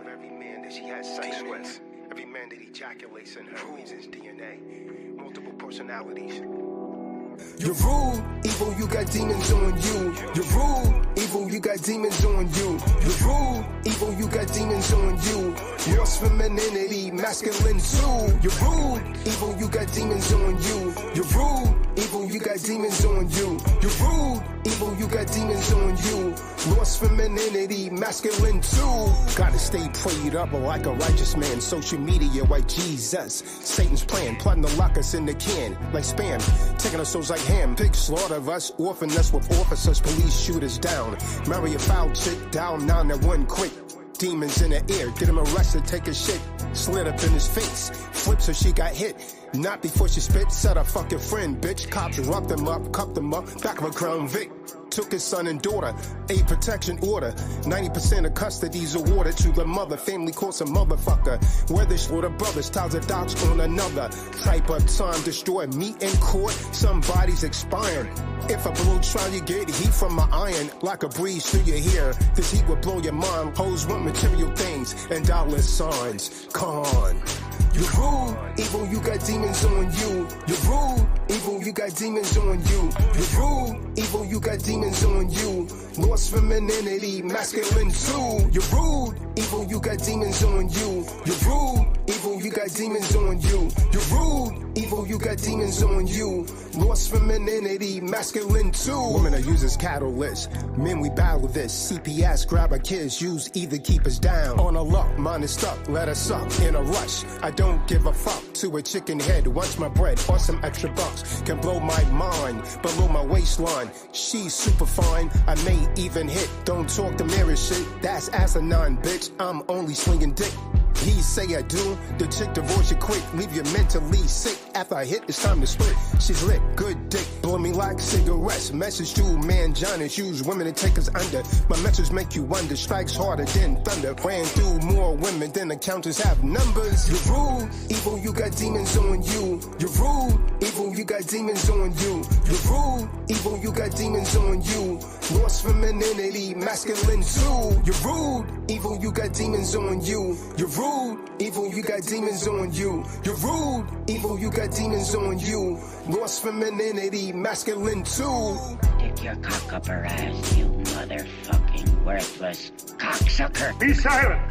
of every man that she has sex with. Every man that ejaculates in her is his DNA. Multiple personalities. You're rude, evil, you got demons on you. You're rude, evil, you got demons on you. You're rude, evil, you got demons on you. Lost femininity, masculine too. You're rude, evil, you got demons on you. You're rude, evil, you got demons on you. You're rude, evil, you got demons on you. Lost femininity, masculine too. Gotta stay prayed up like a righteous man. Social media like Jesus. Satan's plan, plotting to lock us in the can like spam. Taking our souls like ham. Pig slaughter us, orphan us with officers. Police shoot us down. Marry a foul chick, down 911 quick. Demons in the air, get him arrested, take a shit. Slid up in his face, flip so she got hit. Not before she spit, said I fuck your friend, bitch. Cops roughed him up, cuffed him up, back of a Crown Vic. Took his son and daughter, a protection order. 90% of custody's awarded to the mother. Family court's a motherfucker. Where they slaughter brothers, ties of docs on another. Type of time, destroy meat in court. Some bodies expiring. If I blow trial, you get heat from my iron. Like a breeze through your hair. This heat will blow your mind. Hoes want material things and dollar signs. Con. You're rude, evil, you got demons on you. You're rude, evil, you got demons on you. You're rude, evil, you got demons on you. Lost femininity, masculine too. You're rude, evil, you got demons on you. You're rude, evil, you got demons on you. You're rude, evil, you got demons on you. Lost femininity, masculine too. Women are used as catalysts. Men, we battle this. CPS, grab our kids, use either keep us down. On a luck, mine is stuck, let us suck in a rush. I don't give a fuck to a chicken head. Wants my bread or some extra bucks. Can blow my mind below my waistline. She's super fine, I may even hit. Don't talk to mirror shit, that's asinine, bitch. I'm only slinging dick. He say I do, the chick divorce you quick, leave you mentally sick. After I hit, it's time to split. She's lit, good dick, blow me like cigarettes. Message to man, John is use women to take us under. My message make you wonder, strikes harder than thunder. Ran through more women than accountants have numbers. You're rude, evil, you got demons on you. You're rude, evil, you got demons on you. You're rude, evil, you got demons on you. Lost femininity, masculine too. You're rude, evil, you got demons on you. You're rude, evil, you got demons on you. You're rude, evil, you got demons on you. Lost femininity, masculine too. Stick your cock up her ass, you motherfucking worthless cocksucker. Be silent.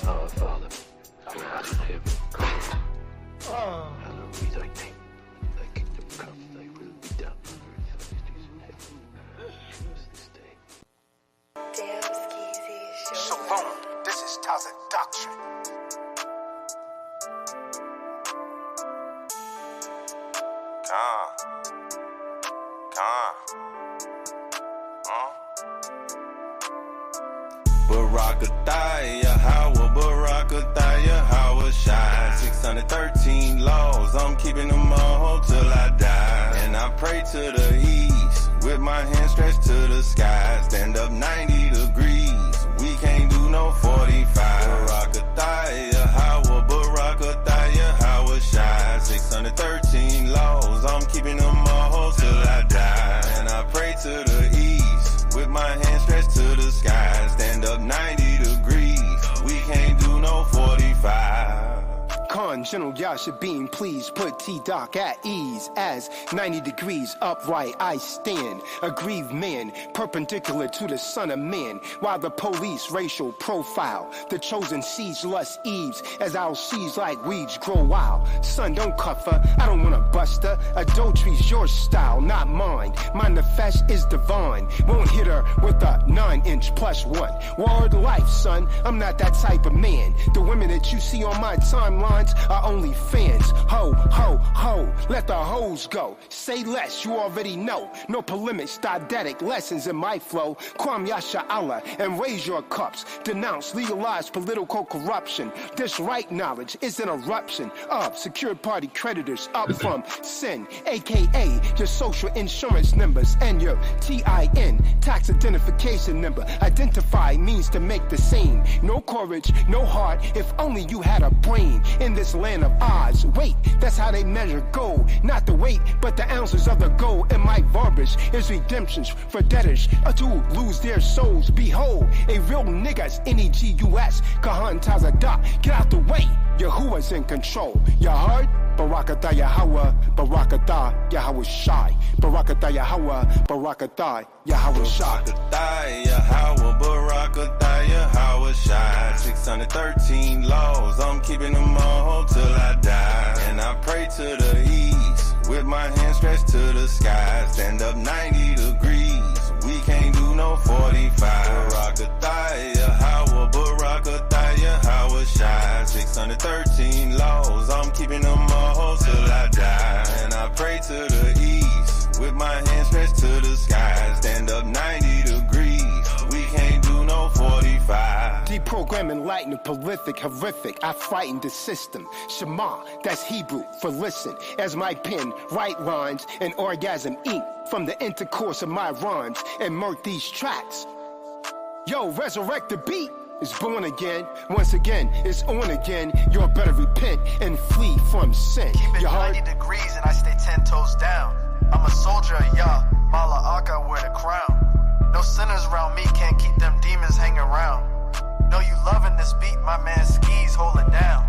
Our Father, who art in heaven, hallowed be thy name. Thy kingdom come, thy will be done on earth as it is in heaven. Give us this day. Damn skeezy. Shalom, this is Taza Doctrine. Barakataya, Barakataya, Howard Shine. 613 laws, I'm keeping them all till I die. And I pray to the east, with my hands stretched to the sky. Stand up 90 degrees, we can't do no 45. Barakataya, Barakataya, Howard Shine. 613 laws, I'm keeping them all till I die. And I pray to the east, with my hands stretched to the sky. Stand up 90 degrees, we can't do no 45. Con, General Yasha Beam, please put T-Doc at ease. As 90 degrees upright I stand, a grieved man, perpendicular to the son of man. While the police racial profile, the chosen seeds lust eaves, as our seeds like weeds grow wild. Son, don't cuff her, I don't wanna bust her. Adultery's your style, not mine. My nefesh is divine, won't hit her with a 9-inch +1. Word life, son, I'm not that type of man. The women that you see on my timeline, are only fans. Ho, ho, ho, let the hoes go. Say less, you already know. No polemics, didactic lessons in my flow. Kwam Yasha Allah and raise your cups. Denounce, legalize political corruption. This right knowledge is an eruption of secured party creditors up from sin, aka your social insurance numbers and your TIN, tax identification number. Identify means to make the same. No courage, no heart, if only you had a brain. In this land of odds, weight, that's how they measure gold. Not the weight, but the ounces of the gold. In my verbiage is redemptions for debtors to lose their souls. Behold, a real niggas, N-E-G-U-S, Kahan Tazadah. Get out the way, Yahuwah's in control. You heard? Barakatah Yahweh, Barakatah Yahweh Shai. Barakatah Yahweh, Barakatah Yahweh Shai. Barakatah Yahweh, Barakatah Yahweh Shai. 613 laws, I'm keeping them all till I die. And I pray to the east, with my hands stretched to the sky. Stand up 90 degrees, we can't do no 45. Barakatah Yahweh, Barakatah Yahweh Shai. 613 laws, I'm keeping them all till I die. And I pray to the east, with my hands stretched to the sky. Stand up 90 degrees, we can't do no 45. Deprogramming, lightning, prolific, horrific. I frightened the system. Shema, that's Hebrew for listen. As my pen write lines and orgasm ink from the intercourse of my rhymes and murk these tracks. Yo, resurrect the beat. Is born again. Once again, it's on again. You better repent and flee from sin. Keep it 90 degrees and I stay 10 toes down. I'm a soldier of Yah, Mala'aka wear the crown. No sinners around me, can't keep them demons hanging around. Know you loving this beat, my man Skis hold it down.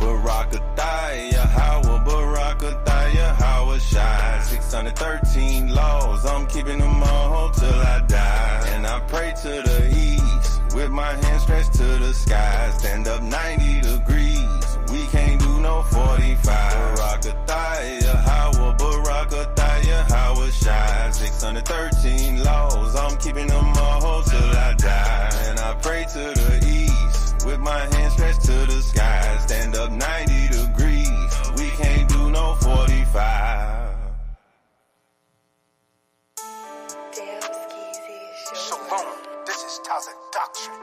Barakatah Yahweh, Barakatah Yahweh Shai. 613 laws, I'm keeping them all till I die. And I pray to the east, with my hands stretched to the sky. Stand up 90 degrees, we can't do no 45. Barakatah Yahweh, Barakatah Yahweh Shai. 613 laws, I'm keeping them all till I die. And I pray to the east, with my hands stretched to the sky. Stand up 90 degrees, we can't do no 45. Shalom, this is Taza Doctrine.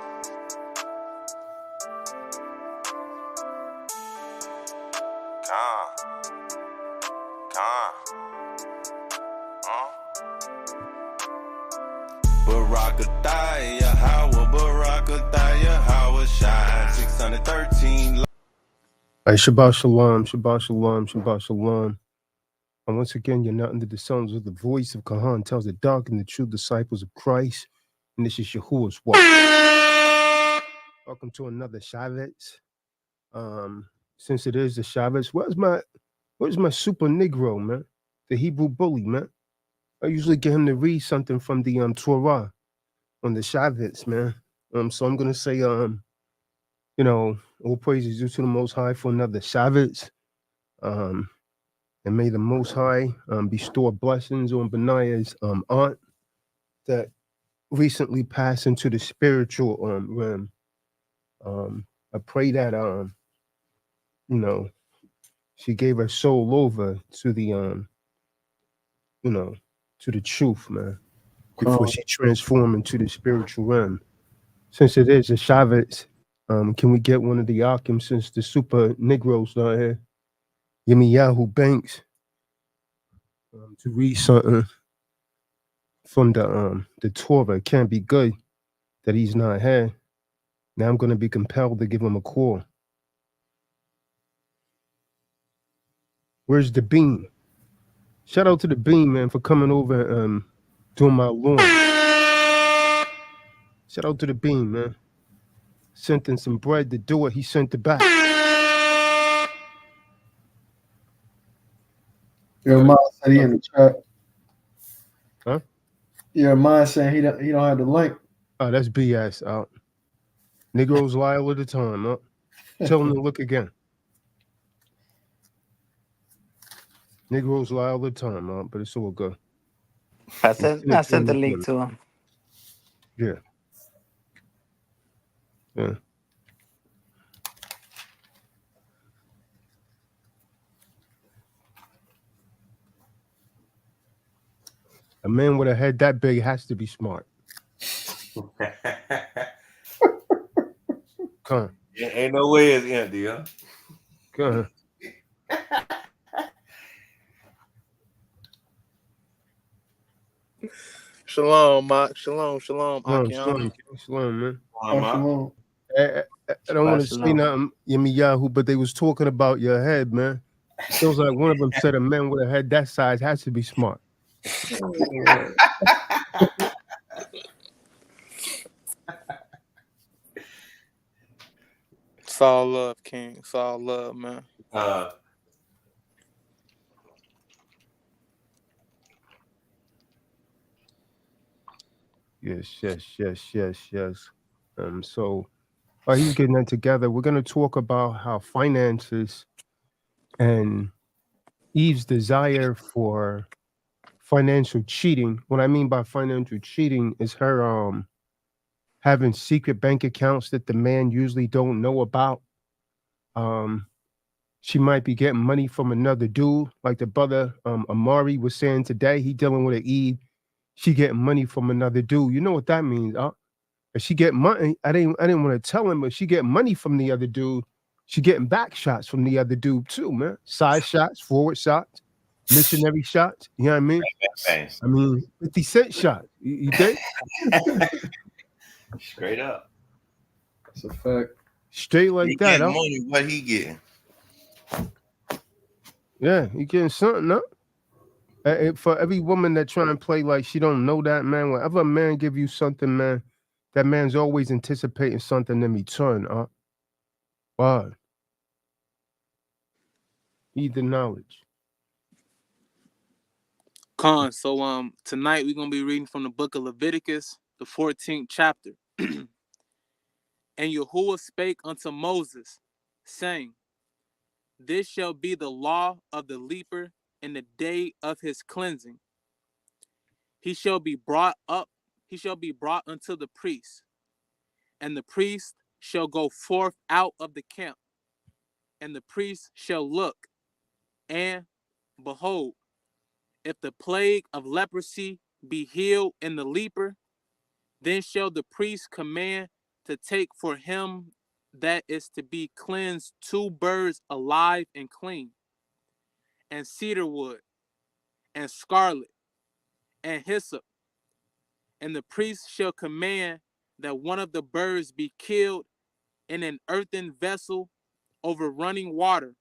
Barakatah Yahweh, Barakatah Yahweh Shai. 613. Hey, Shabbat Shalom, Shabbat Shalom, Shabbat Shalom. And once again, you're not under the sounds of the voice of Kahan tells the dark and the true disciples of Christ. And this is Yahuwah's walk. Welcome to another Shabbat. Since it is the Shabbat, where's my super Negro, man? The Hebrew bully, man. I usually get him to read something from the Torah on the Shabbats, man. So I'm gonna say, all praises due to the Most High for another Shabbats. And may the Most High bestow blessings on Benaya's aunt that recently passed into the spiritual realm. I pray that she gave her soul over to the to the truth, man, before she transformed into the spiritual realm. Since it is a Shabbat, can we get one of the Akim, since the super Negroes down here, Yahoo Banks, to read something from the Torah? It can't be good that he's not here. Now I'm going to be compelled to give him a call. Where's the Beam? Shout out to the Beam, man, for coming over and doing my lawn. Shout out to the Beam, man. Sent in some bread to do it. He sent it back. Your mom said he in the chat. Huh? Your mom saying he don't have the link. Oh, that's BS out. Negroes lie all the time, huh? Tell them to look again. Negroes lie all the time, huh? But it's all good. I sent the link to him. Yeah. Yeah. A man with a head that big has to be smart. Come on. Ain't no way it's empty, huh? Come on. Shalom, Mark. Shalom, Shalom, Akim. shalom, man. Shalom. I don't want to Shalom. say nothing, Yahoo, but they was talking about your head, man. It feels like one of them said a man with a head that size has to be smart. It's all love, King. It's all love, man. Yes. So while he's getting that together, we're gonna talk about how finances and Eve's desire for financial cheating. What I mean by financial cheating is her having secret bank accounts that the man usually don't know about. She might be getting money from another dude, like the brother Amari was saying today. He dealing with an Eve. She getting money from another dude. You know what that means? If she get money, I didn't want to tell him, but she get money from the other dude. She getting back shots from the other dude too, man. Side shots, forward shots, missionary shots. You know what I mean? Thanks. I mean, 50-cent shot. You dig? Straight up. It's a fact. Straight like He that, getting huh? money, what he getting? Yeah, you getting something, huh? For every woman that trying to play like she don't know that, man, whenever a man give you something, man, that man's always anticipating something in return, huh? Wow. Need the knowledge. Khan, so tonight we're gonna be reading from the book of Leviticus, the 14th chapter. And Yahuwah spake unto Moses, saying, This shall be the law of the leaper in the day of his cleansing. He shall be brought unto the priest, and the priest shall go forth out of the camp, and the priest shall look, and behold, if the plague of leprosy be healed in the leaper, then shall the priest command to take for him that is to be cleansed 2 birds alive and clean, and cedar wood, and scarlet, and hyssop. And the priest shall command that one of the birds be killed in an earthen vessel over running water.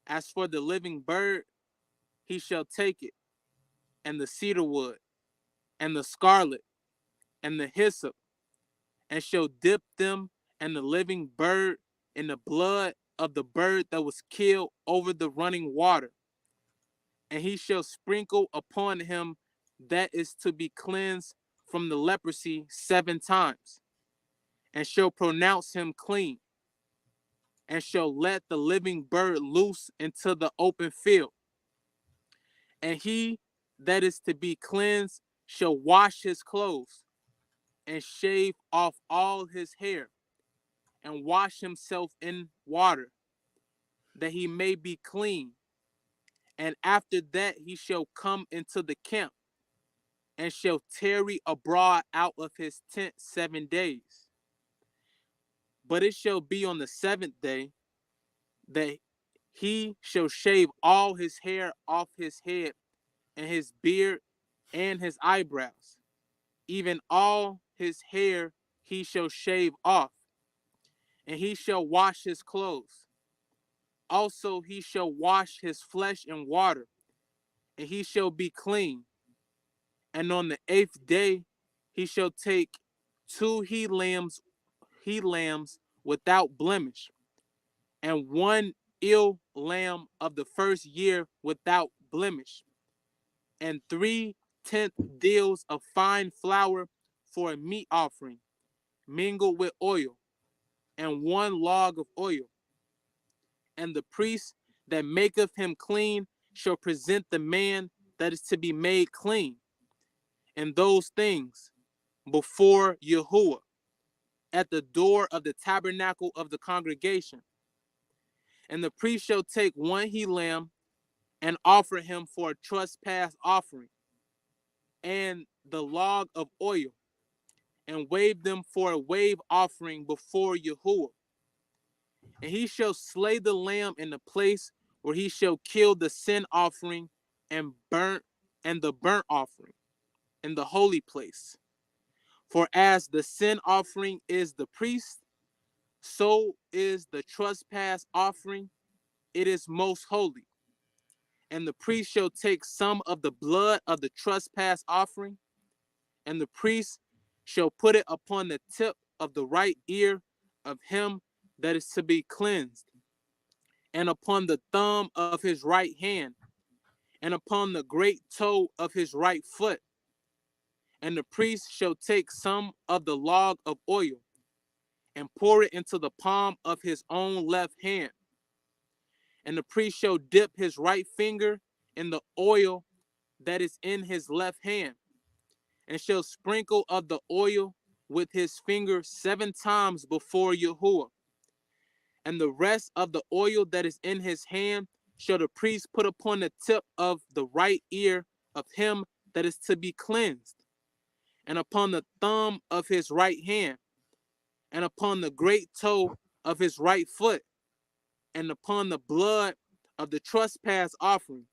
As for the living bird, he shall take it, and the cedar wood, and the scarlet, and the hyssop, and shall dip them and the living bird in the blood of the bird that was killed over the running water. And he shall sprinkle upon him that is to be cleansed from the leprosy 7 times, and shall pronounce him clean, and shall let the living bird loose into the open field. And he that is to be cleansed shall wash his clothes, and shave off all his hair, and wash himself in water, that he may be clean. And after that he shall come into the camp, and shall tarry abroad out of his tent 7 days. But it shall be on the 7th day that he shall shave all his hair off his head, and his beard, and his eyebrows, even all his hair he shall shave off, and he shall wash his clothes. Also he shall wash his flesh in water, and he shall be clean. And on the 8th day he shall take 2 he lambs without blemish, and 1 ill lamb of the first year without blemish, and 3/10 deals of fine flour for a meat offering, mingled with oil, and 1 log of oil. And the priest that maketh him clean shall present the man that is to be made clean, and those things before Yahuwah. at the door of the tabernacle of the congregation. And the priest shall take one he lamb and offer him for a trespass offering, and the log of oil, and wave them for a wave offering before Yahuwah. And he shall slay the lamb in the place where he shall kill the sin offering and the burnt offering in the holy place. For as the sin offering is the priest, so is the trespass offering, it is most holy. And the priest shall take some of the blood of the trespass offering, and the priest shall put it upon the tip of the right ear of him that is to be cleansed, and upon the thumb of his right hand, and upon the great toe of his right foot. And the priest shall take some of the log of oil, and pour it into the palm of his own left hand. And the priest shall dip his right finger in the oil that is in his left hand, and shall sprinkle of the oil with his finger 7 times before Yahuwah. And the rest of the oil that is in his hand shall the priest put upon the tip of the right ear of him that is to be cleansed, and upon the thumb of his right hand, and upon the great toe of his right foot, and upon the blood of the trespass offering.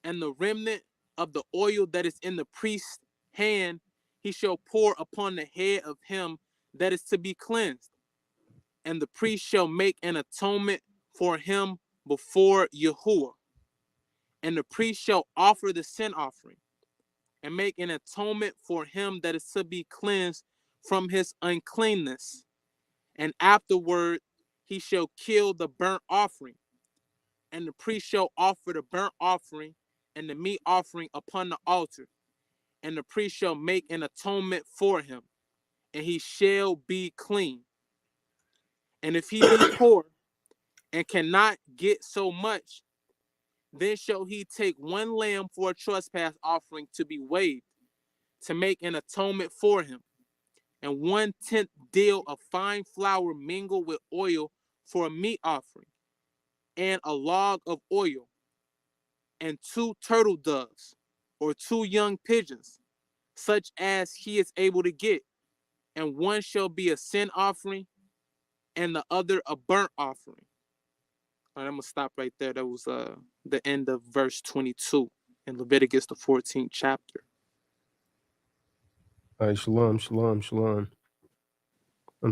And the remnant of the oil that is in the priest's hand he shall pour upon the head of him that is to be cleansed. And the priest shall make an atonement for him before Yahuwah. And the priest shall offer the sin offering, and make an atonement for him that is to be cleansed from his uncleanness. And afterward he shall kill the burnt offering. And the priest shall offer the burnt offering and the meat offering upon the altar. And the priest shall make an atonement for him, and he shall be clean. And if he be poor and cannot get so much, then shall he take 1 lamb for a trespass offering to be waved, to make an atonement for him, and 1/10 deal of fine flour mingled with oil for a meat offering, and a log of oil, and 2 turtle doves, or 2 young pigeons, such as he is able to get, and one shall be a sin offering, and the other a burnt offering. All right, I'm gonna stop right there. That was the end of verse 22 in Leviticus, the 14th chapter. All right, shalom, shalom, shalom.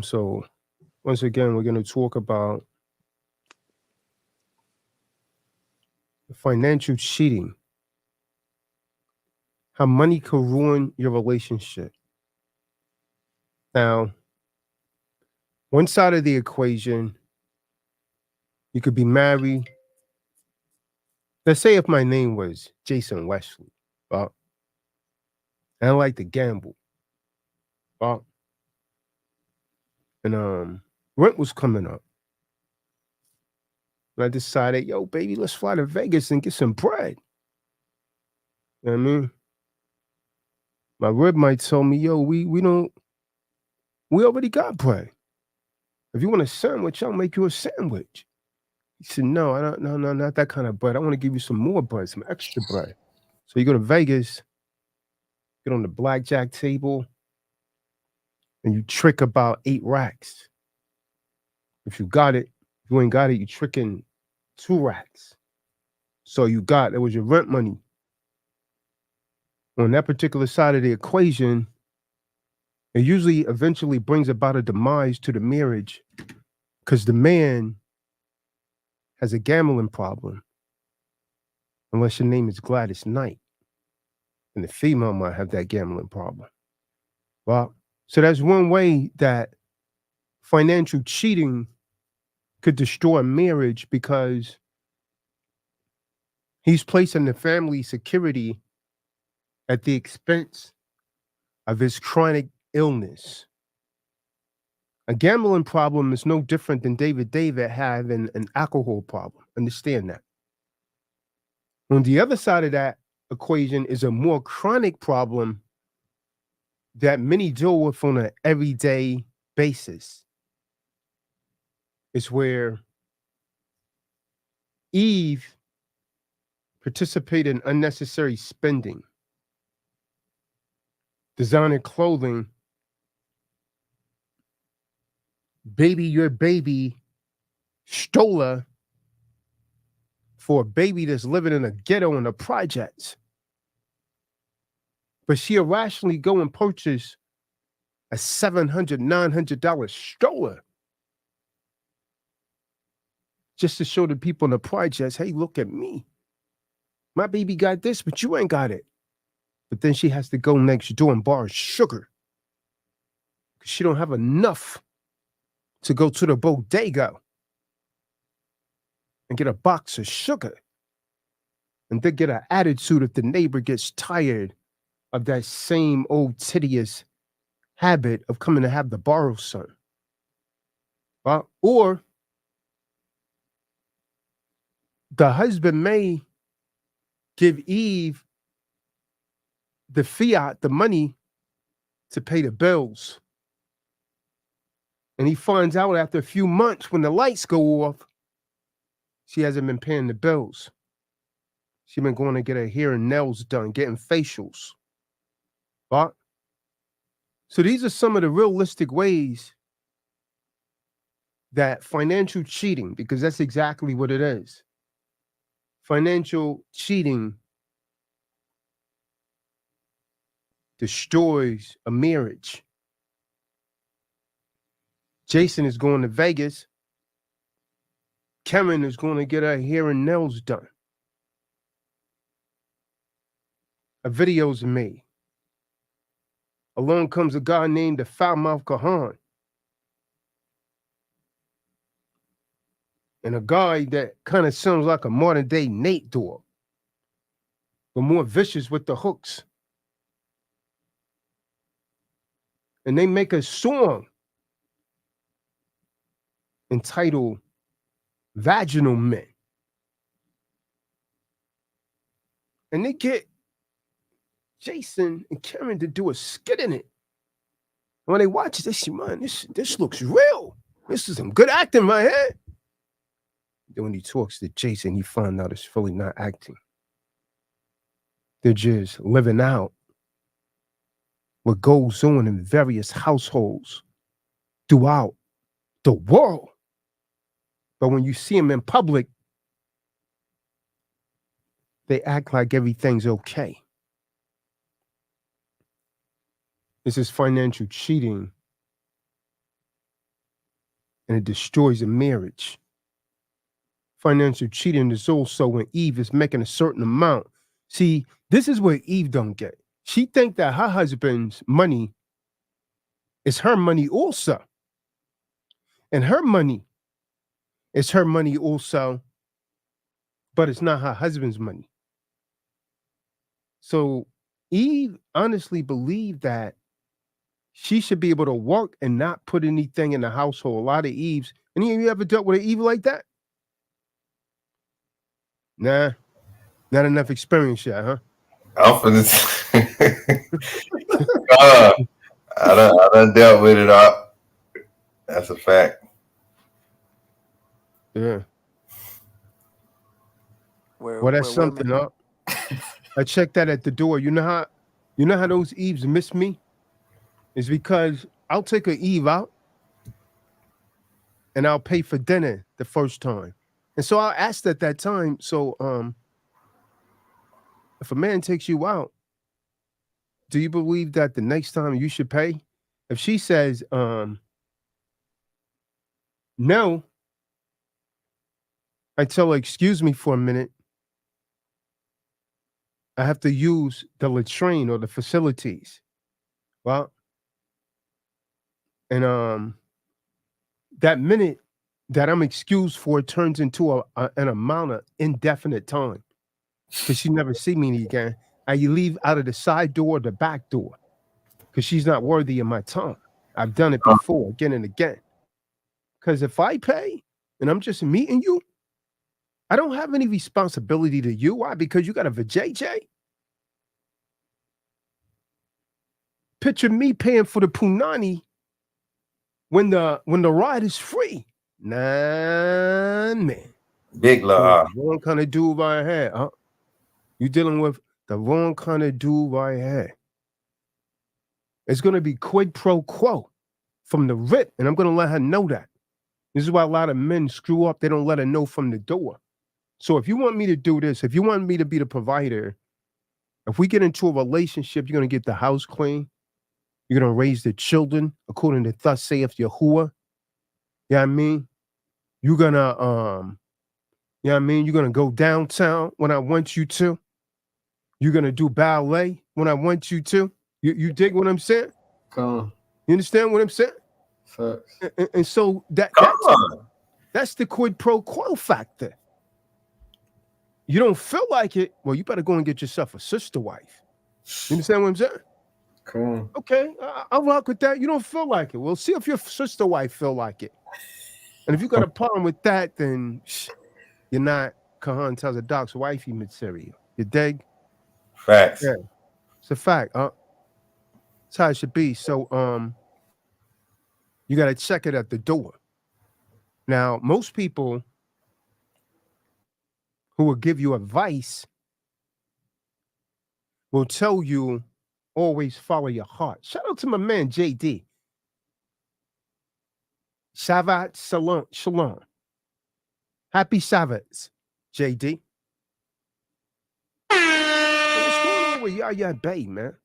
So once again, we're going to talk about financial cheating, how money can ruin your relationship. Now, one side of the equation, you could be married. Let's say if my name was Jason Wesley, and I like to gamble, and rent was coming up. And I decided, yo, baby, let's fly to Vegas and get some bread. You know what I mean? My rib might tell me, yo, we already got bread. If you want a sandwich, I'll make you a sandwich. He said, no, not that kind of bread. I want to give you some more bread, some extra bread. So you go to Vegas, get on the blackjack table, and you trick about 8 racks. If you got it, if you ain't got it, you tricking 2 racks. So it was your rent money. On that particular side of the equation, it usually eventually brings about a demise to the marriage because the man has a gambling problem, unless your name is Gladys Knight, and the female might have that gambling problem. Well, so that's one way that financial cheating could destroy a marriage, because he's placing the family security at the expense of his chronic illness. A gambling problem is no different than David having an alcohol problem. Understand that. On the other side of that equation is a more chronic problem that many deal with on an everyday basis is where Eve participated in unnecessary spending, designer clothing, baby your baby stola for a baby that's living in a ghetto in the projects. But she irrationally go and purchase a $700, $900 stroller just to show the people in the projects, hey, look at me. My baby got this, but you ain't got it. But then she has to go next door and borrow sugar because she don't have enough to go to the bodega and get a box of sugar. And then get an attitude if the neighbor gets tired of that same old tedious habit of coming to have the borrow son. Or the husband may give Eve the fiat, the money to pay the bills. And he finds out after a few months when the lights go off, she hasn't been paying the bills. She's been going to get her hair and nails done, getting facials. Right? So these are some of the realistic ways that financial cheating, because that's exactly what it is. Financial cheating destroys a marriage. Jason is going to Vegas. Karen is going to get her hair and nails done. A video's made. Along comes a guy named the Foulmouth Kahan. And a guy that kind of sounds like a modern day Nate Dogg, but more vicious with the hooks. And they make a song entitled Vaginal Men. And they get Jason and Karen to do a skit in it. And when they watch it, they say, man, this looks real. This is some good acting right here. Then when he talks to Jason, he finds out it's really not acting. They're just living out what goes on in various households throughout the world. But when you see them in public, they act like everything's okay. This is financial cheating, and it destroys a marriage. Financial cheating is also when Eve is making a certain amount. See, this is where Eve don't get. She think that her husband's money is her money also. And her money is her money also, but it's not her husband's money. So Eve honestly believed that she should be able to work and not put anything in the household. A lot of Eves. Any of you ever dealt with an Eve like that? Nah, not enough experience yet, huh? I'm finna I done dealt with it all. That's a fact. Yeah. Well, that's something up. I checked that at the door. You know how those Eves miss me? It's because I'll take an Eve out and I'll pay for dinner the first time. And so I asked at that time, so if a man takes you out, do you believe that the next time you should pay? If she says no, I tell her, excuse me for a minute. I have to use the latrine or the facilities. Well, and that minute that I'm excused for turns into an amount of indefinite time because she never see me again. I leave out of the side door or the back door because she's not worthy of my time. I've done it before again and again. Because if I pay and I'm just meeting you, I don't have any responsibility to you. Why? Because you got a vajayjay. Picture me paying for the punani when the ride is free, nah, man. Big law. The wrong kind of dude right here, huh? You dealing with the wrong kind of dude right here. It's gonna be quid pro quo from the rip, and I'm gonna let her know that. This is why a lot of men screw up. They don't let her know from the door. So if you want me to do this, if you want me to be the provider, if we get into a relationship, you're gonna get the house clean. You're gonna raise the children according to thus saith Yahuwah. You know what I mean? You're gonna you know what I mean? You're gonna go downtown when I want you to. You're gonna do ballet when I want you to. You dig what I'm saying? Come. You understand what I'm saying? Facts. And so that's the quid pro quo factor. You don't feel like it, well, you better go and get yourself a sister wife. You understand what I'm saying? Come on. Okay, I'll rock with that. You don't feel like it. Well, see if your sister wife feel like it. And if you got a problem with that, then you're not Kahan tells a doc's wifey material. You dig? Facts. Yeah, it's a fact. That's how it should be. So, you got to check it at the door. Now, most people who will give you advice will tell you always follow your heart. Shout out to my man JD. Shabbat Shalom. Shalom. Happy Shabbat, JD. Hey, what's going on with Yaya Bay, man?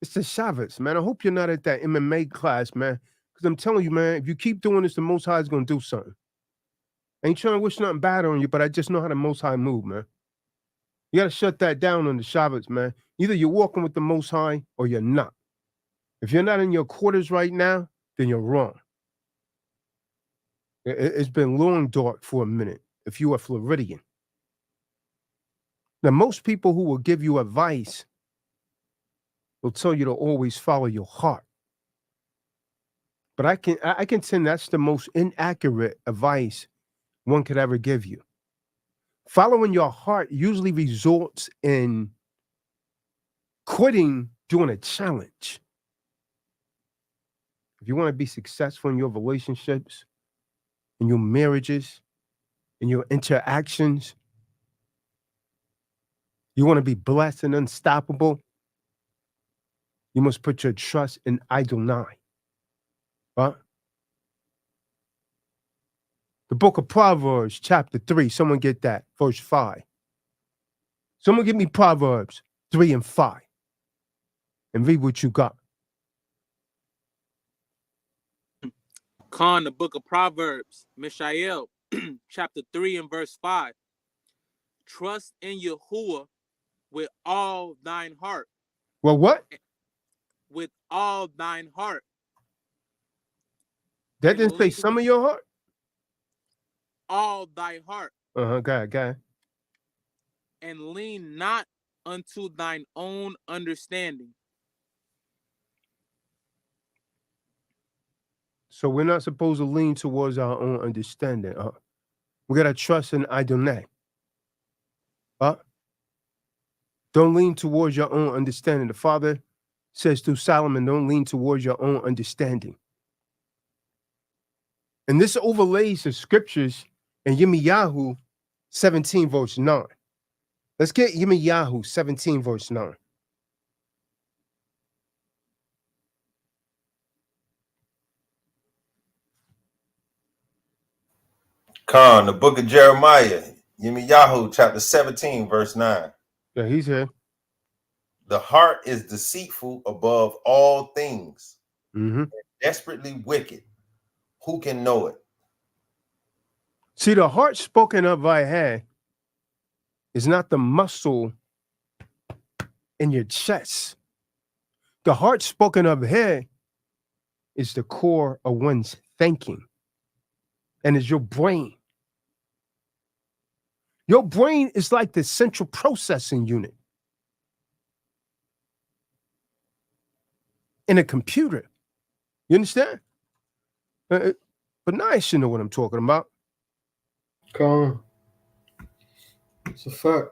It's the Shabbats, man. I hope you're not at that MMA class, man. Because I'm telling you, man, if you keep doing this, the Most High is going to do something. I ain't trying to wish nothing bad on you, but I just know how the Most High move, man. You got to shut that down on the Shabbats, man. Either you're walking with the Most High or you're not. If you're not in your quarters right now, then you're wrong. It's been long dark for a minute if you are Floridian. Now, most people who will give you advice will tell you to always follow your heart. But I contend that's the most inaccurate advice one could ever give you. Following your heart usually results in quitting doing a challenge. If you want to be successful in your relationships, in your marriages, in your interactions, you want to be blessed and unstoppable, you must put your trust in Adonai. Huh? The book of Proverbs, chapter 3. Someone get that, verse 5. Someone give me Proverbs 3 and 5. And read what you got. Khan, the book of Proverbs, Mishael, chapter 3 and verse 5. Trust in Yahuwah with all thine heart. Well, what? With all thine heart. That didn't say some of your heart? All thy heart. Go ahead. And lean not unto thine own understanding. So we're not supposed to lean towards our own understanding. We got to trust in Adonai. Don't lean towards your own understanding. The Father says through Solomon, don't lean towards your own understanding. And this overlays the scriptures in Yirmiyahu 17, verse 9. Let's get Yirmiyahu 17, verse 9. Khan, the book of Jeremiah, Yirmiyahu, chapter 17, verse 9. Yeah, he's here. The heart is deceitful above all things, Mm-hmm. desperately wicked. Who can know it? See, the heart spoken of by here is not the muscle in your chest. The heart spoken of here is the core of one's thinking, and is your brain. Your brain is like the central processing unit in a computer. You understand? But now I should know what I'm talking about. Come on. It's a fact.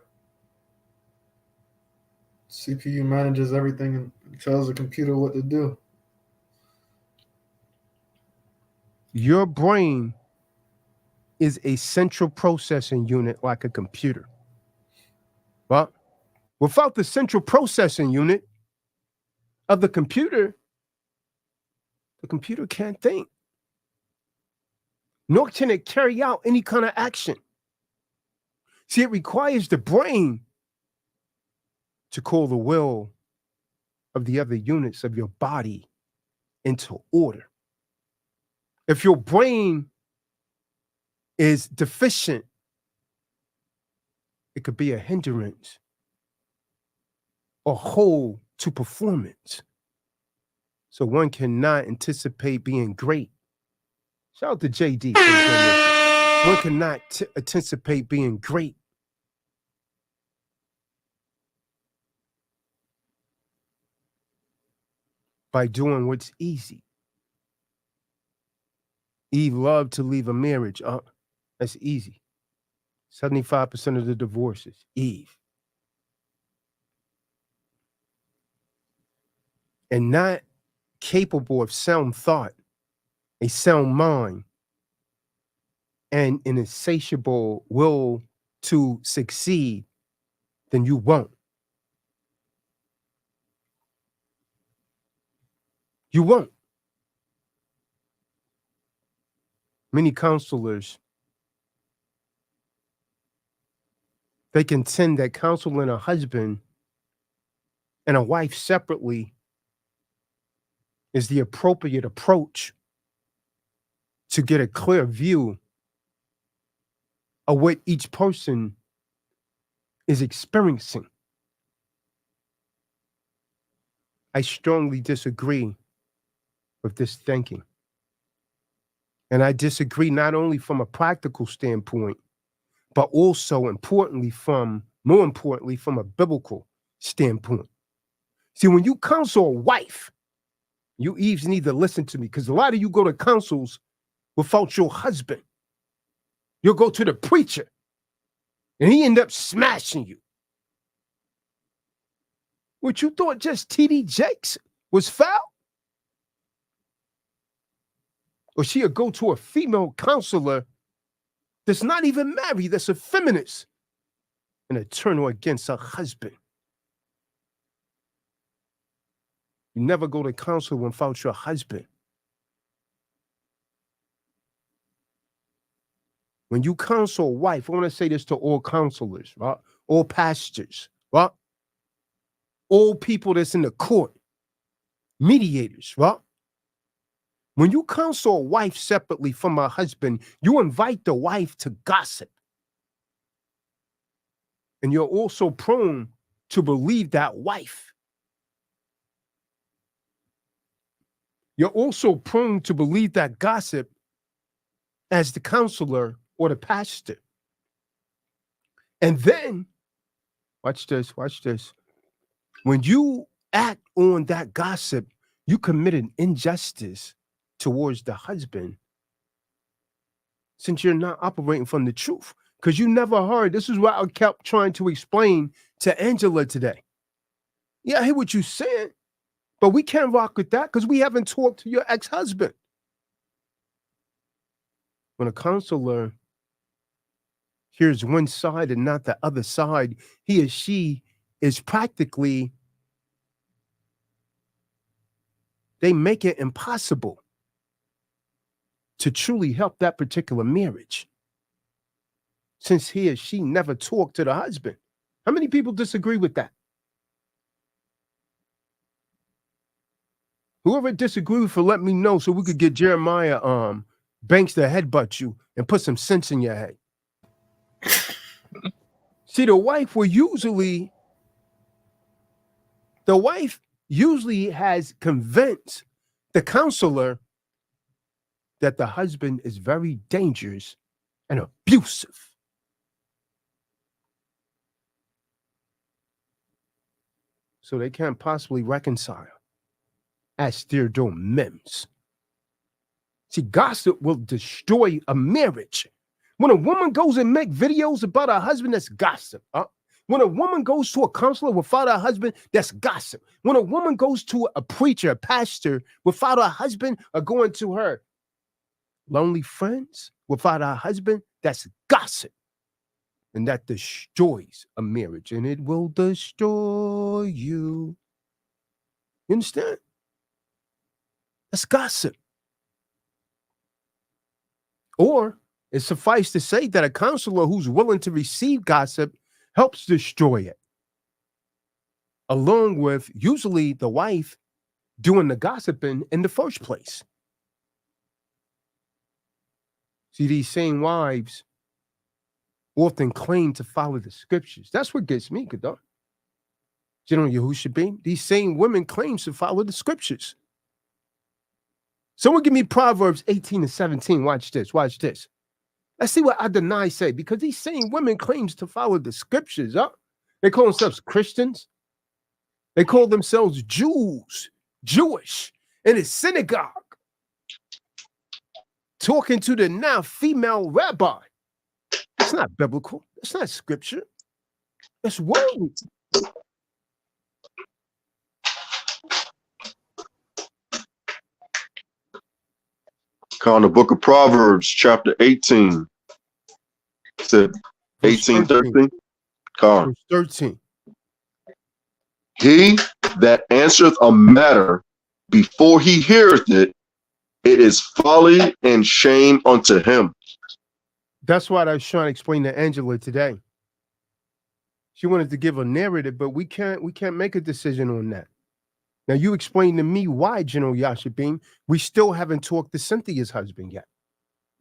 CPU manages everything and tells the computer what to do. Your brain is a central processing unit like a computer. But without the central processing unit of the computer can't think. Nor can it carry out any kind of action. See, it requires the brain to call the will of the other units of your body into order. If your brain is deficient, it could be a hindrance or hole to performance. So one cannot anticipate being great. Shout out to JD. One cannot anticipate being great by doing what's easy. Eve loved to leave a marriage. That's easy. 75% of the divorces, Eve. And not capable of sound thought, a sound mind, and an insatiable will to succeed, then you won't. You won't. Many counselors, they contend that counseling a husband and a wife separately is the appropriate approach to get a clear view of what each person is experiencing. I strongly disagree with this thinking. And I disagree not only from a practical standpoint, but also more importantly, from a biblical standpoint. See, when you counsel a wife, you Eves need to listen to me, because a lot of you go to counsels without your husband. You'll go to the preacher, and he end up smashing you. What you thought just TD Jakes was foul? Or she'll go to a female counselor that's not even married, that's a feminist, and a turn her against her husband. You never go to counsel without your husband. When you counsel a wife, I want to say this to all counselors, right? All pastors, right? All people that's in the court, mediators, right? When you counsel a wife separately from her husband, you invite the wife to gossip. And you're also prone to believe that wife. You're also prone to believe that gossip as the counselor or the pastor. And then, watch this. When you act on that gossip, you commit an injustice towards the husband, since you're not operating from the truth. Because you never heard, this is what I kept trying to explain to Angela today. Yeah, I hear what you're saying, but we can't rock with that because we haven't talked to your ex-husband. When a counselor hears one side and not the other side, he or she is practically, they make it impossible to truly help that particular marriage, since he or she never talked to the husband. How many people disagree with that? Whoever disagrees with, let me know so we could get Jeremiah Banks to headbutt you and put some sense in your head. See, the wife usually has convinced the counselor that the husband is very dangerous and abusive. So they can't possibly reconcile as Theodore Mims. See, gossip will destroy a marriage. When a woman goes and make videos about her husband, that's gossip. When a woman goes to a counselor without her husband, that's gossip. When a woman goes to a preacher, a pastor, without her husband, or going to her lonely friends without our husband, that's gossip. And that destroys a marriage, and it will destroy you. You understand? That's gossip. Or it suffices to say that a counselor who's willing to receive gossip helps destroy it, along with usually the wife doing the gossiping in the first place. See, these same wives often claim to follow the scriptures. That's what gets me, Kadar. General Yahushua, these same women claim to follow the scriptures. Someone give me Proverbs 18 and 17. Watch this. Watch this. Let's see what Adonai say, because these same women claims to follow the scriptures. Huh? They call themselves Christians. They call themselves Jews, Jewish, in a synagogue, talking to the now female rabbi. That's not biblical. That's not scripture. That's worldly. Con, the book of Proverbs, chapter 18. Said 18, 13. Con. Verse 13. He that answereth a matter before he heareth it, it is folly and shame unto him. That's what I was trying to explain to Angela today. She wanted to give a narrative, but we can't make a decision on that. Now, you explain to me why, General Yashibin, we still haven't talked to Cynthia's husband yet.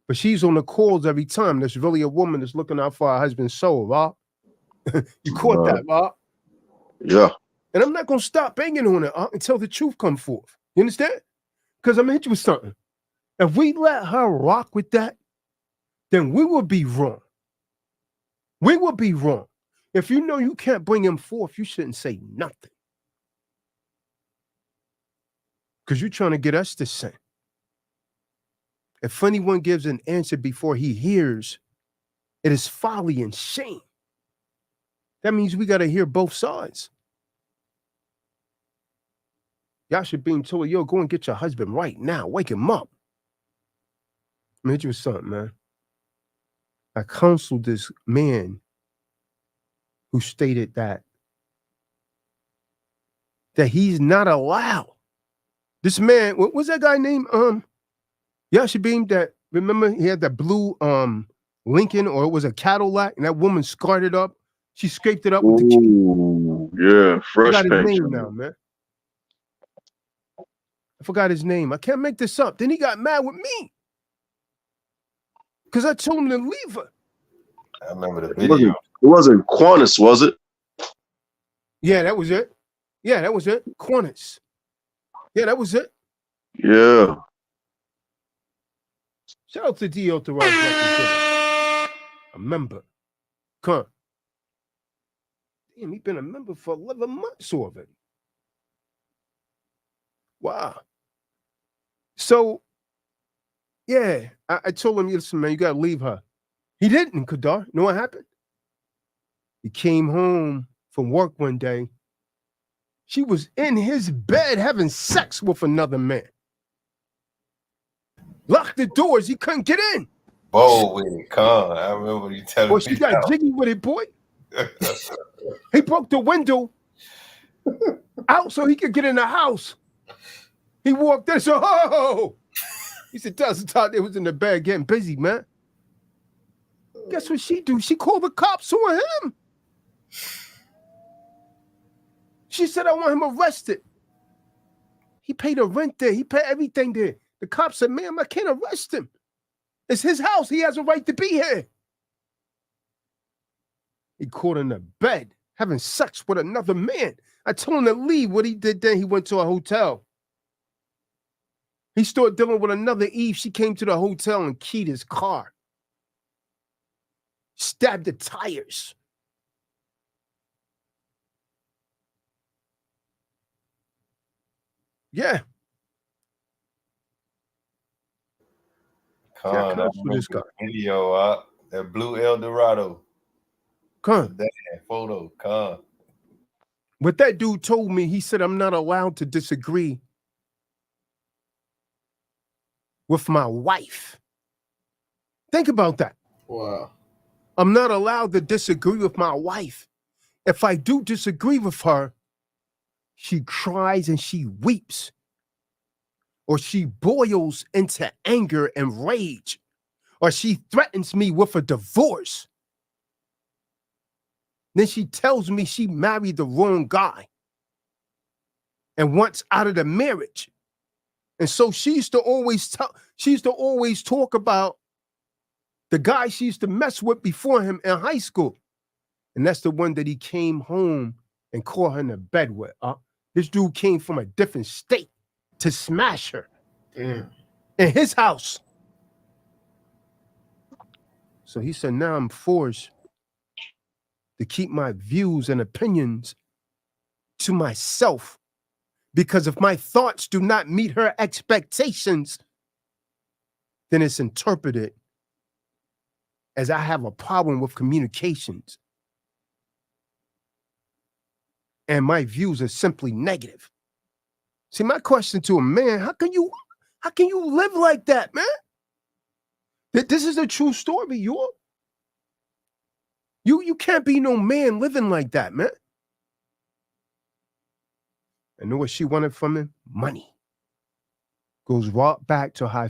But she's on the calls every time. There's really a woman that's looking out for her husband's soul, Rob. You caught that, Rob? Yeah. And I'm not going to stop banging on it until the truth comes forth. You understand? Because I'm going to hit you with something. If we let her rock with that, then we will be wrong. We will be wrong. If you know you can't bring him forth, you shouldn't say nothing. Because you're trying to get us to sin. If anyone gives an answer before he hears, it is folly and shame. That means we got to hear both sides. Y'all should be told, yo, go and get your husband right now. Wake him up. Let me hit you with something, man. I counseled this man who stated that he's not allowed. This man, what was that guy named? Yashabim, that, remember he had that blue Lincoln, or it was a Cadillac, and that woman scarred it up. She scraped it up with the key. Yeah, fresh I forgot paint. his name now, man. I forgot his name. I can't make this up. Then he got mad with me because I told him to leave her. I remember the video. It wasn't Qantas, was it? Yeah, that was it. Yeah, that was it. Qantas. Yeah, that was it. Yeah. Shout out to D.O. Therrell. A member. Come on. Damn, he's been a member for 11 months already. Wow. So, yeah, I told him, listen, man, you got to leave her. He didn't, Kadar. You know what happened? He came home from work one day. She was in his bed having sex with another man. Locked the doors. He couldn't get in. Bold with it, come. I remember you telling me. Well, she got jiggy with it, boy. He broke the window out so he could get in the house. He walked in, so, oh! He said, Dustin thought they was in the bed getting busy, man. Guess what she do? She called the cops on him. She said, I want him arrested. He paid the rent there. He paid everything there. The cops said, ma'am, I can't arrest him. It's his house. He has a right to be here. He caught in the bed having sex with another man. I told him to leave. What he did then, he went to a hotel. He started dealing with another Eve. She came to the hotel and keyed his car. Stabbed the tires. Yeah. Come on, that video, that blue Eldorado. Come. That photo, come. What that dude told me, he said, I'm not allowed to disagree with my wife. Think about that. Wow. I'm not allowed to disagree with my wife. If I do disagree with her, she cries and she weeps, or she boils into anger and rage, or she threatens me with a divorce. Then she tells me she married the wrong guy and wants out of the marriage. And so she used to always talk about the guy she used to mess with before him in high school. And that's the one that he came home and caught her in the bed with. This dude came from a different state to smash her in his house. So he said, now I'm forced to keep my views and opinions to myself, because if my thoughts do not meet her expectations, then it's interpreted as I have a problem with communications. And my views are simply negative. See, my question to a man, how can you live like that, man? This is a true story, you can't be no man living like that, man. I know what she wanted from him? Money. Goes right back to her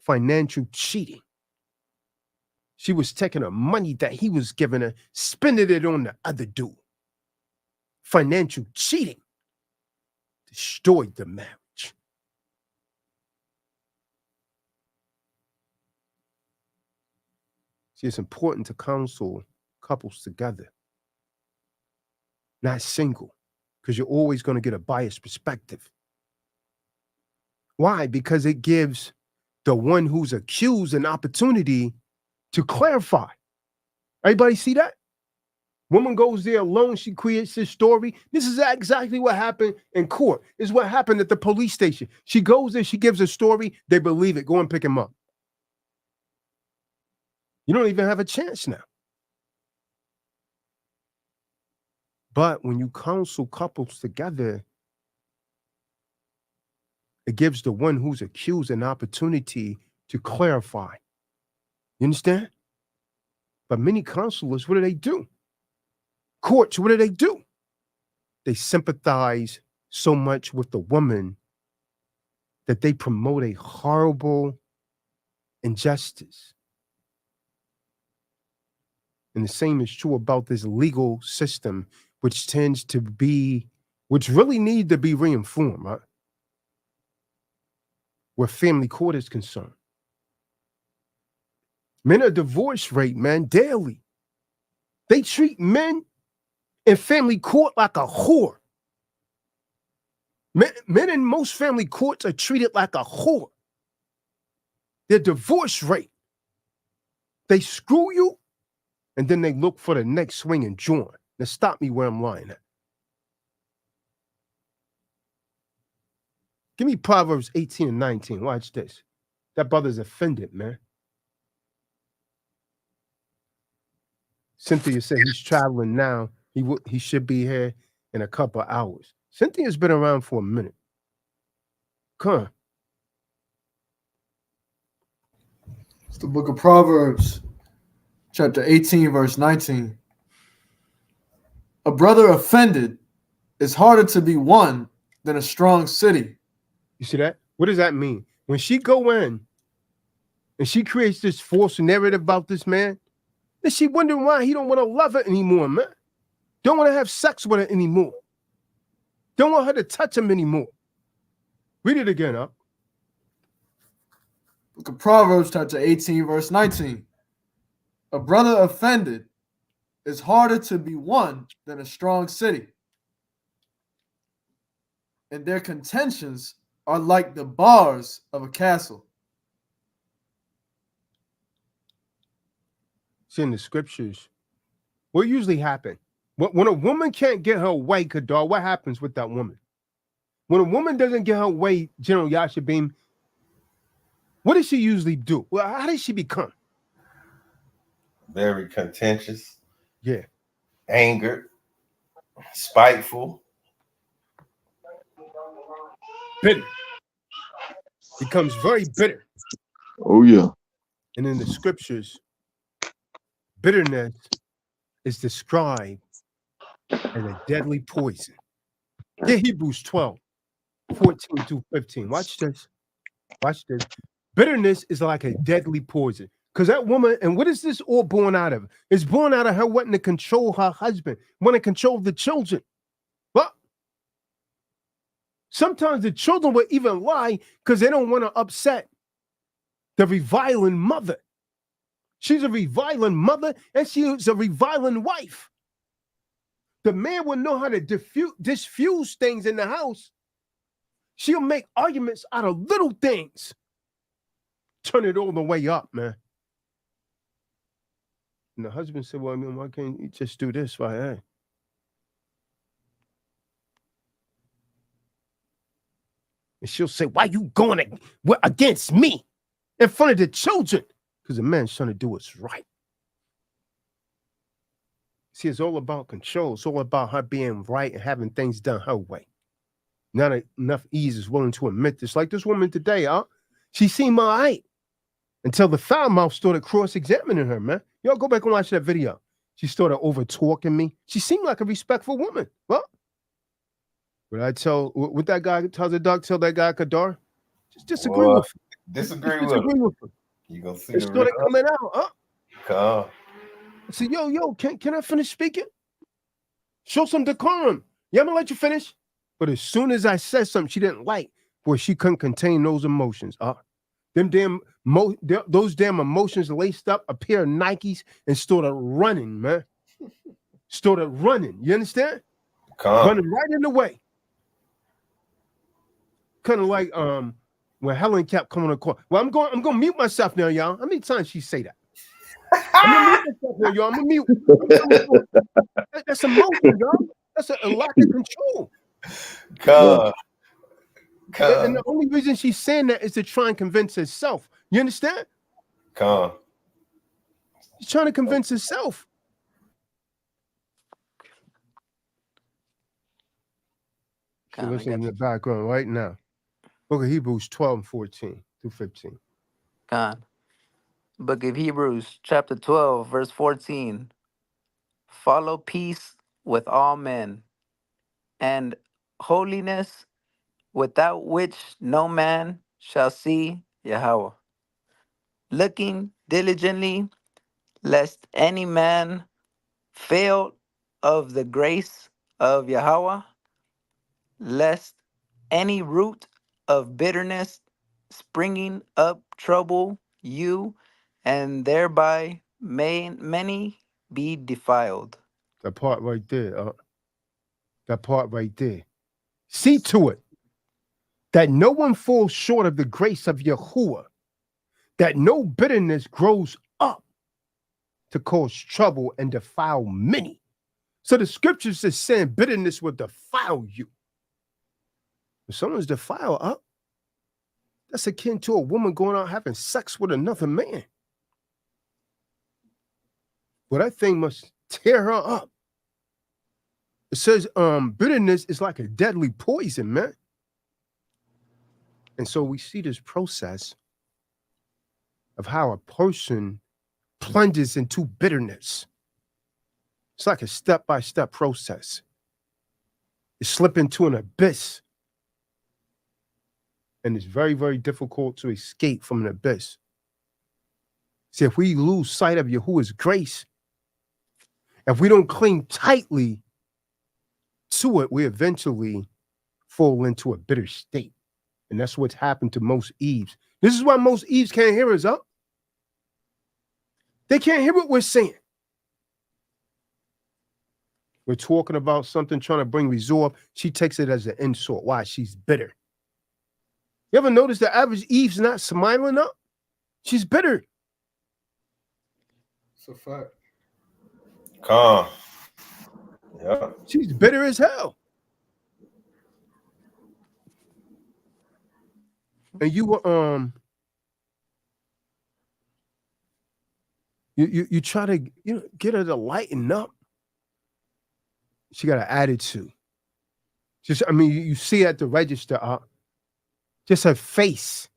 financial cheating. She was taking the money that he was giving her, spending it on the other dude. Financial cheating destroyed the marriage. See, it's important to counsel couples together, not single, because you're always going to get a biased perspective. Why? Because it gives the one who's accused an opportunity to clarify. Everybody see that? Woman goes there alone. She creates this story. This is exactly what happened in court. This is what happened at the police station. She goes there. She gives a story. They believe it. Go and pick him up. You don't even have a chance now. But when you counsel couples together, it gives the one who's accused an opportunity to clarify. You understand? But many counselors, what do? Courts, what do? They sympathize so much with the woman that they promote a horrible injustice. And the same is true about this legal system, which really need to be reinformed, right? Where family court is concerned. Men are divorce rate, man, daily. They treat men in family court like a whore. Men in most family courts are treated like a whore. Their divorce rate, they screw you, and then they look for the next swing and join. Now stop me where I'm lying at. Give me Proverbs 18 and 19. Watch this. That brother's offended, man. Cynthia said he's traveling now. He should be here in a couple of hours. Cynthia's been around for a minute. Come on. It's the book of Proverbs, chapter 18, verse 19. A brother offended is harder to be won than a strong city. You see that? What does that mean? When she go in and she creates this false narrative about this man, then she wondering why he don't want to love her anymore, man. Don't want to have sex with her anymore. Don't want her to touch him anymore. Read it again, huh? Book of Proverbs, chapter 18, verse 19. A brother offended is harder to be won than a strong city. And their contentions are like the bars of a castle. See, in the scriptures, what usually happens? When a woman can't get her way, Kadar, what happens with that woman? When a woman doesn't get her way, General Yashabim, what does she usually do? Well, how does she become? Very contentious. Yeah. Angered. Spiteful. Bitter. Becomes very bitter. Oh, yeah. And in the scriptures, bitterness is described as a deadly poison. Get Hebrews 12, 14 through 15. Watch this. Watch this. Bitterness is like a deadly poison. Because that woman, and what is this all born out of? It's born out of her wanting to control her husband, wanting to control the children. Well, sometimes the children will even lie because they don't want to upset the reviling mother. She's a reviling mother and she's a reviling wife. The man will know how to diffuse things in the house. She'll make arguments out of little things. Turn it all the way up, man. And the husband said, well, I mean, why can't you just do this? Why? Hey. And she'll say, why you going against me in front of the children? Because the man's trying to do what's right. See, it's all about control. It's all about her being right and having things done her way. Not enough ease is willing to admit this. Like this woman today, she seemed all right until the foul mouth started cross-examining her, man. Y'all go back and watch that video. She started over-talking me. She seemed like a respectful woman. Well, what that guy tells the dog, tell that guy Kadar, just disagree with him. Disagree with him. You gonna see it started coming out, Come. I said, yo, can I finish speaking? Show some decorum. Yeah, I'm gonna let you finish. But as soon as I said something she didn't like, boy, she couldn't contain those emotions. Those damn emotions laced up a pair of Nikes and started running, man. Started running. You understand? Running right in the way. Kind of like when Helen kept coming to court. Well, I'm gonna mute myself now, y'all. How many times she say that? I'm gonna mute myself now, y'all. I'm gonna mute. That's emotion, y'all. That's a lack of control. And the only reason she's saying that is to try and convince herself. You understand? She's trying to convince herself. So listen in the background right now. Book of Hebrews 12, 14 through 15. Book of Hebrews, chapter 12, verse 14. Follow peace with all men and holiness, without which no man shall see Yahweh. Looking diligently, lest any man fail of the grace of Yahweh, lest any root of bitterness springing up trouble you, and thereby many be defiled. That part right there. That part right there. See to it that no one falls short of the grace of Yahuwah, that no bitterness grows up to cause trouble and defile many. So the scriptures is saying bitterness will defile you. If someone's defiled, that's akin to a woman going out having sex with another man. Well, that thing must tear her up. It says bitterness is like a deadly poison, man. And so we see this process of how a person plunges into bitterness. It's like a step-by-step process. You slip into an abyss. And it's very, very difficult to escape from an abyss. See, if we lose sight of Yahuwah's grace, if we don't cling tightly to it, we eventually fall into a bitter state. And that's what's happened to most Eves. This is why most Eves can't hear us up. They can't hear what we're saying. We're talking about something, trying to bring resolve. She takes it as an insult. Why? She's bitter. You ever notice the average Eve's not smiling up? She's bitter. It's a fact. Yeah. She's bitter as hell. And you were you try to get her to lighten up. She got an attitude. You see at the register, just her face,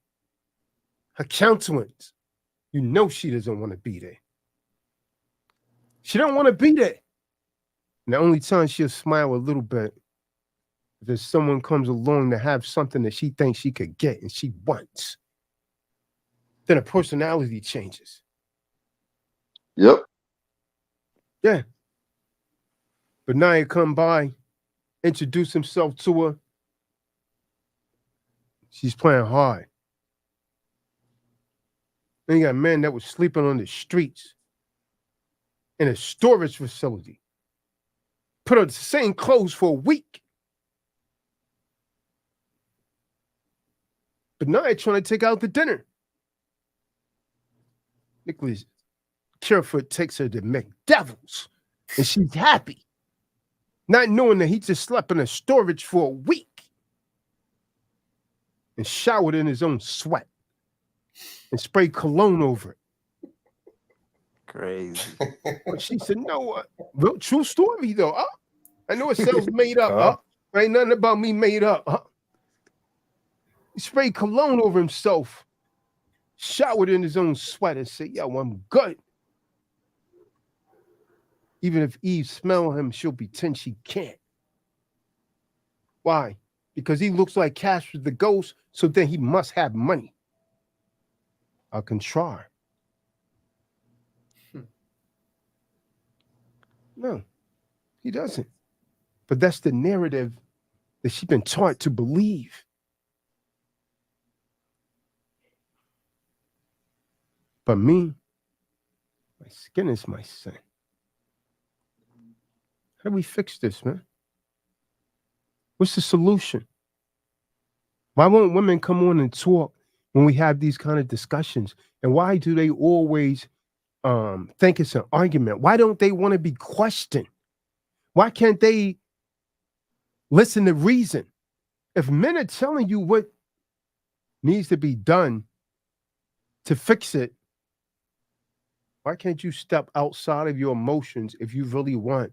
her countenance. You know she doesn't want to be there. She don't want to be there. And the only time she'll smile a little bit is if someone comes along to have something that she thinks she could get and she wants. Then her personality changes. Yep. Yeah. But now he come by, introduce himself to her. She's playing hard. Then you got a man that was sleeping on the streets in a storage facility. Put on the same clothes for a week. But now they're trying to take out the dinner. Nicholas Carefoot takes her to McDevil's, and she's happy, not knowing that he just slept in a storage for a week and showered in his own sweat and sprayed cologne over it. Crazy. But she said, no, real true story, though. I know it sounds made up. Ain't nothing about me made up. He sprayed cologne over himself, showered in his own sweat, and said, yo, I'm good. Even if Eve smells him, she'll pretend she can't. Why? Because he looks like Casper the Ghost, so then he must have money. I can try. No, he doesn't. But that's the narrative that she's been taught to believe. But me, my skin is my sin. How do we fix this, man? What's the solution? Why won't women come on and talk when we have these kind of discussions? And why do they always think it's an argument? Why don't they want to be questioned? Why can't they listen to reason? If men are telling you what needs to be done to fix it, why can't you step outside of your emotions if you really want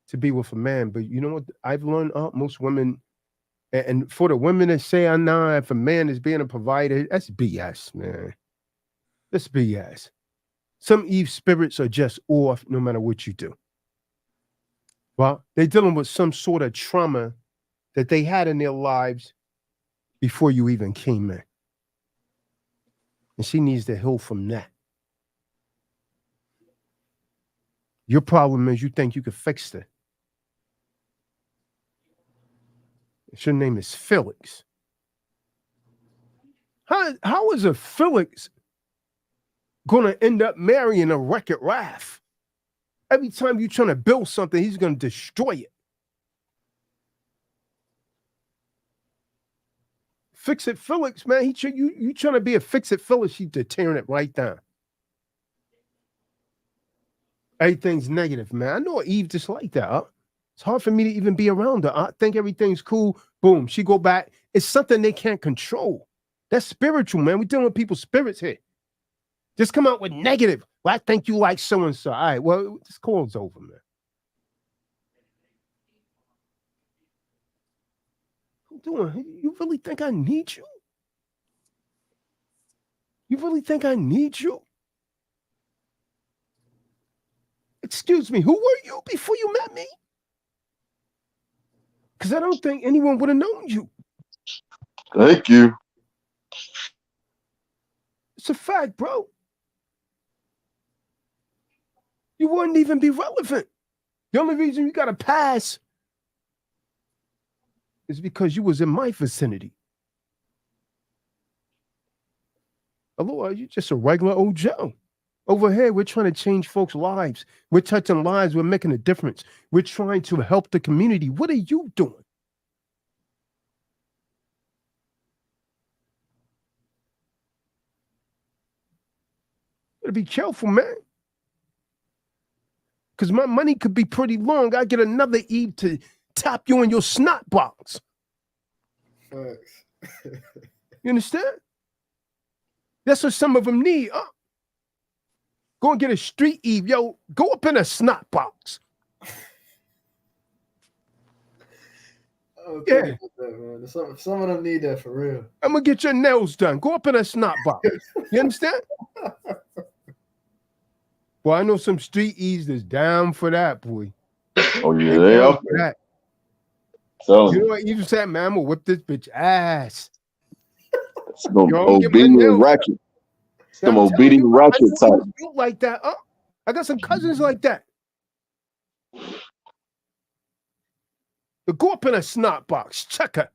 to be with a man? But you know what I've learned? Most women, and for the women that say, nah, if a man is being a provider, that's BS, man. That's BS. Some Eve spirits are just off no matter what you do. Well, they're dealing with some sort of trauma that they had in their lives before you even came in. And she needs to heal from that. Your problem is you think you could fix it. Your name is Felix. How is a Felix going to end up marrying a Wreck-It Ralph? Every time you're trying to build something, he's going to destroy it. Fix it, Felix, man. You trying to be a fix it, Felix? He's tearing it right down. Everything's negative, man. I know Eve just like that. It's hard for me to even be around her. I think everything's cool. Boom, she go back. It's something they can't control. That's spiritual, man. We're dealing with people's spirits here. Just come out with negative. Well, I think you like so-and-so. All right, well, this call's over, man. What I'm doing? You really think I need you? You really think I need you? Excuse me, who were you before you met me? Because I don't think anyone would have known you. Thank you. It's a fact, bro. You wouldn't even be relevant. The only reason you got a pass is because you was in my vicinity. Hello, are you just a regular old Joe? Over here, we're trying to change folks' lives. We're touching lives. We're making a difference. We're trying to help the community. What are you doing? Better be careful, man. Because my money could be pretty long. I get another Eve to tap you in your snot box. Thanks. You understand? That's what some of them need. Go and get a street Eve. Yo, go up in a snot box. Yeah. That, man. Some of them need that for real. I'm going to get your nails done. Go up in a snot box. You understand? Well, I know some street Eves that's down for that, boy. Oh yeah, They they down are. for that. So You know what Eve said, man? I'm gonna whip this bitch ass. some Yo, I'm gonna get my obedient nails. ratchet. Yeah, Some I'm telling obedient you, I ratchet know type. Eves built like that. I got some cousins like that. To go up in a snot box, check her,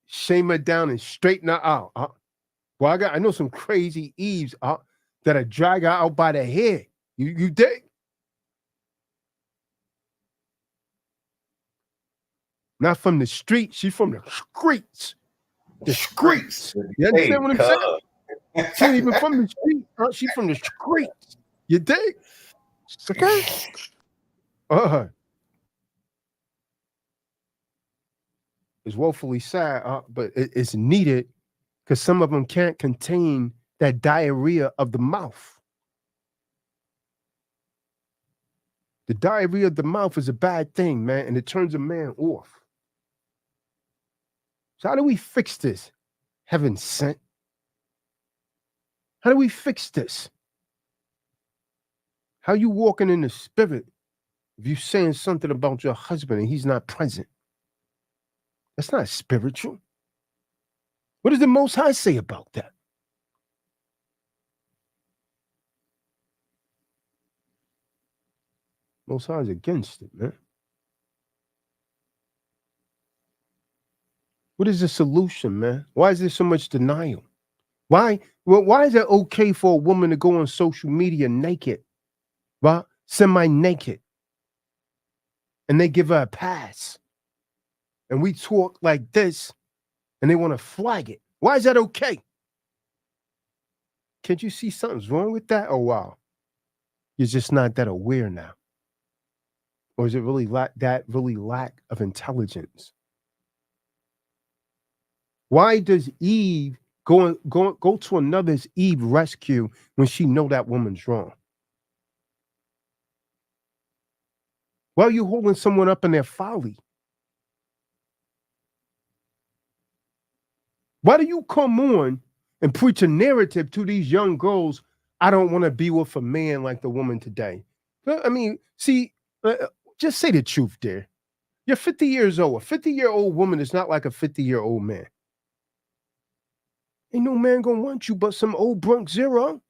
shame her down and straighten her out. Well, I know some crazy Eves that'll drag her out by the hair. You dig? Not from the street, she's from the streets. The streets. You understand what I'm saying? She ain't even from the street. She's from the streets. You dig? Okay. It's woefully sad, but it's needed because some of them can't contain that diarrhea of the mouth. The diarrhea of the mouth is a bad thing, man, and it turns a man off. So how do we fix this? Heaven sent. How do we fix this? How you walking in the spirit if you saying something about your husband and he's not present? That's not spiritual. What does the Most High say about that? Most High is against it, man. What is the solution, man? Why is there so much denial? Why is it okay for a woman to go on social media naked, right? Semi-naked, and they give her a pass? And we talk like this, and they want to flag it. Why is that okay? Can't you see something's wrong with that? Oh, wow. You're just not that aware now. Or is it really lack of intelligence? Why does Eve go to another's Eve rescue when she know that woman's wrong? Why are you holding someone up in their folly? Why do you come on and preach a narrative to these young girls? I don't want to be with a man like the woman today. I mean, see, just say the truth, dear. You're 50 years old. A 50-year-old woman is not like a 50-year-old man. Ain't no man gonna want you but some old Bronx Zero.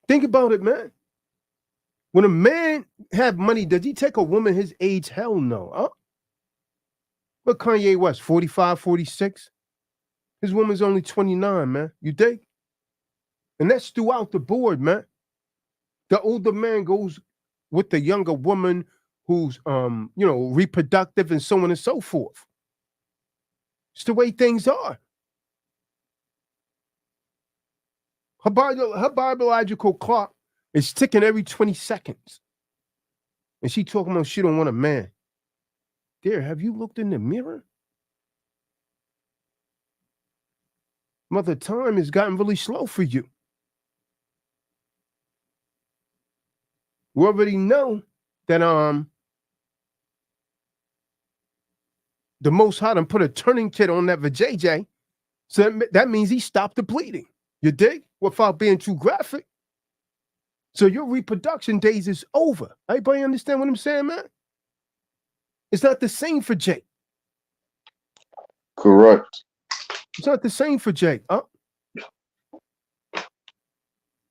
Think about it, man. When a man have money, does he take a woman his age? Hell no. But Kanye West, 45, 46? His woman's only 29, man. You think? And that's throughout the board, man. The older man goes with the younger woman who's reproductive and so on and so forth. It's the way things are. Her biological clock is ticking every 20 seconds. And she talking about she don't want a man. Dear, have you looked in the mirror? Mother, time has gotten really slow for you. We already know that the Most High done put a turning kit on that vajayjay, so that means he stopped the bleeding. You dig? Without being too graphic. So your reproduction days is over. Everybody understand what I'm saying, man? It's not the same for Jake. Correct. It's not the same for Jake.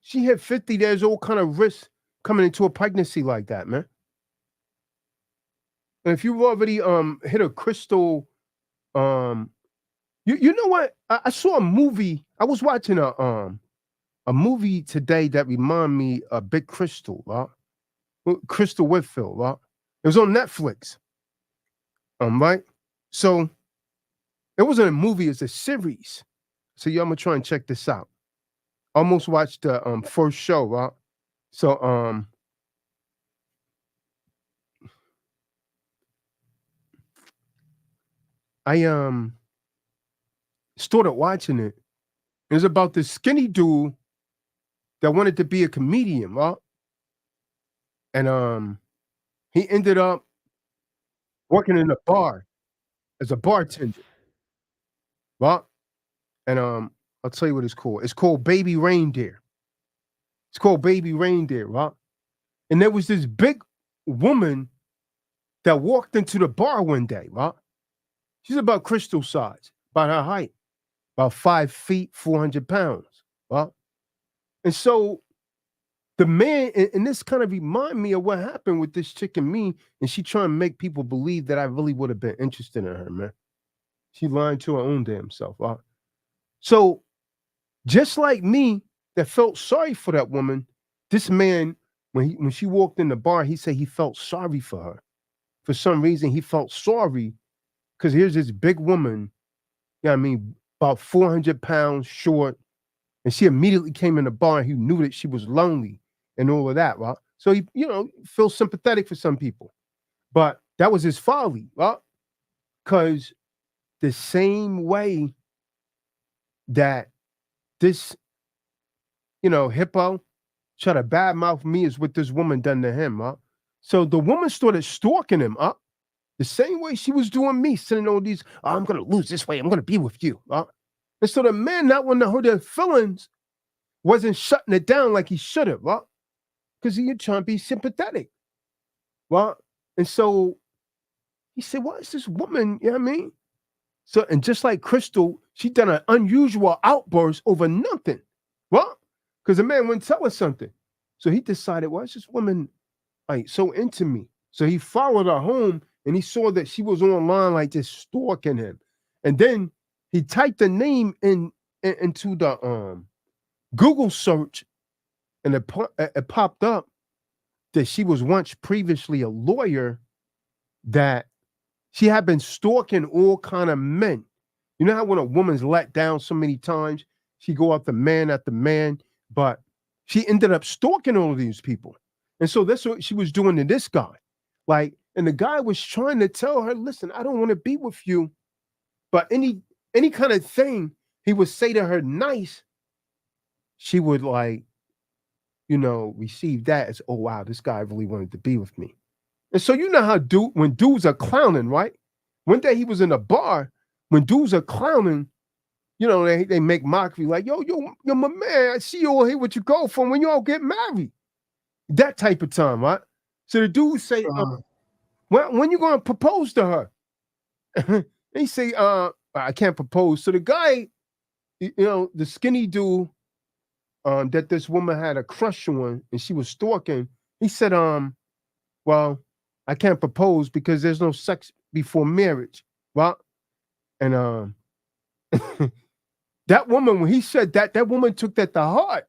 She hit 50. There's all kind of risk coming into a pregnancy like that, man. And if you've already hit a crystal, you know what? I saw a movie. I was watching a movie today that reminded me of Big Crystal, Crystal Whitfield, It was on Netflix. Right? So it wasn't a movie, it's a series. So I'm gonna try and check this out. Almost watched the first show, So I started watching it. It was about this skinny dude that wanted to be a comedian, and he ended up working in a bar as a bartender, and I'll tell you what it's called. It's called Baby Reindeer. It's called Baby Reindeer, right? And there was this big woman that walked into the bar one day, right? She's about Crystal size, about her height, about 5 feet, 400 pounds, right? And so the man, and this kind of remind me of what happened with this chick and me, and she trying to make people believe that I really would have been interested in her, man. She lying to her own damn self, right? So just like me, that felt sorry for that woman, this man, when she walked in the bar, he said he felt sorry for her. For some reason, he felt sorry because here's this big woman, you know what I mean, about 400 pounds short, and she immediately came in the bar and he knew that she was lonely and all of that, right? So he, feels sympathetic for some people. But that was his folly, right? Because the same way that this, hippo tried to badmouth me is what this woman done to him, huh? So the woman started stalking him, huh? The same way she was doing me, sending all these, I'm going to lose this way, I'm going to be with you, huh? And so the man, not wanting to hurt their feelings, wasn't shutting it down like he should have, huh? Because he trying to be sympathetic, right? And so he said, what is this woman, you know what I mean? So, and just like Crystal, she done an unusual outburst over nothing, right? Because the man wouldn't tell her something. So he decided, why is this woman like so into me? So he followed her home and he saw that she was online like just stalking him. And then he typed the name into the Google search, and it popped up that she was once previously a lawyer, that she had been stalking all kind of men. You know how when a woman's let down so many times, she go after man, but she ended up stalking all of these people. And so that's what she was doing to this guy. Like, and the guy was trying to tell her, listen, I don't want to be with you. But any kind of thing he would say to her nice, she would receive that as, oh, wow, this guy really wanted to be with me. And so you know how when dudes are clowning, right? One day he was in a bar, when dudes are clowning, they make mockery like, yo, my man, I see you all here with your girlfriend when you all get married. That type of time, right? So the dudes say, when you going to propose to her? They say, I can't propose. So the guy, the skinny dude that this woman had a crush on and she was stalking, he said, well, I can't propose because there's no sex before marriage, right? And that woman, when he said that, that woman took that to heart.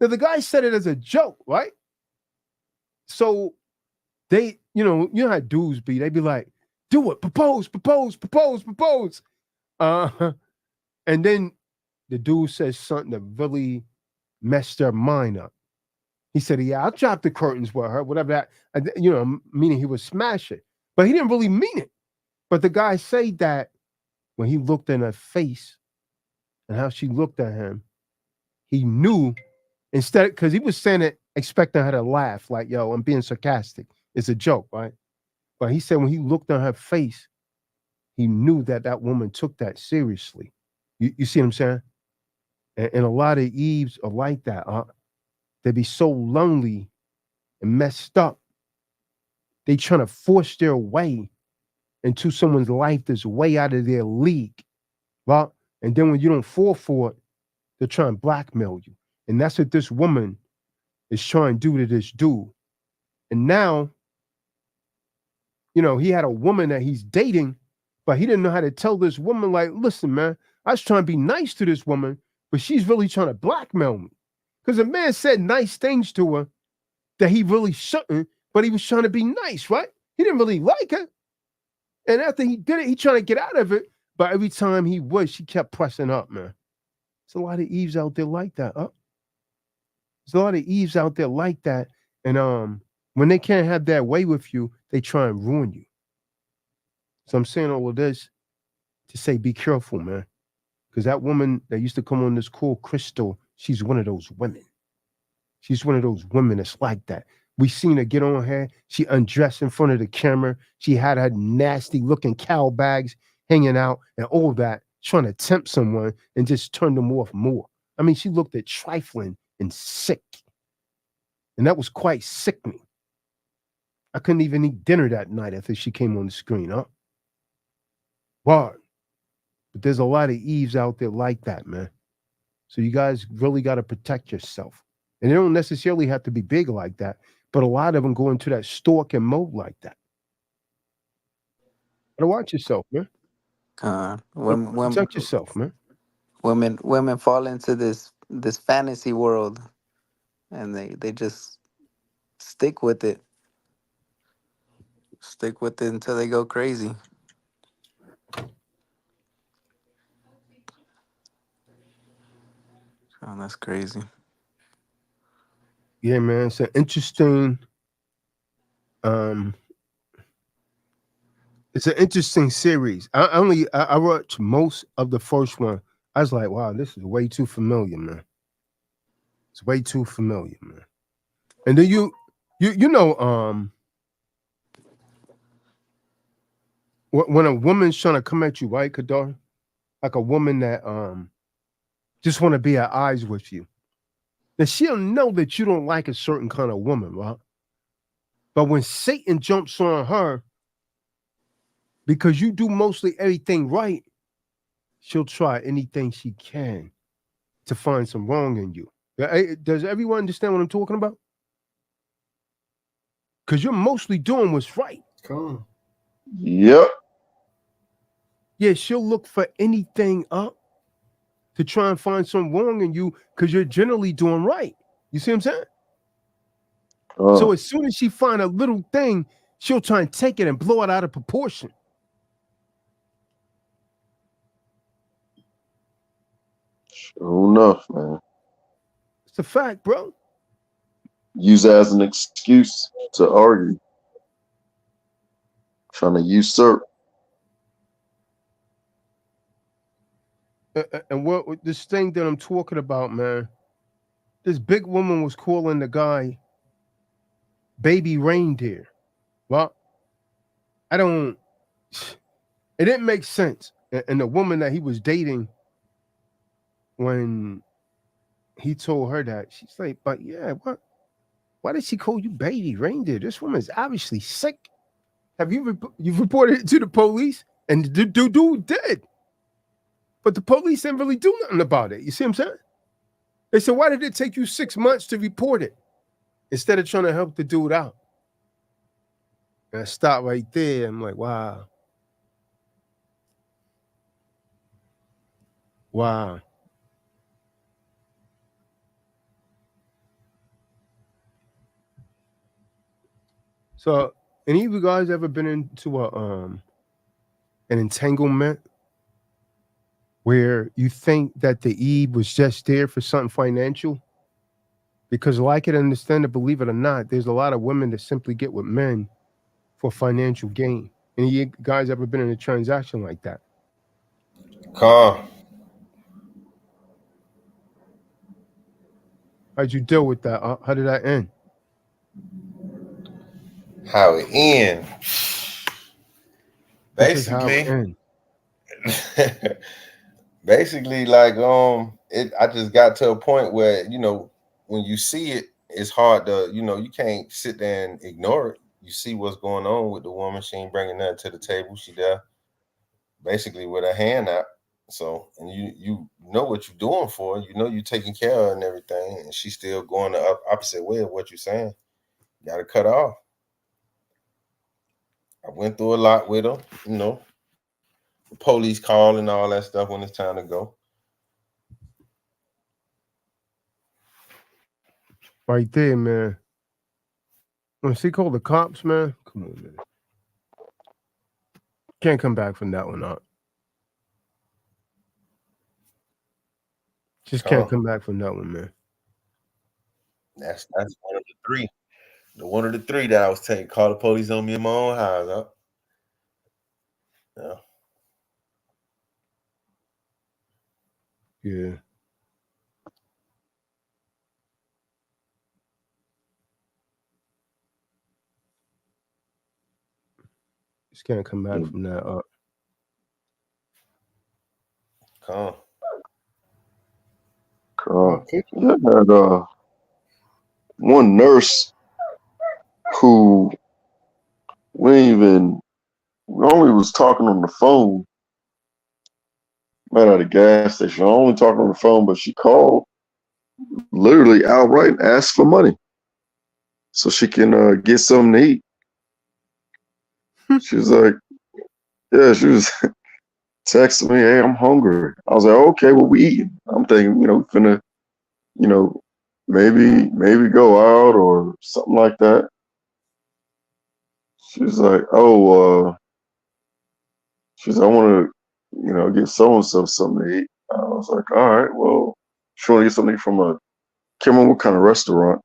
Now the guy said it as a joke, right? So they, you know how dudes be. They be like, do it, propose. And then the dude says something that really messed their mind up. He said, yeah, I'll drop the curtains with her, whatever that, meaning he would smash it. But he didn't really mean it. But the guy said that when he looked in her face and how she looked at him, he knew, instead, because he was saying it expecting her to laugh, like, yo, I'm being sarcastic. It's a joke, right? But he said when he looked on her face, he knew that that woman took that seriously. You see what I'm saying? And a lot of Eves are like that, huh? They be so lonely and messed up. They trying to force their way into someone's life that's way out of their league, right? And then when you don't fall for it, they're trying to blackmail you. And that's what this woman is trying to do to this dude. And now, he had a woman that he's dating, but he didn't know how to tell this woman, like, listen, man, I was trying to be nice to this woman, but she's really trying to blackmail me. Because the man said nice things to her that he really shouldn't, but he was trying to be nice, right? He didn't really like her. And after he did it, he trying to get out of it. But every time he would, she kept pressing up, man. There's a lot of Eves out there like that, huh? There's a lot of Eves out there like that. And when they can't have their way with you, they try and ruin you. So I'm saying all of this to say, be careful, man. Because that woman that used to come on this call, Crystal, she's one of those women. She's one of those women that's like that. We seen her get on her. She undressed in front of the camera. She had her nasty looking cow bags hanging out and all that. trying to tempt someone and just turn them off more. I mean, she looked at trifling and sick. And that was quite sickening. I couldn't even eat dinner that night after she came on the screen, huh? Wow. But there's a lot of Eves out there like that, man. So you guys really got to protect yourself. And they don't necessarily have to be big like that, but a lot of them go into that stalking mode like that. Gotta watch yourself, man. Protect yourself, man. Women fall into this fantasy world, and they just stick with it. Stick with it until they go crazy. Oh, that's crazy. Yeah, man. It's an interesting it's an interesting series. I watched most of the first one. I was like, wow, this is way too familiar, man. It's way too familiar, man. And then you know, when a woman's trying to come at you, right, Kadar? Like a woman that just want to be at eyes with you. Now she'll know that you don't like a certain kind of woman, right? But when Satan jumps on her, because you do mostly everything right, she'll try anything she can to find some wrong in you. Does everyone understand what I'm talking about? Because you're mostly doing what's right. Cool. Yep. Yeah, she'll look for anything up to try and find some wrong in you because you're generally doing right. You see what I'm saying? So as soon as she find a little thing, she'll try and take it and blow it out of proportion. Sure enough, man. It's a fact, bro. Use it as an excuse to argue. Trying to usurp. And what this thing that I'm talking about, man, this big woman was calling the guy baby reindeer. Well, I don't, it didn't make sense. And the woman that he was dating, when he told her that, she's like, but yeah, what? Why did she call you baby reindeer? This woman's obviously sick. Have you've reported it to the police? And the dude did. But the police didn't really do nothing about it. You see what I'm saying? They said, why did it take you 6 months to report it? Instead of trying to help the dude out. And I stopped right there. I'm like, wow. Wow. So, any of you guys ever been into an entanglement where you think that the Eve was just there for something financial? Because like it, understand it, believe it or not, there's a lot of women that simply get with men for financial gain. Any of you guys ever been in a transaction like that? Calm. How'd you deal with that? How did that end? How it end? This is how it Basically, end. basically, like I just got to a point where when you see it, it's hard to you can't sit there and ignore it. You see what's going on with the woman. She ain't bringing nothing to the table. She there basically with her hand out. So, and you know what you're doing for her. You know you're taking care of her and everything, and she's still going the opposite way of what you're saying. You got to cut her off. I went through a lot with her, the police call and all that stuff when it's time to go. Right there, man. When she called the cops, man, come on, man. Can't come back from that one up. Just can't come back from that one, man. That's one of the three. The one of the three that I was taking. Call the police on me in my own house. Huh? Yeah. Yeah. Just can't come back from that up. Come. Yeah, I had one nurse who we only was talking on the phone, right at a gas station, only talking on the phone, but she called literally outright and asked for money so she can get something to eat. She was like, yeah, she was texting me, hey, I'm hungry. I was like, okay, what we eating? I'm thinking, finna, you know, maybe go out or something like that. She's like, she's like, I want to, get so and so something to eat. I was like, all right, well, she want to get something from can't remember what kind of restaurant.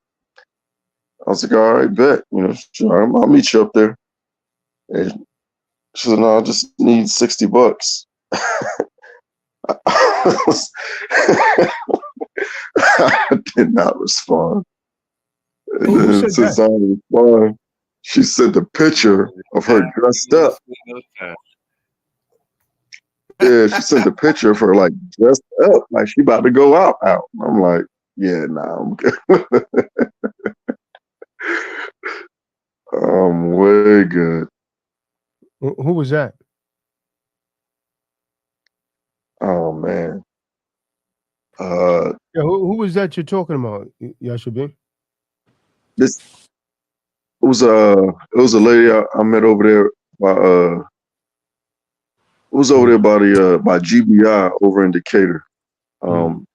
I was like, all right, bet. I'll meet you up there. And she said, no, I just need $60. I did not respond. And Who then said since that? I responded, she sent a picture of her dressed up. Yeah, she sent a picture of her like dressed up, like she about to go out. I'm like, yeah, nah, I'm good. I'm way good. Who was that? Oh man. Yeah, who was that you're talking about, Yashabin? This it was a lady I met over there by it was over there by GBI over in Decatur.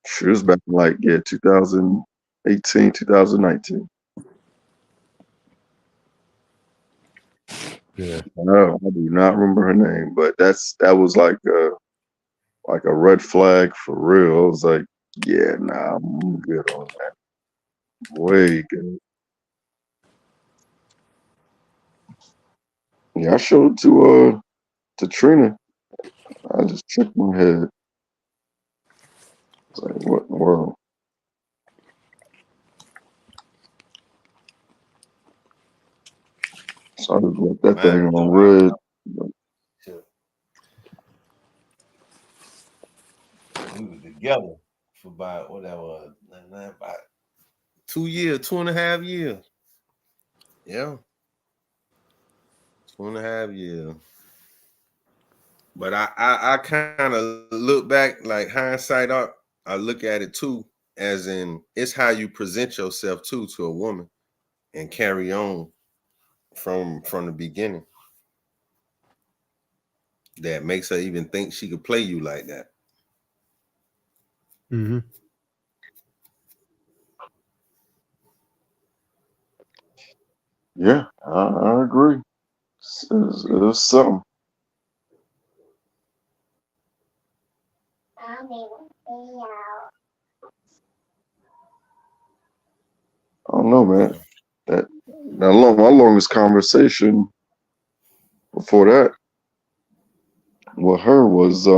She was back in like 2018, 2019. Yeah. No, I do not remember her name, but that was like a red flag for real. I was like, yeah, nah, I'm good on that. Way good. Yeah, I showed it to Trina. I just shook my head. It's like, what in the world? So I just left that thing on red. We were together for about whatever, about 2 years, 2.5 years. Yeah. 2.5 years. But I kind of look back, like hindsight, I look at it too, as in it's how you present yourself to a woman and carry on from the beginning that makes her even think she could play you like that. Mm-hmm. Yeah, I agree. It's something. I don't know, man. My longest conversation before that with her was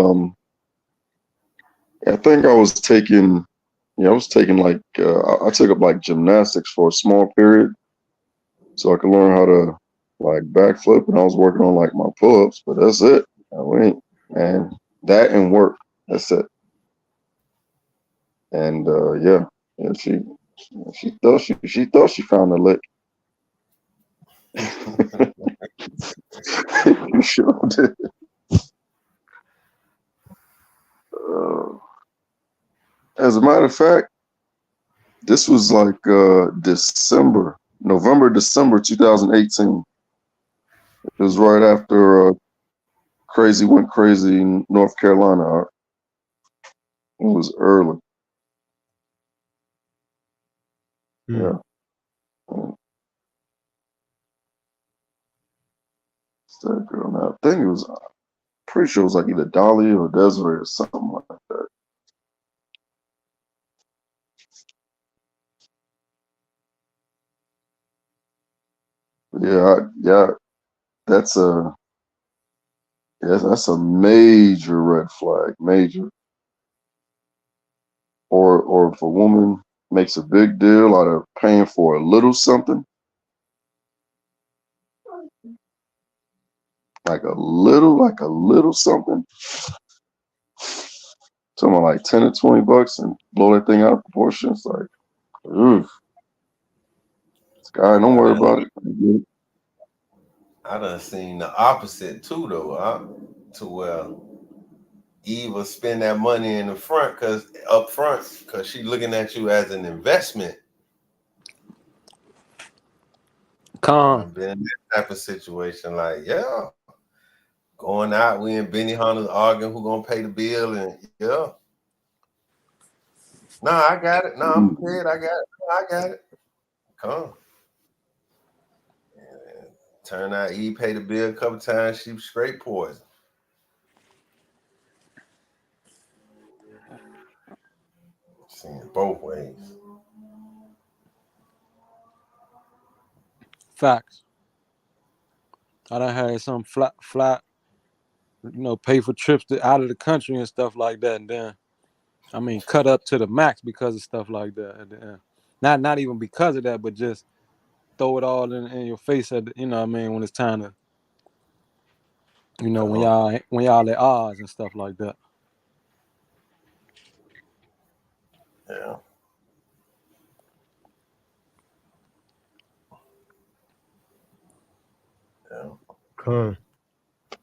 I think I was taking like I took up like gymnastics for a small period so I could learn how to like backflip, and I was working on like my pull-ups, but that's it. And that and work. That's it. And yeah, she thought she found a lick. You sure did. As a matter of fact, this was like November, December 2018. It was right after Crazy went crazy in North Carolina. It was early. Yeah. It's that girl now. I think it was pretty sure it was like either Dolly or Desiree or something like that. Yeah, that's a that's a major red flag. Major. Or if a woman makes a big deal out of paying for a little something, like a little something, Talking about like 10 or 20 bucks and blow that thing out of proportion. It's like, oof. Sky, don't worry about it. I done seen the opposite too, though. To where Eve will spend that money in the front up front because she looking at you as an investment. I've been in that type of situation. Like, yeah, going out, we and Benny Hunters arguing who gonna pay the bill, and yeah. Nah, I got it. Nah, I'm prepared. I got it. I got it. Come. And turn out Eve paid the bill a couple times. She was straight poison. Seen it both ways. Facts. I done had some flat, pay for trips out of the country and stuff like that, and then, I mean, cut up to the max because of stuff like that at the end. Not even because of that, but just throw it all in your face at the, what I mean, when it's time to, when y'all at odds and stuff like that. Yeah.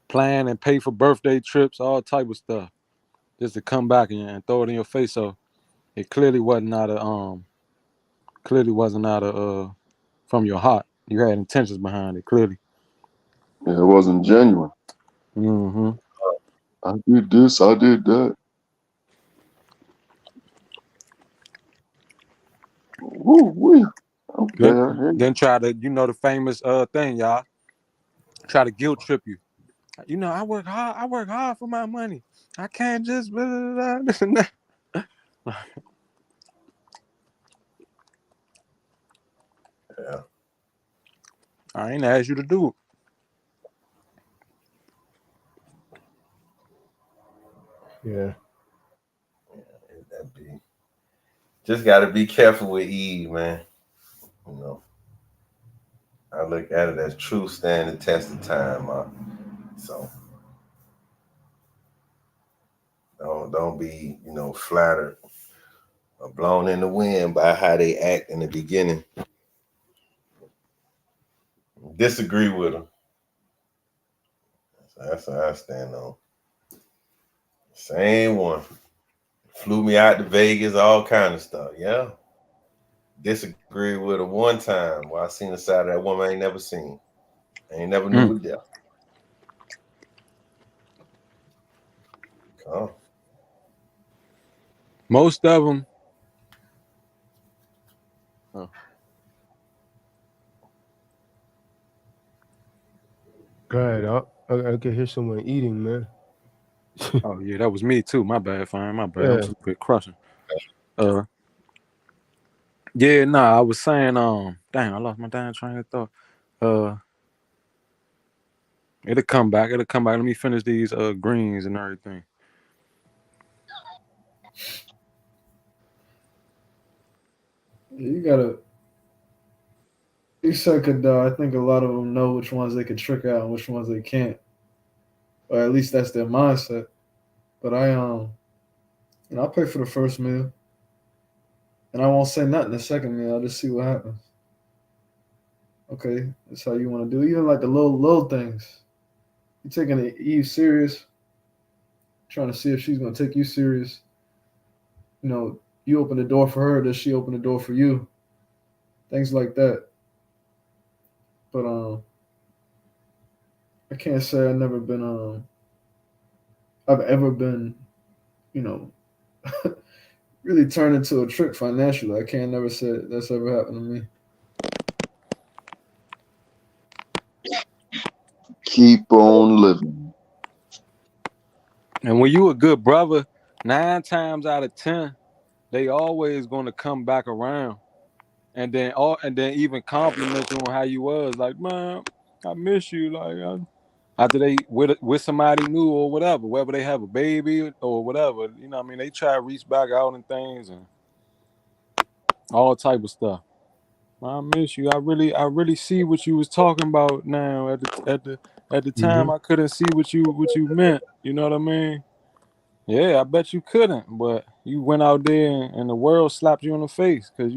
Plan and pay for birthday trips, all type of stuff, just to come back and throw it in your face. So it clearly wasn't out of from your heart. You had intentions behind it, clearly. Yeah, it wasn't genuine. Mm-hmm. I did this, I did that. Woo-wee. Okay. Then try to, the famous thing, y'all. Try to guilt trip you. I work hard for my money. I can't just blah, blah, blah, blah. Yeah. I ain't asked you to do it. Yeah. Just got to be careful with Eve, man. I look at it as truth stand the test of time. So don't be, flattered or blown in the wind by how they act in the beginning. Disagree with them. So that's what I stand on. Same one. Flew me out to Vegas, all kind of stuff. Yeah. Disagree with her one time. Well, I seen the side of that woman I ain't never seen. I ain't never knew with death. Come. Most of them. Oh. God, I can hear someone eating, man. Oh yeah, that was me too. My bad, fine. My bad. Yeah. I'm just a bit crushing. Yeah, I was saying, dang, I lost my damn train of thought. It'll come back. Let me finish these greens and everything. You gotta. Each could, I think a lot of them know which ones they could trick out and which ones they can't, or at least that's their mindset. But I pay for the first meal, and I won't say nothing the second meal. I'll just see what happens. Okay, that's how you want to do it. Even like the little things. You taking Eve serious, trying to see if she's gonna take you serious. You open the door for her, does she open the door for you? Things like that. But I can't say I've ever been, really turned into a trick financially. I can't never say that's ever happened to me. Keep on living. And when you a good brother, 9 times out of 10, they always gonna come back around, and then even compliment you on how you was. Like, man, I miss you. Like, after they with somebody new or whatever, whether they have a baby or whatever, what I mean, they try to reach back out and things and all type of stuff. I miss you. I really see what you was talking about now. At the time, I couldn't see what you meant. You know what I mean? Yeah, I bet you couldn't, but you went out there and the world slapped you in the face because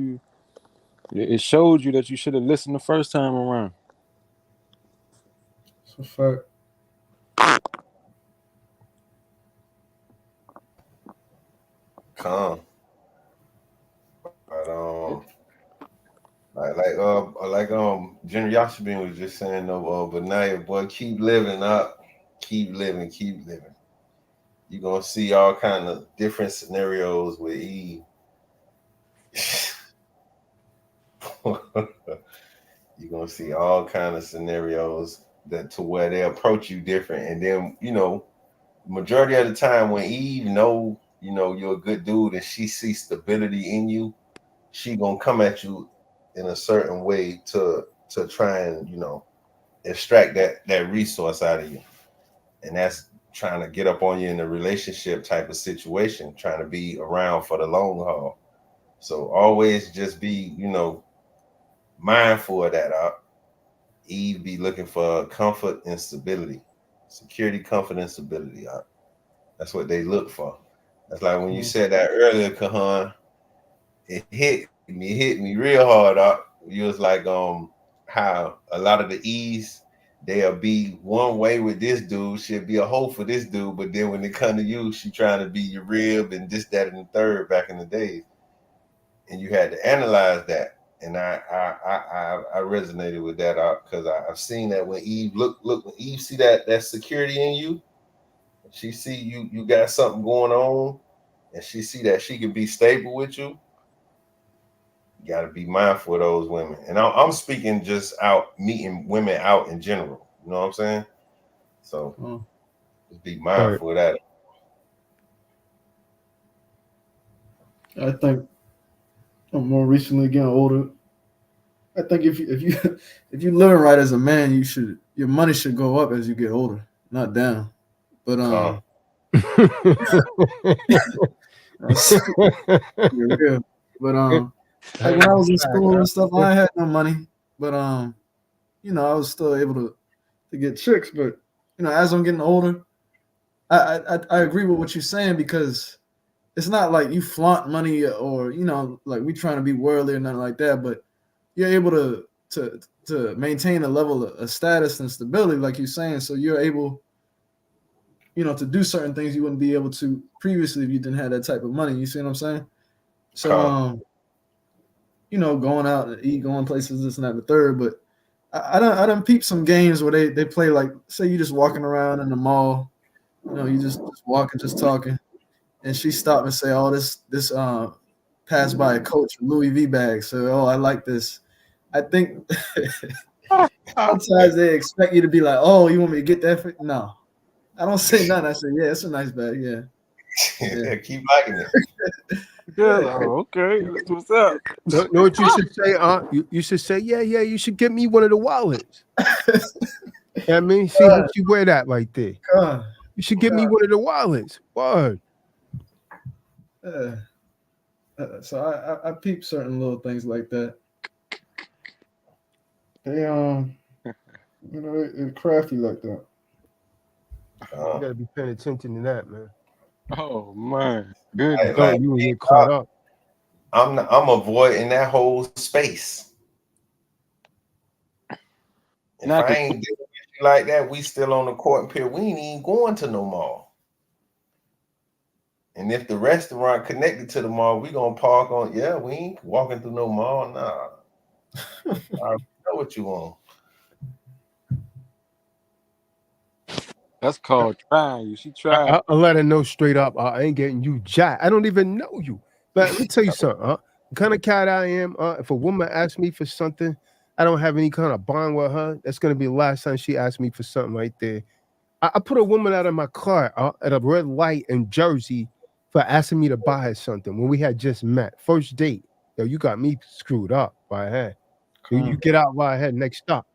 it showed you that you should have listened the first time around. It's a fact. Calm. But General Yashabin was just saying though, but now boy, keep living up, keep living. You're gonna see all kind of different scenarios with Eve. You're gonna see all kind of scenarios that to where they approach you different, and then majority of the time when Eve know you're a good dude and she sees stability in you, she gonna come at you in a certain way to try and extract that resource out of you, and that's trying to get up on you in a relationship type of situation, trying to be around for the long haul. So always just be mindful of that. Eve be looking for comfort and stability, security, comfort, and stability. That's what they look for. That's like when you said that earlier, Kahan. It hit me real hard. You was like, how a lot of the E's, they'll be one way with this dude. She'll be a hoe for this dude, but then when they come to you, she trying to be your rib and this, that, and the third back in the days. And you had to analyze that. And I resonated with that because I've seen that when Eve look when Eve see that security in you, she see you got something going on, and she see that she can be stable with you. You got to be mindful of those women. And I'm speaking just out meeting women out in general. You know what I'm saying? So just be mindful of that. I think more recently getting older. I think if you living right as a man, your money should go up as you get older, not down. But that's real. But like when I was in school and stuff, I had no money, but I was still able to get chicks. But as I'm getting older, I agree with what you're saying, because it's not like you flaunt money or like we trying to be worldly or nothing like that, but you're able to maintain a level of status and stability, like you're saying, so you're able to do certain things you wouldn't be able to previously if you didn't have that type of money. You see what I'm saying? So going out and eat, going places, this and that, the third. But I done peep some games where they play, like, say you just walking around in the mall, you just walking, just talking, and she stopped and say, "Oh, this passed by a Coach Louis V bag, so I like this." I think sometimes they expect you to be like, "Oh, you want me to get that?" No, I don't say nothing. I say, "Yeah, it's a nice bag." Yeah. Keep liking it. Yeah, okay, that's what's up. Know what you should say? You should say, yeah, you should get me one of the wallets. I mean, see what you wear that right there. You should get me one of the wallets. Word. So I peep certain little things like that. They they're crafty like that. You gotta be paying attention to that, man. Oh man, good. You will get caught up. I'm avoiding that whole space. If I ain't dealing with you like that, we still on the court and pier. We ain't even going to no mall. And if the restaurant connected to the mall, we gonna park on. Yeah, we ain't walking through no mall. Nah, I know what you want. That's called trying you. She tried. I'll let her know straight up. I ain't getting you jack. I don't even know you. But let me tell you something. The kind of cat I am. If a woman asks me for something, I don't have any kind of bond with her. That's gonna be the last time she asks me for something right there. I put a woman out of my car at a red light in Jersey for asking me to buy her something when we had just met. First date. Yo, you got me screwed up by her. You get out by her next stop.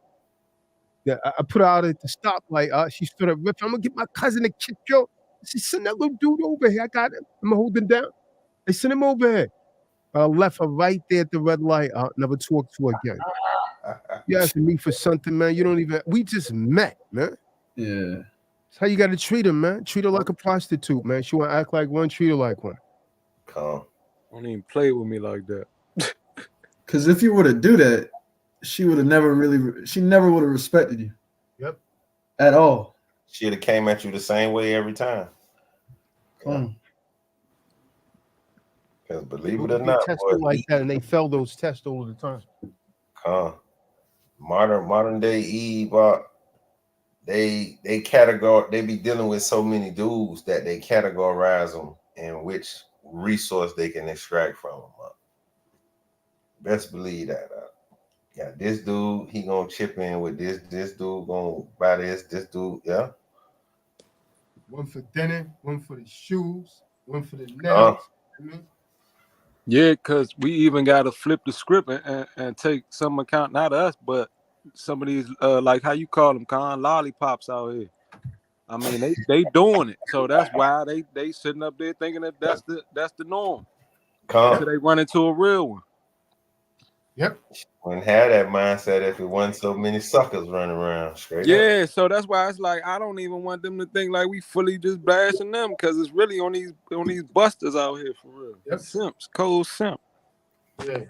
Yeah, I put her out at the stoplight. She stood up ripping. I'm gonna get my cousin to kick yo. She send that little dude over here. I got him. I'm gonna hold him down. They sent him over here. I left her right there at the red light. Never talked to her again. You asking me for something, man? You don't even. We just met, man. Yeah. That's how you got to treat her, man. Treat her like a prostitute, man. She want to act like one, treat her like one. Calm. Don't even play with me like that. Because if you were to do that, she would have never really. She never would have respected you. Yep. At all. She'd have came at you the same way every time. Mm. Because believe it People or get not, tested boy, like that, and they fail those tests all the time. Modern day Eve, they be dealing with so many dudes that they categorize them in which resource they can extract from them. Best believe that. Yeah, this dude, he gonna chip in with this. This dude gonna buy this. This dude, yeah. One for dinner, one for the shoes, one for the nails. I mean, Yeah, because we even got to flip the script and take some account, not us, but some of these, like how you call them, lollipops out here. I mean, they doing it, so that's why they sitting up there thinking that that's the norm. Until they run into a real one. Yep. Wouldn't have that mindset if it wasn't so many suckers running around straight Yeah, up. so that's why it's like I don't even want them to think like we fully just bashing them, because it's really on these busters out here for real. Yep. Simps, cold simp. Yeah.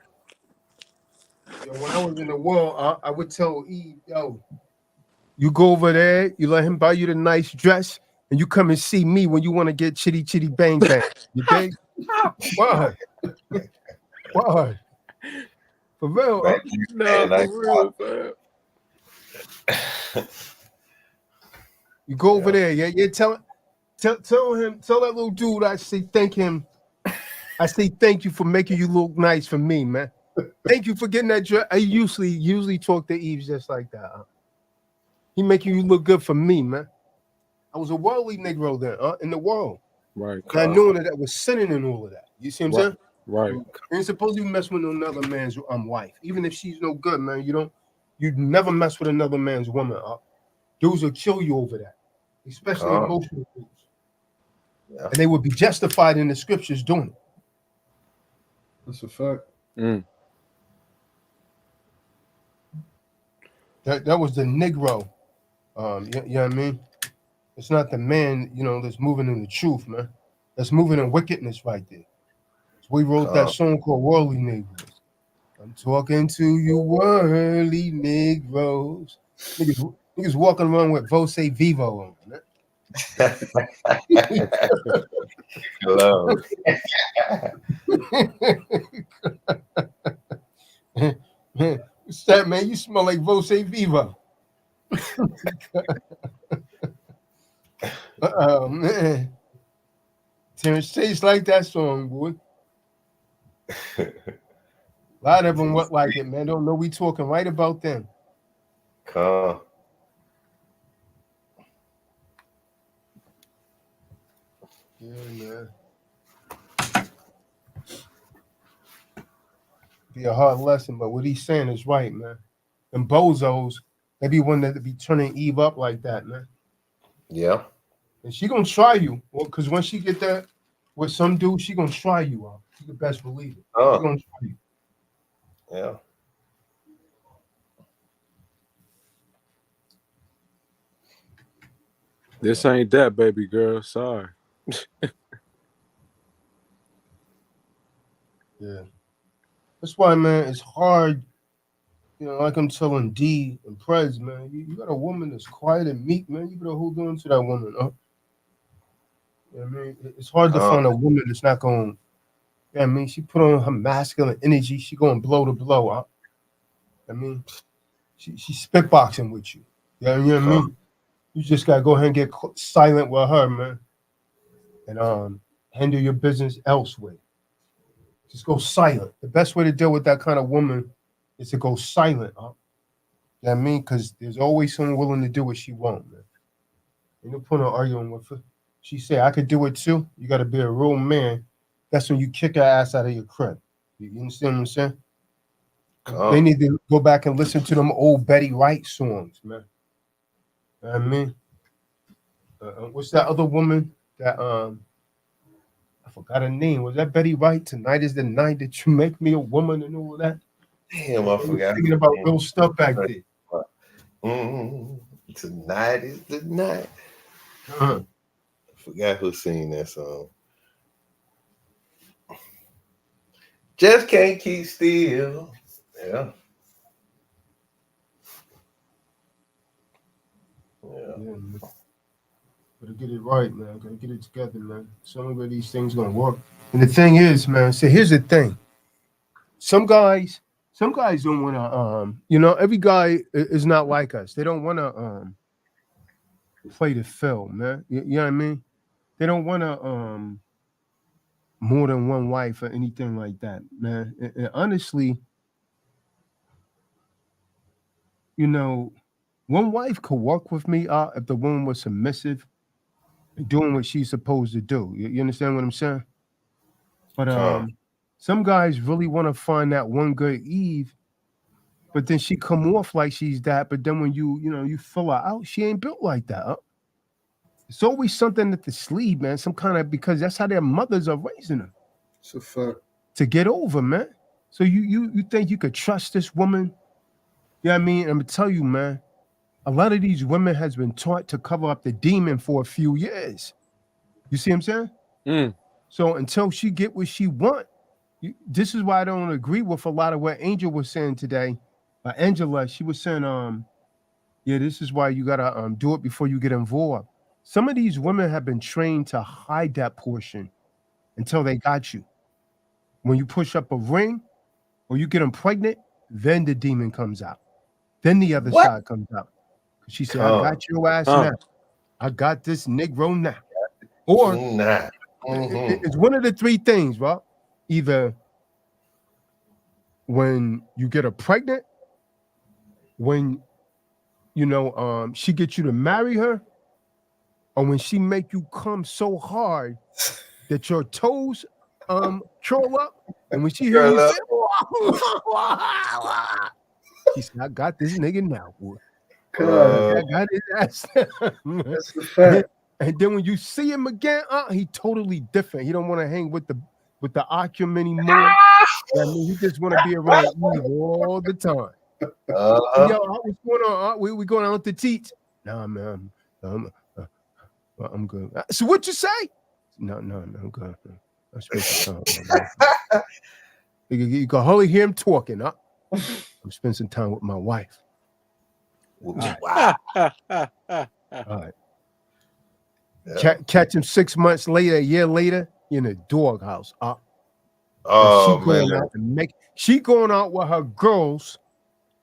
Yo, when I was in the world, I would tell Eve, yo, you go over there, you let him buy you the nice dress, and you come and see me when you want to get chitty chitty bang bang. You dig? Why? Why? For real? No, for real, man. You go over there, yeah. Tell that little dude I say thank him. I say thank you for making you look nice for me, man. Thank you for getting that dress. I usually talk to Eve just like that. He making you look good for me, man. I was a worldly Negro then, in the world. Right. And I knew that was sinning and all of that. You see what I'm saying? Right. You ain't supposed to mess with another man's wife, even if she's no good, man. You'd never mess with another man's woman. Dudes will kill you over that, especially emotional dudes. Yeah. And they would be justified in the scriptures doing it. That's a fact. That was the Negro. You know what I mean? It's not the man, that's moving in the truth, man. That's moving in wickedness right there. So we wrote that song called Worldly Negroes. I'm talking to you worldly Negroes. Niggas walking around with Vose Vivo on, man. Hello. What's that, man? You smell like Vose Vivo. Man. Terrence tastes like that song, boy. A lot of them look like it, man. Don't know we talking right about them. Yeah, man. Be a hard lesson, but what he's saying is right, man. And bozos, they be one that be turning Eve up like that, man. Yeah. And she gonna try you, because when she get that with some dude, she gonna try you out. You can best believe it. She gonna try you. Yeah. This ain't that, baby girl. Sorry. Yeah. That's why, man, it's hard. Like I'm telling D and Prez, man, you got a woman that's quiet and meek, man. You better hold on to that woman, huh? You know what I mean? It's hard to find a woman that's not going, I mean, she put on her masculine energy. She going blow to blow, huh? I mean, she's spitboxing with you. You know what I mean? You just got to go ahead and get silent with her, man. And handle your business elsewhere. Just go silent. The best way to deal with that kind of woman is to go silent, huh? You know what I mean? Because there's always someone willing to do what she wants, man. Ain't no point in arguing with her. She said, I could do it too. You got to be a real man. That's when you kick her ass out of your crib. You understand what I'm saying? They need to go back and listen to them old Betty Wright songs, man. You know what I mean? What's that other woman that, I forgot her name. Was that Betty Wright? Tonight is the night that you make me a woman and all of that. Damn, I forgot. Thinking about real stuff back there. Tonight is the night. Uh-huh. I forgot who sing that song. Just can't keep still. Yeah. Yeah, man. Gotta get it right, man. Gotta get it together, man. Some of these things gonna work. And the thing is, man, see, here's the thing. Some guys don't wanna every guy is not like us. They don't wanna play the film, man. You know what I mean? They don't wanna more than one wife or anything like that, man. And honestly, one wife could work with me if the woman was submissive and doing what she's supposed to do. You understand what I'm saying? But some guys really want to find that one good Eve, but then she come off like she's that. But then when you fill her out, she ain't built like that. It's always something at the sleeve, man. Some kind of, because that's how their mothers are raising them. It's a fact. To get over, man. So you think you could trust this woman? Yeah, I mean, I'm gonna tell you, man. A lot of these women has been taught to cover up the demon for a few years. You see what I'm saying? Mm. So until she get what she want, this is why I don't agree with a lot of what Angel was saying today. Angela, she was saying, yeah, this is why you gotta do it before you get involved. Some of these women have been trained to hide that portion until they got you. When you push up a ring or you get them pregnant, then the demon comes out. Then the other side comes out. She said, I got your ass now. I got this Negro now. Or it's one of the three things, Rob. Either when you get her pregnant, when she gets you to marry her, or when she make you come so hard that your toes curl up, and when she hear you say, she said, I got this nigga now, boy. I got his ass. That's the fact. And then when you see him again, he totally different. He don't want to hang with the Acumen anymore. I mean, he just want to be around Eve all the time. Yo, what's going on? We going out to teach? Nah, man, I'm good. So what you say? No, I'm good. I'm spending time. You can hardly hear him talking. I'm spending some time with my wife. All right. Yeah. Catch him 6 months later, a year later, in a doghouse. She going out with her girls,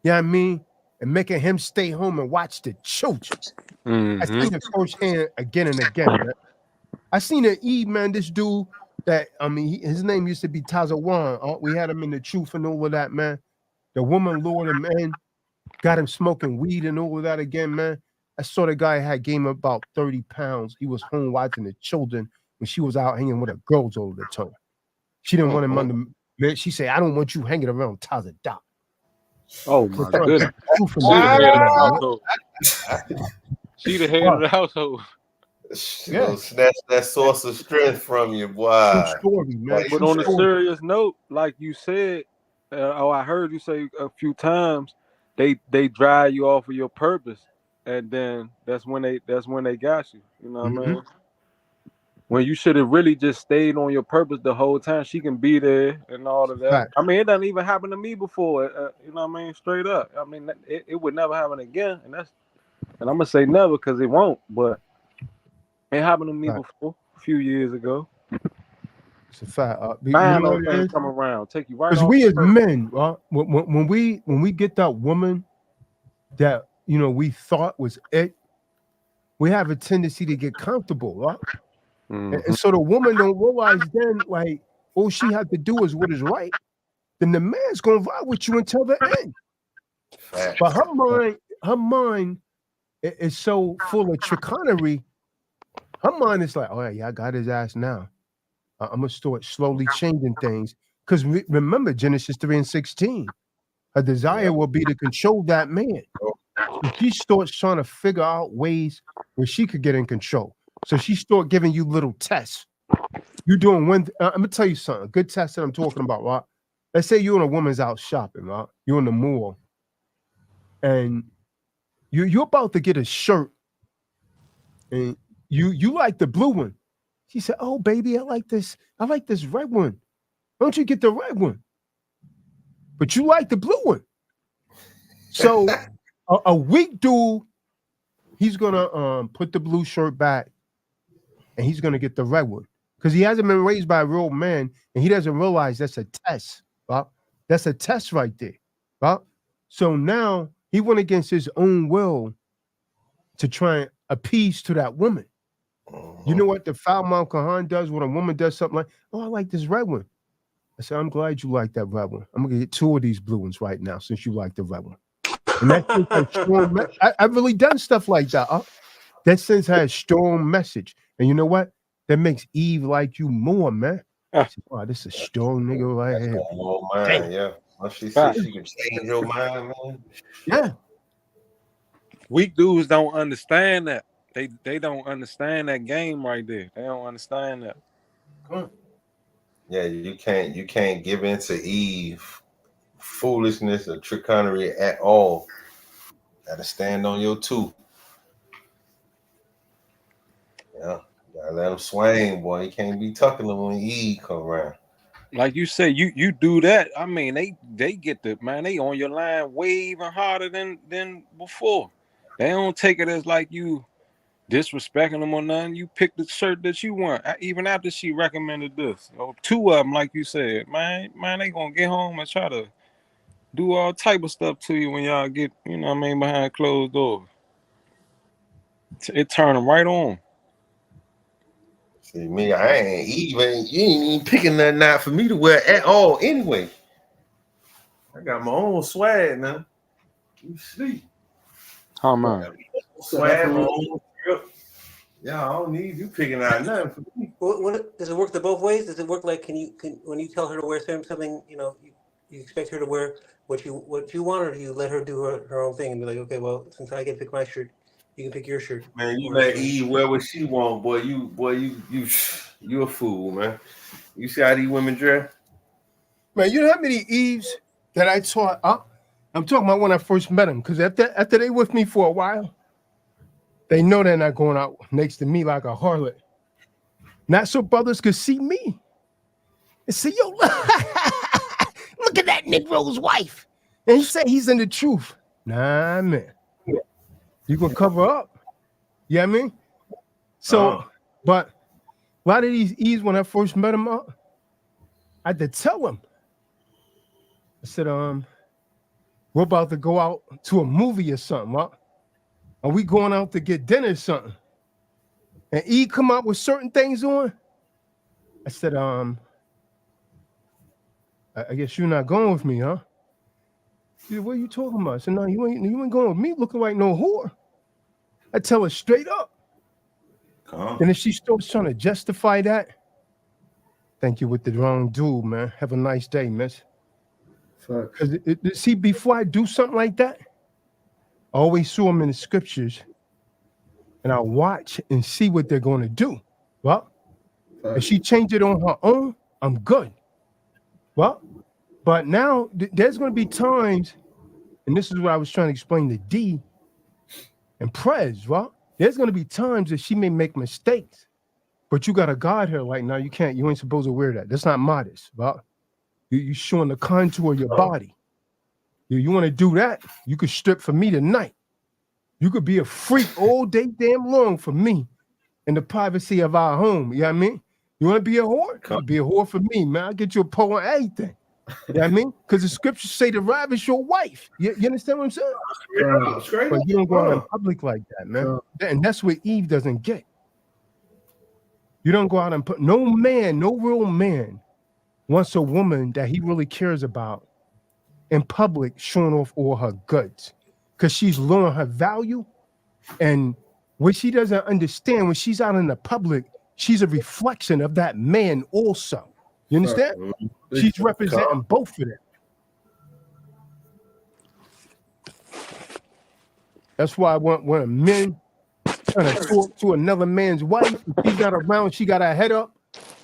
you know what I mean, and making him stay home and watch the children. I seen it firsthand again and again, man. I seen it, man, this dude that, his name used to be Tazawan. We had him in the truth and all of that, man. The woman lured him in, got him smoking weed and all of that again, man. I saw the guy had gained about 30 pounds. He was home watching the children when she was out hanging with her girls all the time. She didn't want him under. She said, I don't want you hanging around Taza Doc. Oh my goodness. She the head of the household. Yeah. Snatch that source of strength from you, boy. True story, man. But on a serious note, like you said, I heard you say a few times, they drive you off of your purpose, and then that's when they got you. You know what I mean? When you should have really just stayed on your purpose the whole time. She can be there and all of that. Right. I mean, it doesn't even happen to me before. You know what I mean? Straight up. I mean, it would never happen again, and I'm gonna say never because it won't. But it happened to me before a few years ago. It's a fact. Things come around, take you right. Because we as men, when we get that woman that we thought was it, we have a tendency to get comfortable, right? And so the woman don't realize then, like, all she had to do is what is right. Then the man's gonna ride with you until the end. But her mind is so full of chicanery. Her mind is like, oh yeah, I got his ass now. I'm gonna start slowly changing things. Because remember Genesis 3:16, her desire will be to control that man. So she starts trying to figure out ways where she could get in control. So she start giving you little tests. You're doing one. I'm gonna tell you something. A good test that I'm talking about, right? Let's say you and a woman's out shopping, right? You're in the mall, and you're about to get a shirt, and you like the blue one. She said, oh, baby, I like this red one. Why don't you get the red one? But you like the blue one. So a weak dude, he's gonna put the blue shirt back and he's gonna get the red one. Because he hasn't been raised by a real man and he doesn't realize that's a test. Right? That's a test right there. Right? So now he went against his own will to try and appease to that woman. You know what the foul mouth Kahan does when a woman does something like, oh, I like this red one. I said, I'm glad you like that red one. I'm gonna get 2 of these blue ones right now since you like the red one. And that I've really done stuff like that. That sense has strong message. And you know what? That makes Eve like you more, man. Wow, this is a strong nigga right here. Mind, yeah. Once she said she can change your mind, man. Yeah. Weak dudes don't understand that. They don't understand that game right there. They don't understand that. Yeah, you can't give in to Eve foolishness or trickery at all. Gotta stand on your 2. Yeah, gotta let him swing, boy. He can't be tucking them when Eve come around. Like you say, you do that. I mean, they get the man. They on your line way even harder than before. They don't take it as like you disrespecting them or nothing. You pick the shirt that you want, even after she recommended this. 2 of them, like you said, man, they gonna get home and try to do all type of stuff to you when y'all get, you know what I mean, behind closed doors. It turn them right on. See me, I ain't even. You ain't even picking nothing out for me to wear at all. Anyway, I got my own swag now. You sleep. How man? Swag, my own trip. Yeah, I don't need you picking out nothing for me. What does it work the both ways? Does it work like when you tell her to wear something, you know, you expect her to wear what you want, or do you let her do her own thing and be like, okay, well, since I get to pick my shirt, you can pick your shirt. Man, you let Eve wear what she want, boy. You a fool, man. You see how these women dress? Man, you know how many Eves that I taught? I'm talking about when I first met them, because after they with me for a while, they know they're not going out next to me like a harlot. Not so brothers could see me and say, yo, look at that Negro's wife. And he said he's in the truth. Nah, man. You gonna cover up. You know what I mean? So, but a lot of these Eves, when I first met them up, I had to tell them. I said, we're about to go out to a movie or something, huh? Are we going out to get dinner or something? And E come out with certain things on. I said, I guess you're not going with me, huh? She said, what are you talking about? I said, no, you ain't going with me looking like no whore. I tell her straight up. And if she starts trying to justify that, thank you with the wrong dude, man. Have a nice day, miss. Because see, before I do something like that, I always saw them in the scriptures, and I watch and see what they're going to do. Well, if she changed it on her own, I'm good. Well, but now there's going to be times, and this is what I was trying to explain to D and Prez. Well, there's going to be times that she may make mistakes, but you got to guard her right now. You ain't supposed to wear that. That's not modest. Well, you're showing the contour of your body. You want to do that, you could strip for me tonight. You could be a freak all day damn long for me in the privacy of our home. You know what I mean? You want to be a whore? You be a whore for me, man. I'll get you a pole and everything. You know what I mean? Because the scriptures say to ravish your wife. You understand what I'm saying? But you don't go out in public like that, man. And that's what Eve doesn't get. You don't go out and put no real man wants a woman that he really cares about in public showing off all her goods, because she's lowering her value. And what she doesn't understand, when she's out in the public, she's a reflection of that man also. You understand? She's representing both of them. That's why when a man trying to talk to another man's wife, she's not around, she got her head up,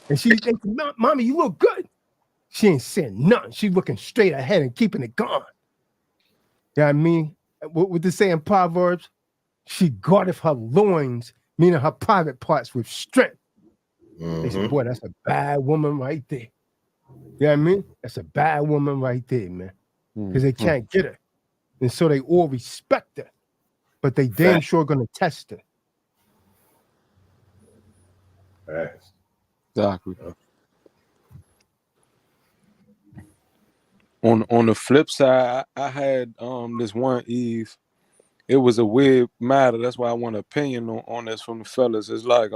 and she's thinking, mommy, you look good. She ain't saying nothing. She's looking straight ahead and keeping it gone. You know what I mean? What they say in Proverbs? She guardeth her loins meaning her private parts with strength. They said, Mhm. boy, that's a bad woman right there. You know what I mean? That's a bad woman right there, man. Because they can't get her. And so they all respect her. But they damn sure gonna test her. Facts. Exactly. On the flip side, I had this one Eve. It was a weird matter. That's why I want an opinion on this from the fellas. It's like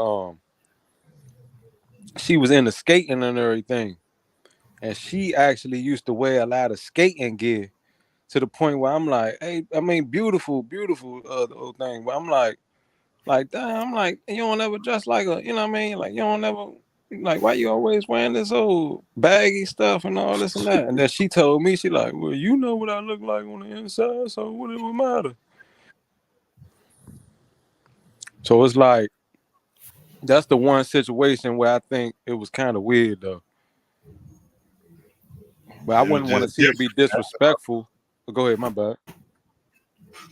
she was into skating and everything, and she actually used to wear a lot of skating gear to the point where I'm like, hey, I mean, beautiful, the whole thing. But I'm like, damn, I'm like, you don't ever dress like a, you know what I mean? Like, you don't ever, like, why you always wearing this old baggy stuff and all this and that? And then she told me, she like, well, you know what I look like on the inside, so what it would matter? So it's like, that's the one situation where I think it was kind of weird though. But I It was wouldn't want to just see her be different. disrespectful. Go ahead, my bad.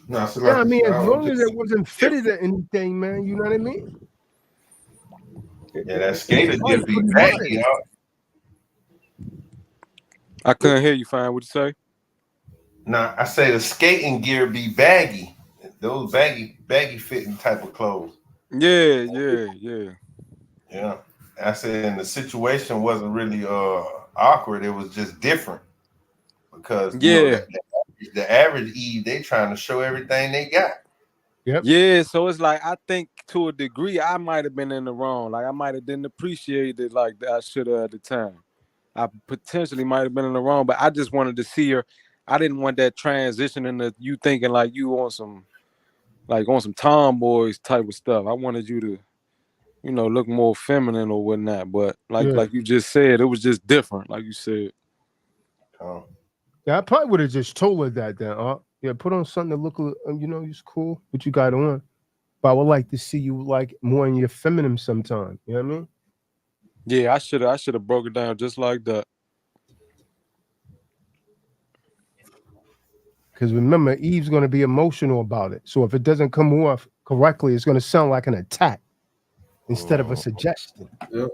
No, so Yeah, like I mean, as I was long as just it wasn't fitted or anything, man, you know what I mean? yeah, that It's skater probably gear be pretty baggy, modest. y'all. I couldn't hear you fine. What'd you say? Nah, I say the skating gear be baggy. Those baggy fitting type of clothes. Yeah. Yeah. I said and the situation wasn't really awkward. It was just different because you know Yeah. the average Eve, they trying to show everything they got. Yep. Yeah, so it's like I think to a degree I might have been in the wrong. Like I might have didn't appreciate it like I should have at the time. I potentially might have been in the wrong, but I just wanted to see her. I didn't want that transition into you thinking like you on some tomboys type of stuff. I wanted you to, look more feminine or whatnot. But Yeah. like you just said, it was just different, like you said. Yeah, I probably would have just told her that then. Yeah, put on something that look, it's cool, what you got on. But I would like to see you like more in your feminine sometime. You know what I mean? Yeah, I should have broke it down just like that. Because remember, Eve's going to be emotional about it. So if it doesn't come off correctly, it's going to sound like an attack instead of a suggestion. Yep.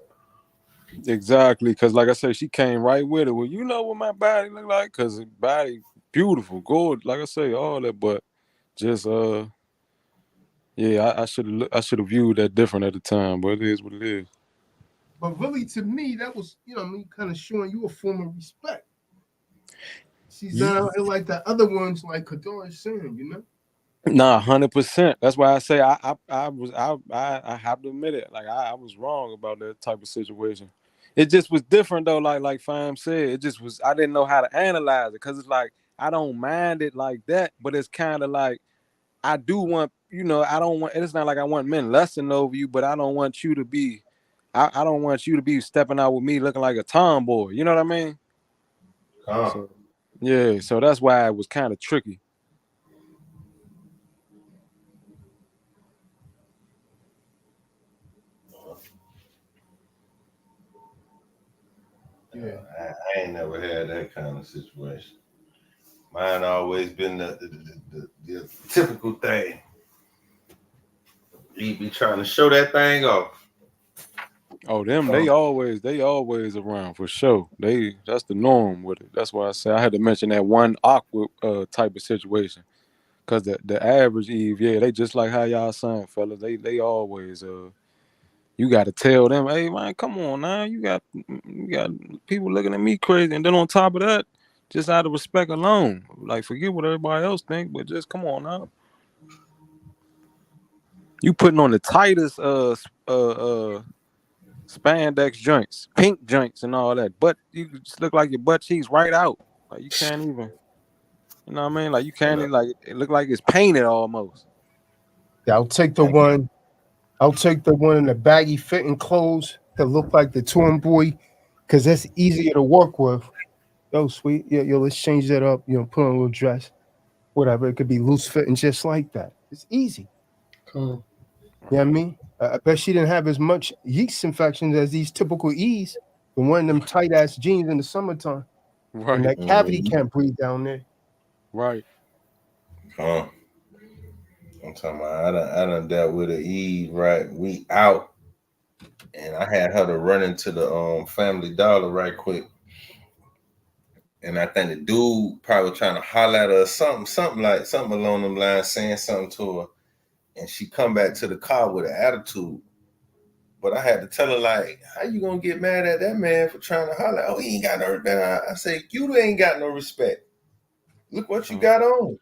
Exactly, because like I said, she came right with it. Well, you know what my body look like? Because body beautiful, good. Like I say, all that, but just yeah, I should have viewed that different at the time, but it is what it is. But really, to me, that was, kind of showing you a form of respect. She's not like the other ones, like Kadar is saying, Nah, 100%. That's why I say I have to admit it. Like I was wrong about that type of situation. It just was different though. Like Fam said, it just was. I didn't know how to analyze it because it's like I don't mind it like that, but it's kind of like I do want. I don't want. It's not like I want men lusting over you, but I don't want you to be. I don't want you to be stepping out with me looking like a tomboy. You know what I mean? So yeah. So that's why it was kind of tricky. Yeah. I ain't never had that kind of situation. Mine always been the typical thing. You be trying to show that thing off. Oh, them they always around for sure. That's the norm with it. That's why I say I had to mention that one awkward type of situation. Cause the average Eve, yeah, they just like how y'all saying, fellas. They always you gotta tell them, hey man, come on now. You got people looking at me crazy. And then on top of that, just out of respect alone, like forget what everybody else think, but just come on now. You putting on the tightest spandex joints, pink joints, and all that. But you just look like your butt cheeks right out. Like you can't even, you know what I mean? Like you can't even, like it look like it's painted almost. Yeah, I'll take the one in the baggy fitting clothes that look like the tomboy, because that's easier to work with. Yo, sweet. Yeah, let's change that up. Put on a little dress. Whatever. It could be loose fitting just like that. It's easy. Cool. You know what I mean? I bet she didn't have as much yeast infections as these typical E's from wearing them tight ass jeans in the summertime. Right. And that cavity can't breathe down there. Right. I'm talking about I done dealt with an Eve, right? We out, and I had her to run into the Family Dollar right quick. And I think the dude probably was trying to holler at her or something along them lines, saying something to her. And she come back to the car with an attitude. But I had to tell her, like, how you gonna get mad at that man for trying to holler? Oh, he ain't got no respect. I say, you ain't got no respect. Look what you got on.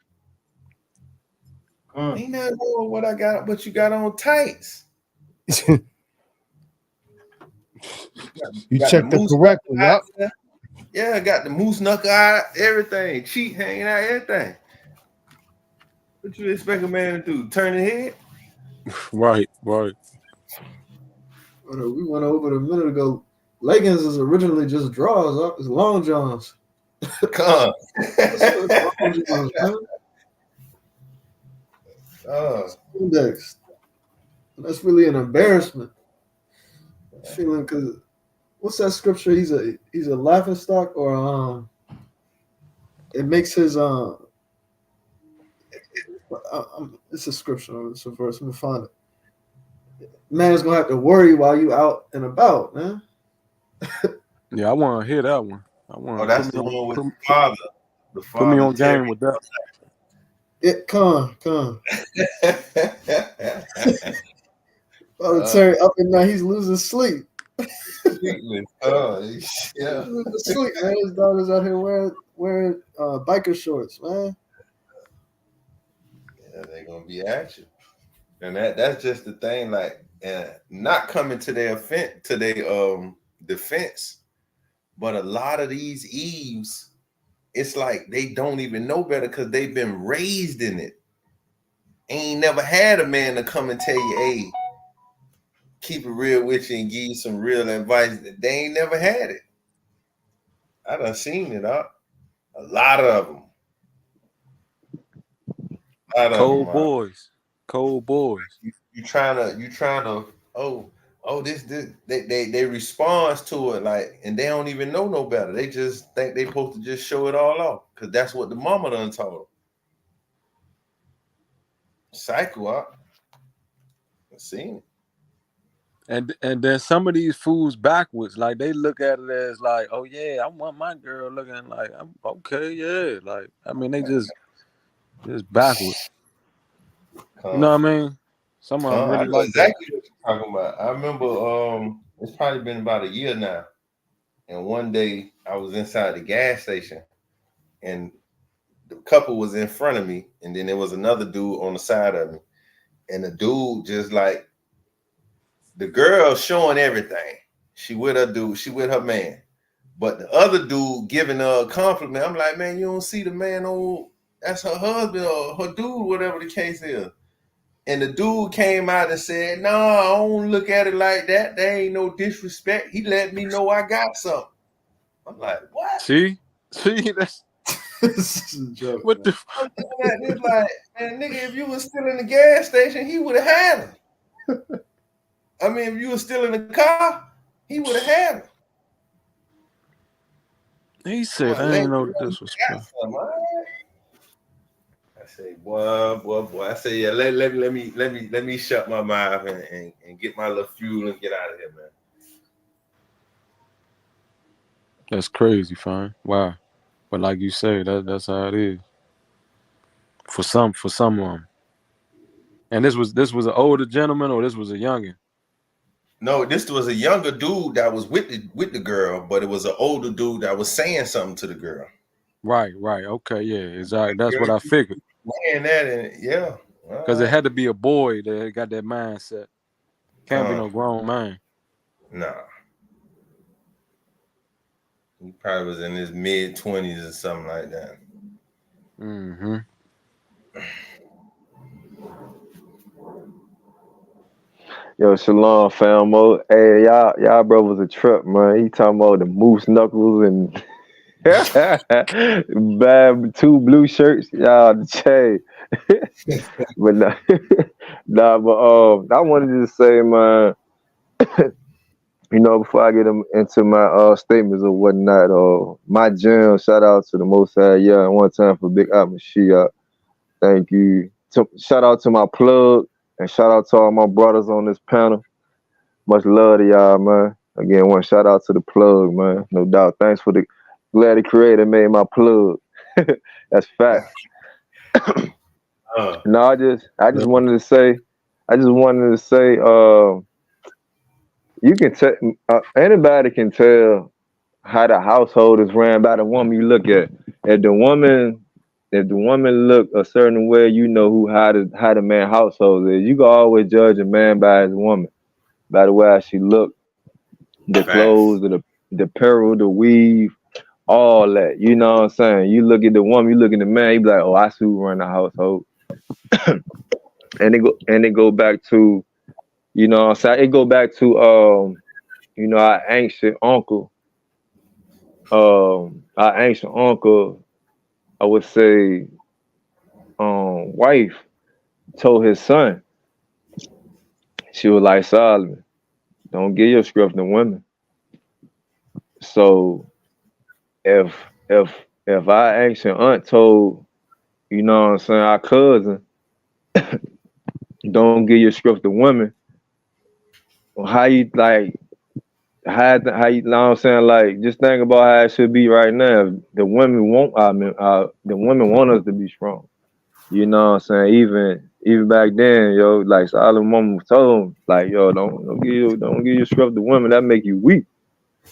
Ain't nothing wrong with what I got, but you got on tights. You checked it correctly, yup. Yeah, got the moose knuckle eye, everything, cheek hanging out, everything. What you expect a man to do? Turn his head? Right. We went over it a minute ago. Leggings is originally just drawers, up. It's long johns. Come. Long johns, man. Index. That's really an embarrassment. Feeling because what's that scripture? He's a laughing stock, or it makes his it's a scripture, it's a verse. Let me find it. Man's gonna have to worry while you out and about, man. Yeah, I want to hear that one. I want. That's the one with the father. The father. Put me on game with that. Come. Father Terry up at night, he's losing sleep. Sleepless. Yeah. Losing sleep, man. His daughter's out here wearing biker shorts, man. Yeah, they're gonna be at you, and that's just the thing. Like, not coming to their defense, but a lot of these Eves, it's like they don't even know better because they've been raised in it. Ain't never had a man to come and tell you, hey, keep it real with you and give you some real advice. They ain't never had it. I done seen it up. A lot of them. Cold boys. You trying to this they respond to it like, and they don't even know no better. They just think they supposed to just show it all off because that's what the mama done told them. Psycho up. I've seen it. And then some of these fools backwards, like they look at it as like, oh yeah, I want my girl looking like I'm okay, yeah. Like I mean, they just backwards. You know what I mean? Some of them really like exactly what you're talking about. I remember it's probably been about a year now, and one day I was inside the gas station, and the couple was in front of me, and then there was another dude on the side of me, and the dude just like. The girl showing everything. She with her man. But the other dude giving her a compliment. I'm like, man, you don't see the man that's her husband or her dude, whatever the case is. And the dude came out and said, no, I don't look at it like that. There ain't no disrespect. He let me know I got something. I'm like, what? See, that's this is a joke. What the it's like, man, nigga, if you was still in the gas station, he would have had him. I mean, if you were still in the car, he would have had him. He said, I ain't no disrespect. I say, boy. I say, yeah, let me shut my mouth and get my little fuel and get out of here, man. That's crazy, fine. Wow. But like you say, that's how it is. For some of them. And this was an older gentleman or this was a youngin'? No, this was a younger dude that was with the girl, but it was an older dude that was saying something to the girl. Right. Okay, yeah, exactly. That's what I figured. Saying that, and yeah, because it had to be a boy that got that mindset. Can't be no grown man. Nah, he probably was in his mid-20s or something like that. Mm-hmm. Yo, Shalom, famo. Hey, y'all brothers a trip, man. He talking about the moose knuckles and bad 2 blue shirts. Y'all the chain. But but I wanted to say, man, before I get into my statements or whatnot, my jam, shout out to the Most High, and one time for Big Mashiach. Thank you. shout out to my plug, and shout out to all my brothers on this panel. Much love to y'all, man. Again, one shout out to the plug, man. No doubt. Thanks for the glad the creator made my plug. That's fact. No, I just wanted to say, you can tell anybody can tell how the household is ran by the woman you look at. If the woman look a certain way, you know how the man household is. You can always judge a man by his woman, by the way she look, the clothes, the apparel, the weave, all that. You know what I'm saying? You look at the woman, you look at the man, you be like, oh, I see who run the household. and it go back to, you know what I'm saying? It go back to our ancient uncle. I would say, wife told his son, she was like, Solomon, don't give your script to women. So if our ancient aunt told, you know what I'm saying, our cousin, don't give your script to women, how you like, how you know what I'm saying, like, just think about how it should be right now. The women want us to be strong. You know what I'm saying? Even back then, yo, like Solomon mama told him, like, yo, don't give your script to women, that make you weak.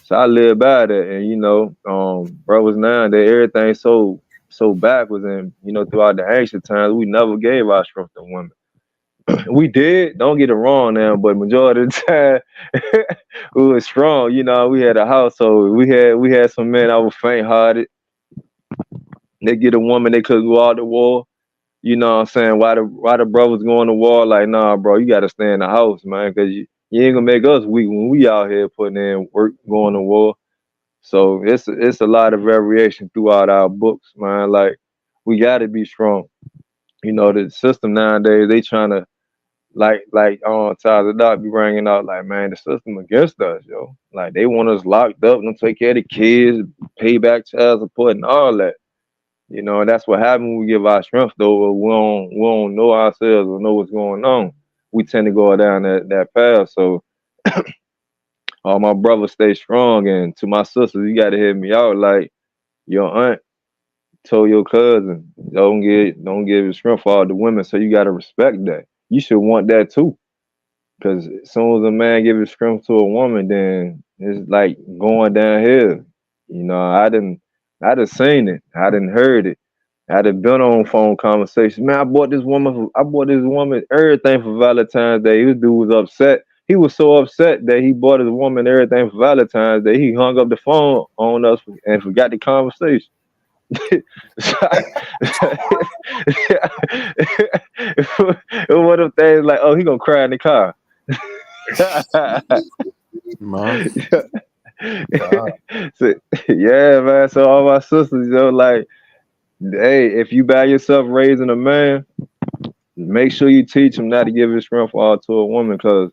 So I live by that, and brothers nowadays, everything so backwards, and throughout the ancient times, we never gave our strength to women. We did, don't get it wrong now, but majority of the time we were strong. We had a household. We had some men that were faint hearted. They get a woman, they could go out to war. You know what I'm saying? Why the brothers going to war? Like, nah, bro, you gotta stay in the house, man, because you ain't gonna make us weak when we out here putting in work, going to war. So it's a lot of variation throughout our books, man. Like, we gotta be strong. The system nowadays, they trying to Tyler Doc be bringing out, like, man, the system against us, yo. Like, they want us locked up and take care of the kids, pay back child support and all that. And that's what happens when we give our strength, though. We don't know ourselves or know what's going on. We tend to go down that path. So all my brothers stay strong, and to my sisters, you gotta hear me out. Like, your aunt told your cousin, don't give your strength for all the women. So you gotta respect that. You should want that too. Because as soon as a man give his strength to a woman, then it's like going downhill. I done seen it. I done heard it. I done been on phone conversations. Man, I bought this woman everything for Valentine's Day. This dude was upset. He was so upset that he bought his woman everything for Valentine's Day. He hung up the phone on us and forgot the conversation. One of them things like, oh, he gonna cry in the car. So, yeah, man. So all my sisters, like, hey, if you by yourself raising a man, make sure you teach him not to give his strength all to a woman, because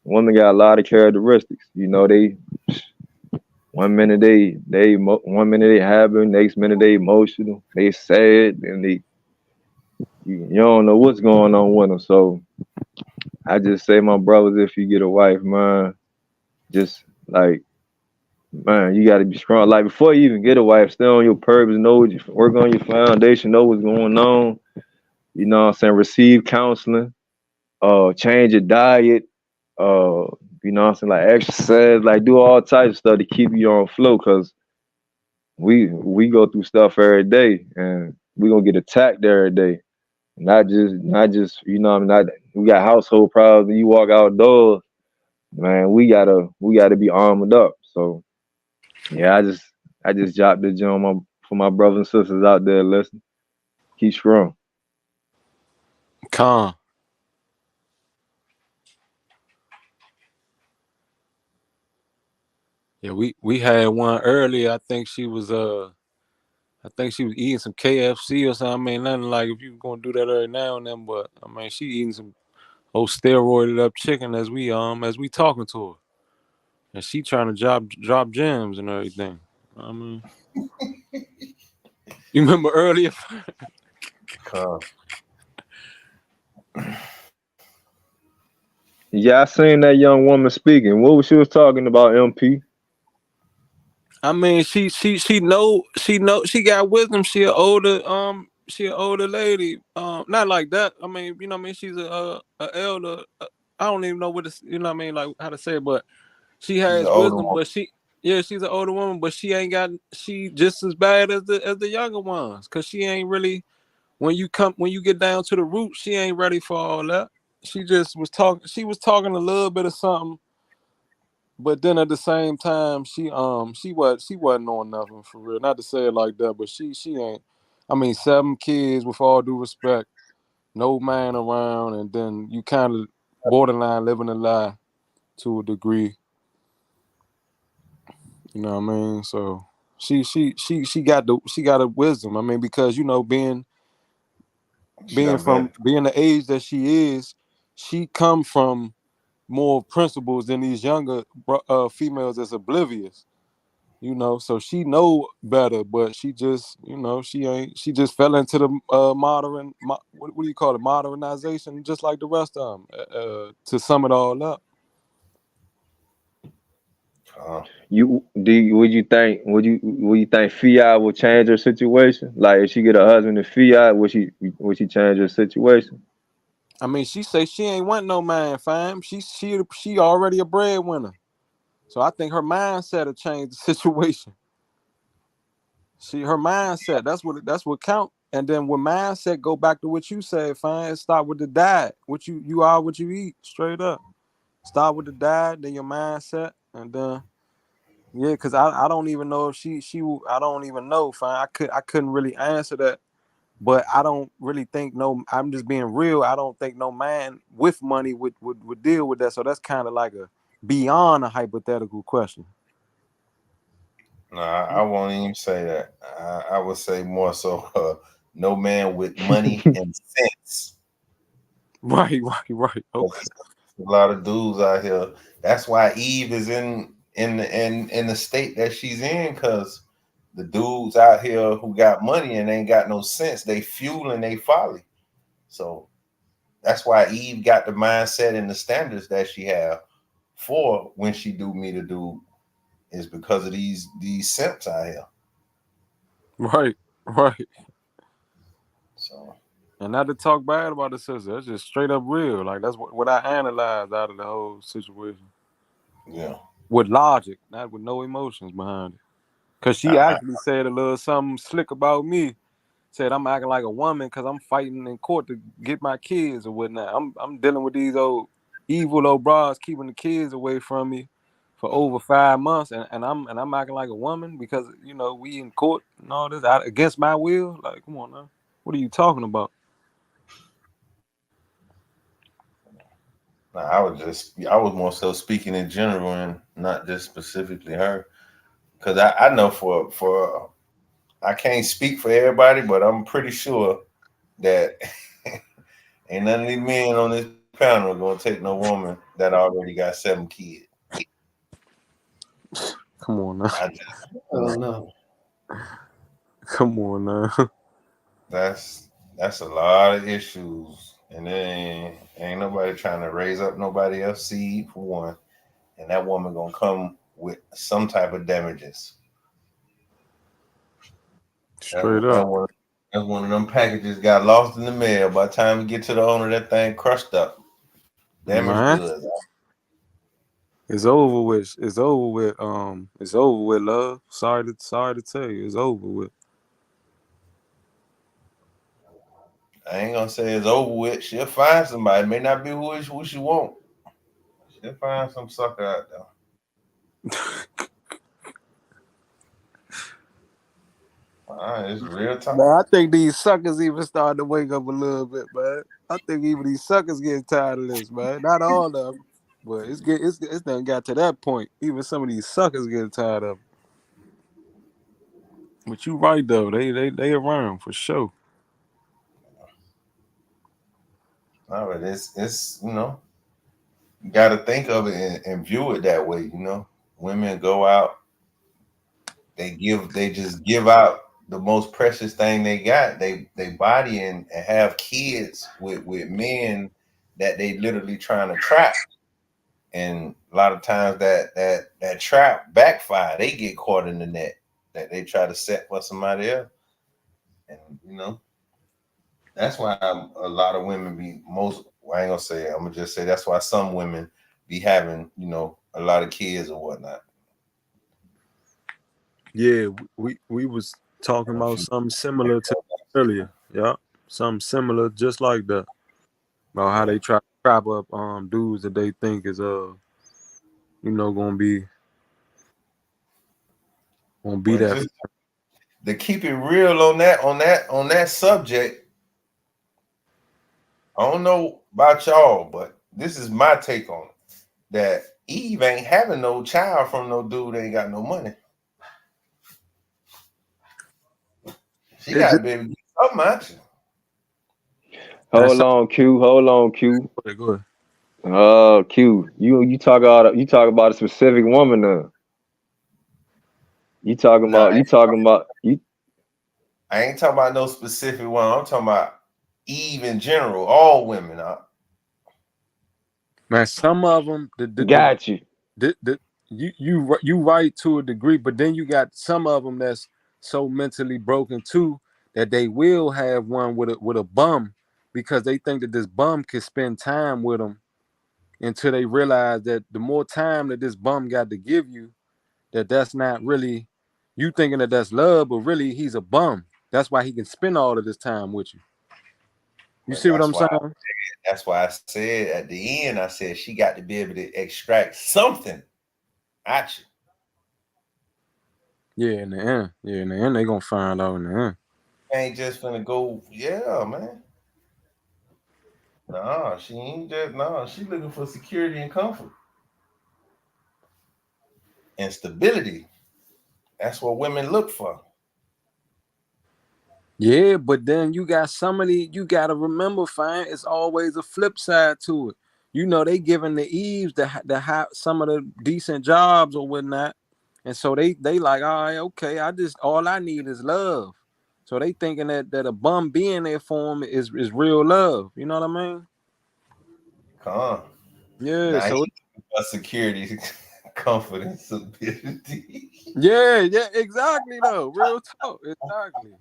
women got a lot of characteristics. They one minute they happy, next minute they emotional, they sad, and you don't know what's going on with them. So I just say, my brothers, if you get a wife, man, just like, man, you got to be strong. Like, before you even get a wife, stay on your purpose, work on your foundation, know what's going on. You know what I'm saying? Receive counseling, change your diet, you know what I'm saying, like exercise, like do all types of stuff to keep you on flow, because we go through stuff every day, and we gonna get attacked every day. Not just we got household problems and you walk outdoors, man, we gotta be armored up. So yeah, I just dropped the gem for my brothers and sisters out there listening. Keep strong. Con. Yeah, we had one earlier. I think she was eating some KFC or something. I mean, nothing like if you gonna do that every now and then, but I mean, she eating some old steroided up chicken as we talking to her, and she trying to drop gems and everything. I mean, you remember earlier? Yeah, I seen that young woman speaking. What was she was talking about, MP? I mean, she got wisdom. She an older lady. Not like that. I mean, you know what I mean. She's a elder. I don't even know what it's, you know what I mean, like how to say it, but she She's an has older wisdom. woman. But she's an older woman, but she just as bad as the younger ones, cause she ain't really, when you get down to the root, she ain't ready for all that. She just was talking. She was talking a little bit of something, but then at the same time, she wasn't on nothing for real. Not to say it like that, but she ain't. I mean, 7 kids with all due respect, no man around, and then you kind of borderline living a lie to a degree. You know what I mean? So she got a wisdom. I mean, because you know, She done been. being the age that she is, she come from more principles than these younger females that's oblivious. You know, so she know better, but she just, you know, she just fell into the what do you call it, modernization, just like the rest of them. To sum it all up, Would you think Fiat will change her situation? Like if she get a husband in Fiat, would she change her situation? I mean, she say she ain't want no man, fam. She already a breadwinner, so I think her mindset will change the situation. Her mindset, that's what count. And then when mindset go back to what you said, fine. Start with the diet. You are what you eat, straight up. Start with the diet, then your mindset, and then yeah, because I don't even know if I don't even know, fine. I couldn't really answer that, but I don't really think no. I'm just being real. I don't think no man with money would deal with that. So that's kind of like a beyond a hypothetical question. No, I won't even say that. I would say more so, no man with money and sense. Right. Okay. There's a lot of dudes out here. That's why Eve is in the state that she's in, because the dudes out here who got money and ain't got no sense, they fueling they folly. So that's why Eve got the mindset and the standards that she have for when she do meet a dude, is because of these simps out here. Right. So And not to talk bad about the sister, that's just straight up real. Like that's what I analyzed out of the whole situation yeah, with logic, not with no emotions behind it. Cause she I, actually said a little something slick about me. Said I'm acting like a woman because I'm fighting in court to get my kids or whatnot. I'm dealing with these evil old bras keeping the kids away from me for over 5 months, and I'm acting like a woman because you know we in court and all this against my will. Like, come on now, what are you talking about? I was more so speaking in general and not just specifically her, because I know for I can't speak for everybody, but I'm pretty sure that ain't none of these men on this panel gonna take no woman that already got 7 kids. Come on now, I just, Oh no. come on now. that's a lot of issues, and then ain't nobody trying to raise up nobody else seed for one, and that woman gonna come with some type of damages. That, Straight that up, one, that's one of them packages got lost in the mail. By the time we get to the owner, that thing crushed up, damaged man. goods. It's over with. It's over with. It's over with, love. Sorry to tell you, it's over with. I ain't gonna say it's over with. She'll find somebody. It may not be who she want. She'll find some sucker out there. It's real talk. Man, I think these suckers even starting to wake up a little bit, man. I think even these suckers getting tired of this, man. Not all of them, but it's done got to that point. Even some of these suckers getting tired of it. But you right though, they around for sure. No, but it's you got to think of it and view it that way. Women go out, they just give out the most precious thing they got, they body, and have kids with men that they literally trying to trap. And a lot of times that trap backfire. They get caught in the net that they try to set for somebody else. And that's why a lot of women be I ain't gonna say it, I'm gonna just say that's why some women be having, a lot of kids or whatnot. Yeah, we was talking about something similar to earlier. Yeah, something similar, just like that. About how they try to trap up dudes that they think is gonna be But that. just to keep it real on that subject, I don't know about y'all, but this is my take on it. That Eve ain't having no child from no dude that ain't got no money. She It got to just be able to get something out you. Hold on, Q. Go ahead. Q. You talk about a specific woman now. You talking Nah, about you. I ain't talking about no specific one. I'm talking about Eve in general, all women. Man, some of them Got you. you right to a degree, but then you got some of them that's so mentally broken too that they will have one with a bum because they think that this bum can spend time with them until they realize that the more time that this bum got to give you, that's not really you thinking that that's love, but really he's a bum. That's why he can spend all of this time with you. You But see what I'm saying? that's why I said at the end, I said she got to be able to extract something at you. Yeah, in the end, they gonna find out in the end. Ain't just gonna go, yeah, man. Nah, she ain't just she looking for security and comfort. And stability. That's what women look for. Yeah, but then you got you gotta remember, fine, it's always a flip side to it. They giving the Eves some of the decent jobs or whatnot. And so they like, all right, okay, all I need is love. So they thinking that a bum being there for them is real love. You know what I mean? Come on. Yeah, Nah, so security, comfort, and stability. yeah, exactly though. Real talk. Exactly.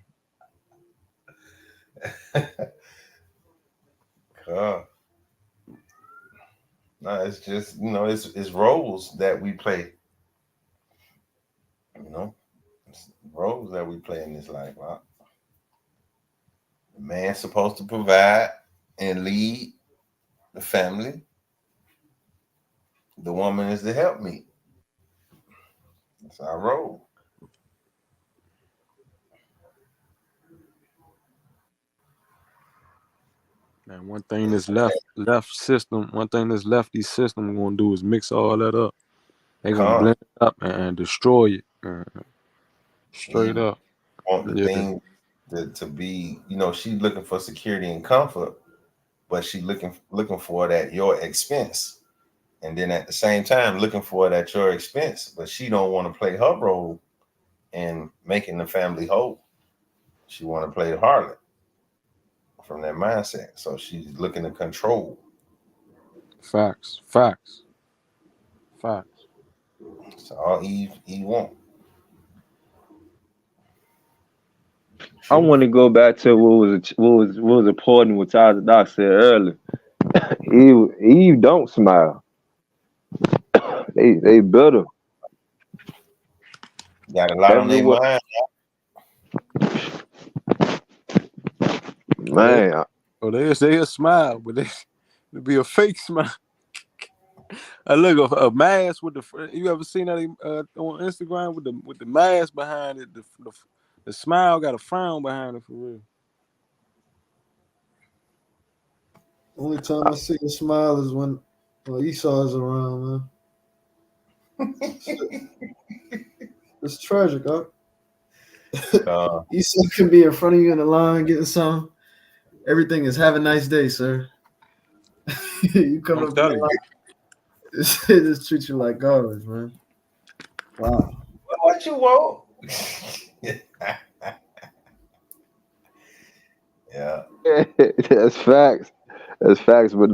No, it's just it's roles that we play. It's roles that we play in this life. Huh? The man's supposed to provide and lead the family. The woman is the helpmeet. That's our role. Man, one thing this one thing this lefty system gonna do is mix all that up. They gonna blend it up and destroy it. Straight up. Want the Yeah. thing to be, she's looking for security and comfort, but she looking for it at your expense. And then at the same time looking for it at your expense, but she don't want to play her role in making the family whole. She want to play the harlot from that mindset. So she's looking to control. Facts. So all Eve want. I want to go back to what was important, what Doc said earlier. Eve don't smile. They better. Got a lot on their mind. Man. They say a smile, but it'd be a fake smile. I look a mask with you ever seen that on Instagram with the mask behind it? The smile got a frown behind it for real. Only time I see a smile is when Esau is around, man. It's tragic, huh? Esau can be in front of you in the line getting some. Everything is have a nice day, sir. You come up to the line, it just treats you like garbage, man. Wow. What you want? Yeah. That's facts. That's facts, but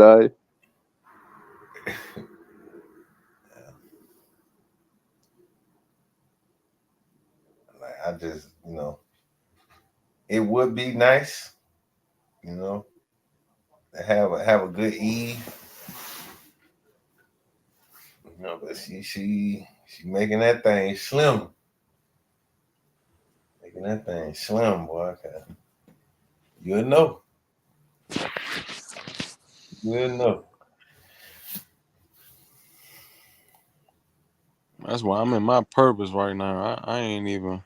Like I just, it would be nice, to have a good Eve, but she making that thing slim, boy. 'Cause you'll know, you'll know. That's why I'm in my purpose right now. I ain't even.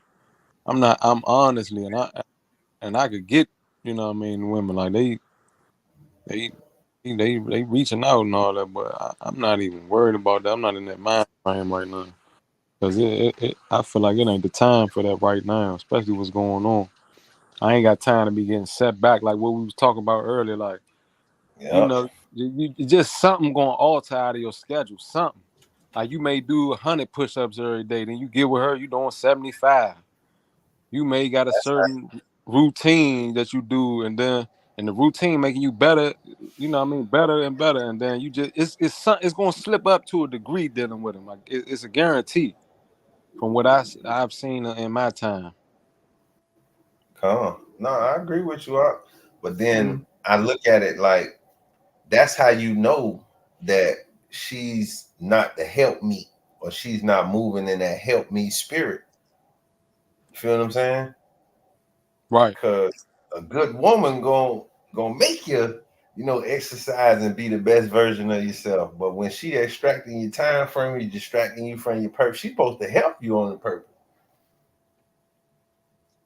I'm not. I'm honestly, and I could get. You know what I mean? Women like they they reaching out and all that, but I'm not even worried about that. I'm not in that mind frame right now. Cause I feel like it ain't the time for that right now, especially what's going on. I ain't got time to be getting set back like what we was talking about earlier. Like, you Yeah, know, just something going to alter out of your schedule. Something like you may do 100 push-ups every day, then you get with her, you doing 75. You may got a that's right. certain routine that you do, and the routine making you better. You know what I mean, better and better, and then you just it's going to slip up to a degree dealing with them. Like it's a guarantee from what I've seen in my time. Come. No, I agree with you, but then Mm. I look at it like that's how you know that she's not the help me, or she's not moving in that help me spirit. You feel what I'm saying? Right. Because a good woman gonna make you, exercise and be the best version of yourself. But when she extracting your time from you, distracting you from your purpose, she's supposed to help you on the purpose.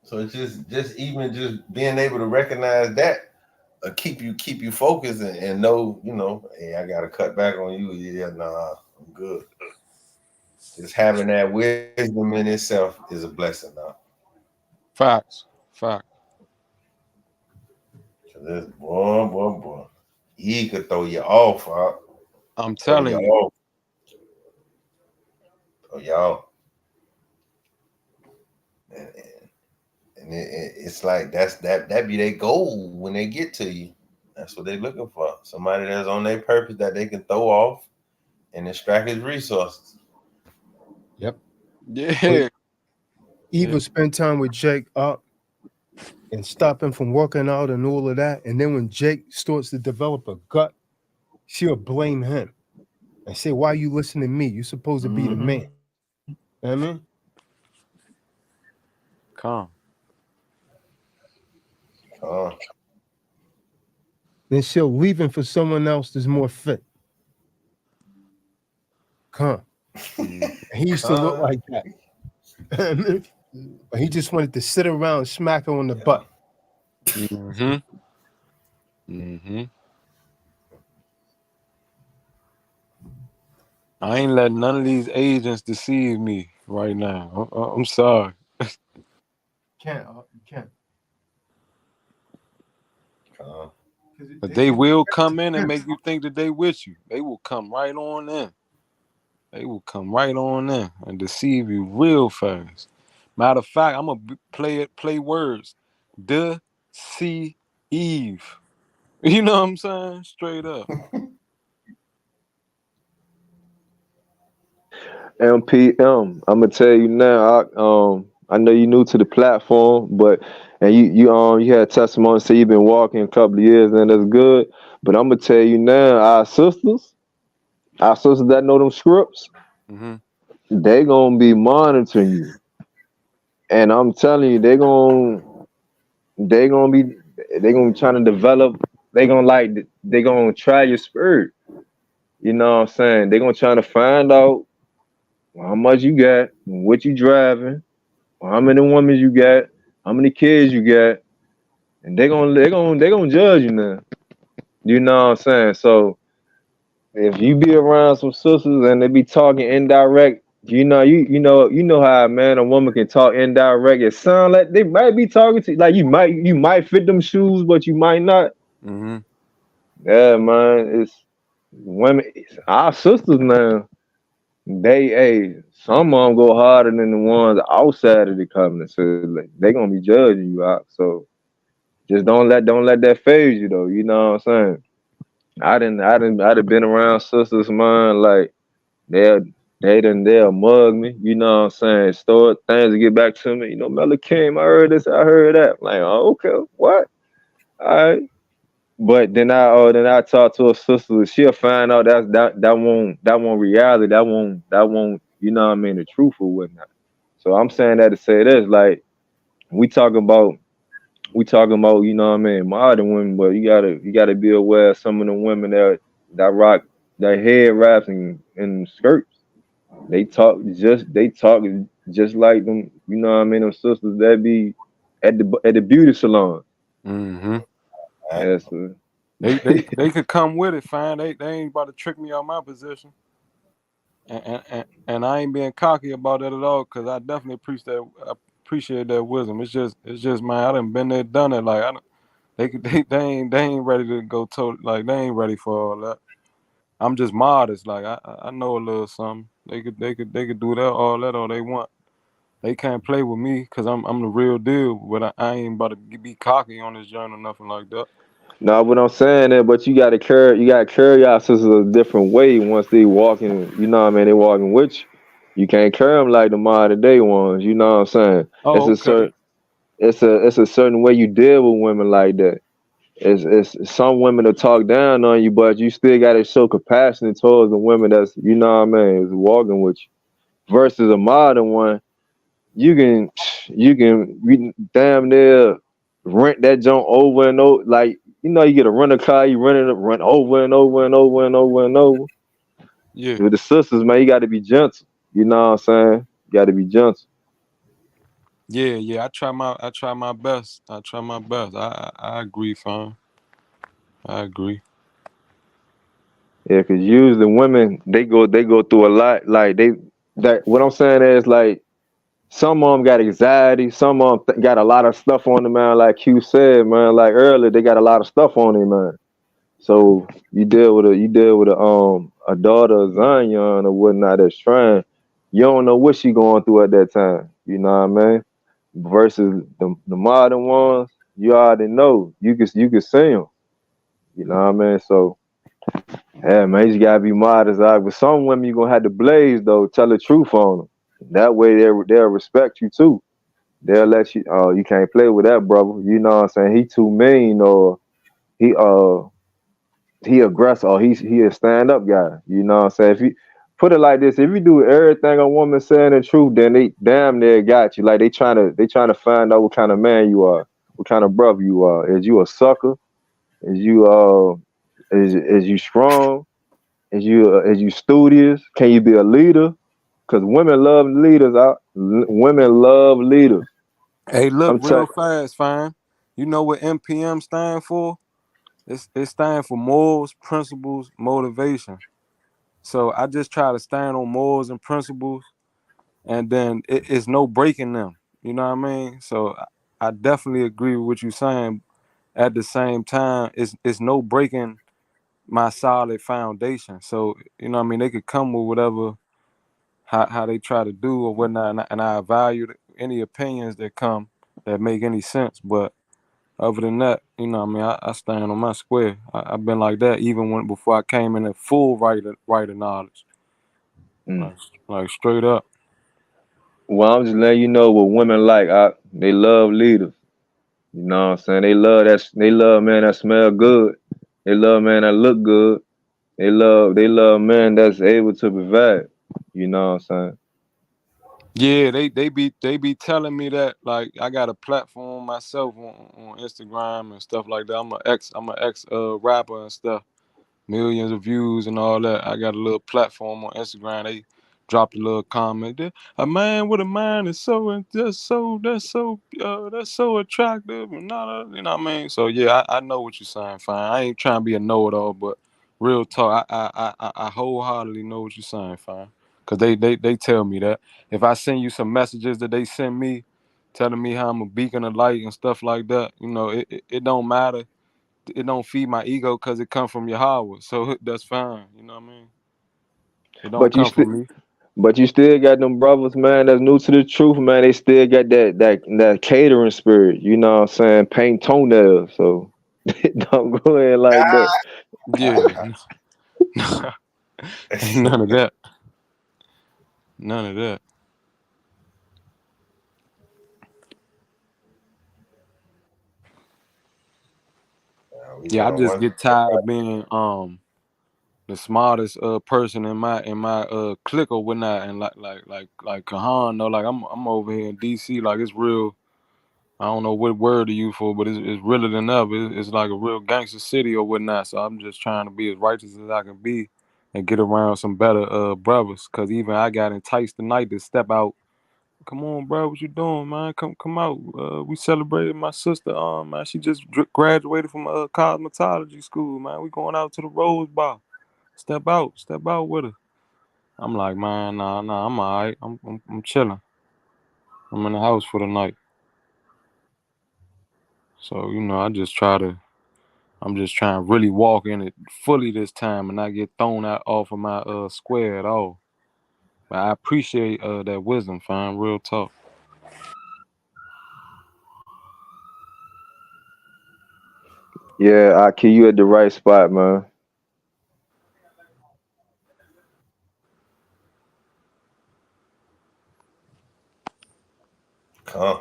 So it's just even just being able to recognize that, keep you focused and know, hey, I gotta cut back on you. Yeah, nah, I'm good. Just having that wisdom in itself is a blessing now. Facts. Fact. So this boy, he could throw you off, I'm throw you telling you. off, throw you off. And, it's like that be their goal when they get to you. That's what they looking for. Somebody that's on their purpose that they can throw off and extract his resources. Yep. But Yeah. Eve Yeah. will spend time with Jake up and stop him from working out and all of that. And then when Jake starts to develop a gut, she'll blame him and say, "Why you listening to me? You're supposed to be the Mm-hmm. man." You know what I mean? Come. Uh, Then she'll leave him for someone else that's more fit. Come. Mm. He used to look like that. But he just wanted to sit around and smack her on the yeah. butt. Mm-hmm. Mm-hmm. I ain't letting none of these agents deceive me right now. I'm sorry. You can't. Uh, Because But they will come in and they, make you think that they with you. They will come right on in. They will come right on in and deceive you real fast. Matter of fact, I'm gonna play words. Deceive. You know what I'm saying? Straight up. MPM. I'm gonna tell you now. I know you're new to the platform, but and you had testimony say you've been walking a couple of years, and that's good. But I'm gonna tell you now, our sisters that know them scripts, Mm-hmm. they gonna be monitoring you, and I'm telling you, they gonna be they gonna be trying to develop. They gonna try your spirit. You know what I'm saying? They gonna try to find out how much you got, what you driving, how many women you got, how many kids you got, and they gonna judge you now. You know what I'm saying? So if you be around some sisters and they be talking indirect, you know how a man or woman can talk indirect. It sound like they might be talking to you. Like you might fit them shoes, but you might not. Mm-hmm. Yeah, man. It's women, it's our sisters now. Some of them go harder than the ones outside of the covenant. So like, they gonna be judging you out. So Just don't let that phase you though. You know what I'm saying? I'd have been around sisters, man. Like they'll mug me. You know what I'm saying? Store things to get back to me. You know, Mella Kim, I heard this, I heard that. I'm like, oh, okay, what? All right. But then I talk to a sister. She'll find out that won't reality. That won't you know what I mean, the truth or whatnot. So I'm saying that to say this, like we talking about you know what I mean, modern women, but you gotta be aware of some of the women that rock their head wraps and skirts. They talk just like them, you know what I mean, them sisters that be at the beauty salon. Mm-hmm. Yes, They could come with it, fine. They ain't about to trick me out my position. And I ain't being cocky about that at all, because I definitely appreciate that wisdom. It's just man, I done been there, done it. Like they ain't ready to go like they ain't ready for all that. I'm just modest. Like I know a little something. They could do that all they want. They can't play with me because I'm the real deal. But I ain't about to be cocky on this joint or nothing like that. no, what I'm saying is, but you gotta carry your sisters a different way once they walking. You know what I mean? They walking with you. You can't carry them like the modern day ones. You know what I'm saying? It's Oh, a okay. certain it's a certain way you deal with women like that. It's some women to talk down on you, but you still gotta show compassion towards the women that's you know what I mean is walking with you. Versus a modern one, you can damn near rent that junk over and over. Like you know, you get a rental car, you rent over and over and over and over and over. Yeah. With the sisters, man, you got to be gentle. You know what I'm saying? You got to be gentle. Yeah. I try my best. I agree, fam. I agree. Yeah, cause usually women they go through a lot. Like that. What I'm saying is like some of them got anxiety. Some of them got a lot of stuff on them, man. Like Q said, man. Like earlier, they got a lot of stuff on them, man. So you deal with a daughter of Zion or whatnot that's trying. You don't know what she going through at that time. You know what I mean? Versus the modern ones, you already know. You can see them. You know what I mean? So yeah, man, you just gotta be modest. But some women you gonna have to blaze though. Tell the truth on them. That way they'll respect you too. They'll let you. Oh, you can't play with that brother. You know what I'm saying? He too mean or he he aggressive or he a stand up guy. You know what I'm saying? If you put it like this, if you do everything a woman saying the truth, then they damn near got you. Like they trying to find out what kind of man you are, what kind of brother you are. Is you a sucker? Is you is you strong? Is you studious? Can you be a leader? Because women love leaders. Women love leaders. Hey, look, I'm real telling. fast, fam. You know what MPM stand for? It stands for morals, principles, motivation. So I just try to stand on morals and principles, and then it's no breaking them. You know what I mean? So I definitely agree with what you're saying. At the same time, it's no breaking my solid foundation. So you know what I mean? They could come with whatever how they try to do or whatnot, and I value any opinions that come that make any sense. But other than that, you know what I mean, I stand on my square. I've been like that even before I came in full writer knowledge. Mm. Like, like straight up. Well, I'm just letting you know what women like. They love leaders. You know what I'm saying? They love man that smell good. They love man that look good. They love man that's able to provide. You know what I'm saying? Yeah, they be telling me that, like, I got a platform myself on Instagram and stuff like that. I'm an ex rapper and stuff. Millions of views and all that. I got a little platform on Instagram. They dropped a little comment there. A man with a mind is that's so attractive and not, you know what I mean. So yeah, I know what you're saying. Fine, I ain't trying to be a know-it-all, but real talk, I wholeheartedly know what you're saying. Fine, cause they tell me that if I send you some messages that they send me, telling me how I'm a beacon of light and stuff like that, you know, it don't matter. It don't feed my ego because it come from Yahweh. So that's fine. You know what I mean? It don't But you come still from me. But you still got them brothers, man, that's new to the truth, man. They still got that catering spirit, you know what I'm saying? Paint toenails. So don't go in like that. Yeah. Ain't none of that. None of that. We Yeah, I got just one. get tired of being the smartest person in my clique or whatnot, and like Kahan, though, like I'm over here in DC, like it's real. I don't know what word to use for, but it's realer than ever. It's like a real gangster city or whatnot. So I'm just trying to be as righteous as I can be and get around some better brothers. Cause even I got enticed tonight to step out. Come on, bro, what you doing, man? Come out. We celebrated my sister. Man, she just graduated from cosmetology school. Man, we going out to the Rose Bar. Step out with her. I'm like, man, nah, I'm alright. I'm chilling. I'm in the house for the night. So I'm just trying to really walk in it fully this time and not get thrown out off of my square at all. But I appreciate that wisdom, fam. Real talk. Yeah, I keep you at the right spot, man. Come.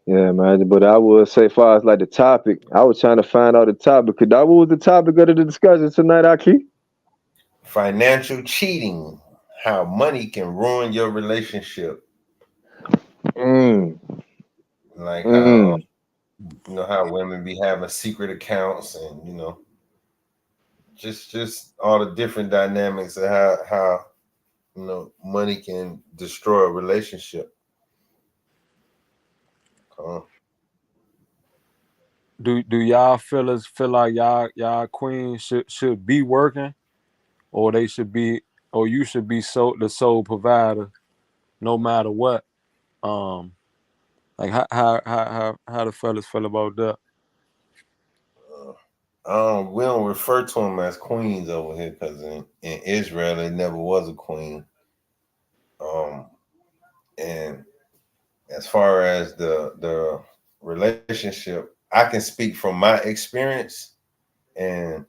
Yeah, man. But I would say, far as like the topic, I was trying to find out the topic. Cause that was the topic of the discussion tonight, Aki. Financial cheating. How money can ruin your relationship. Mm, Like how mm. how women be having secret accounts, and just all the different dynamics of how money can destroy a relationship. Uh, Do y'all fellas feel like y'all queens should be working, or they should be, or you should be the sole provider no matter what? Um, like how the fellas feel about that? we don't refer to them as queens over here because in Israel there never was a queen. And as far as the relationship, I can speak from my experience, and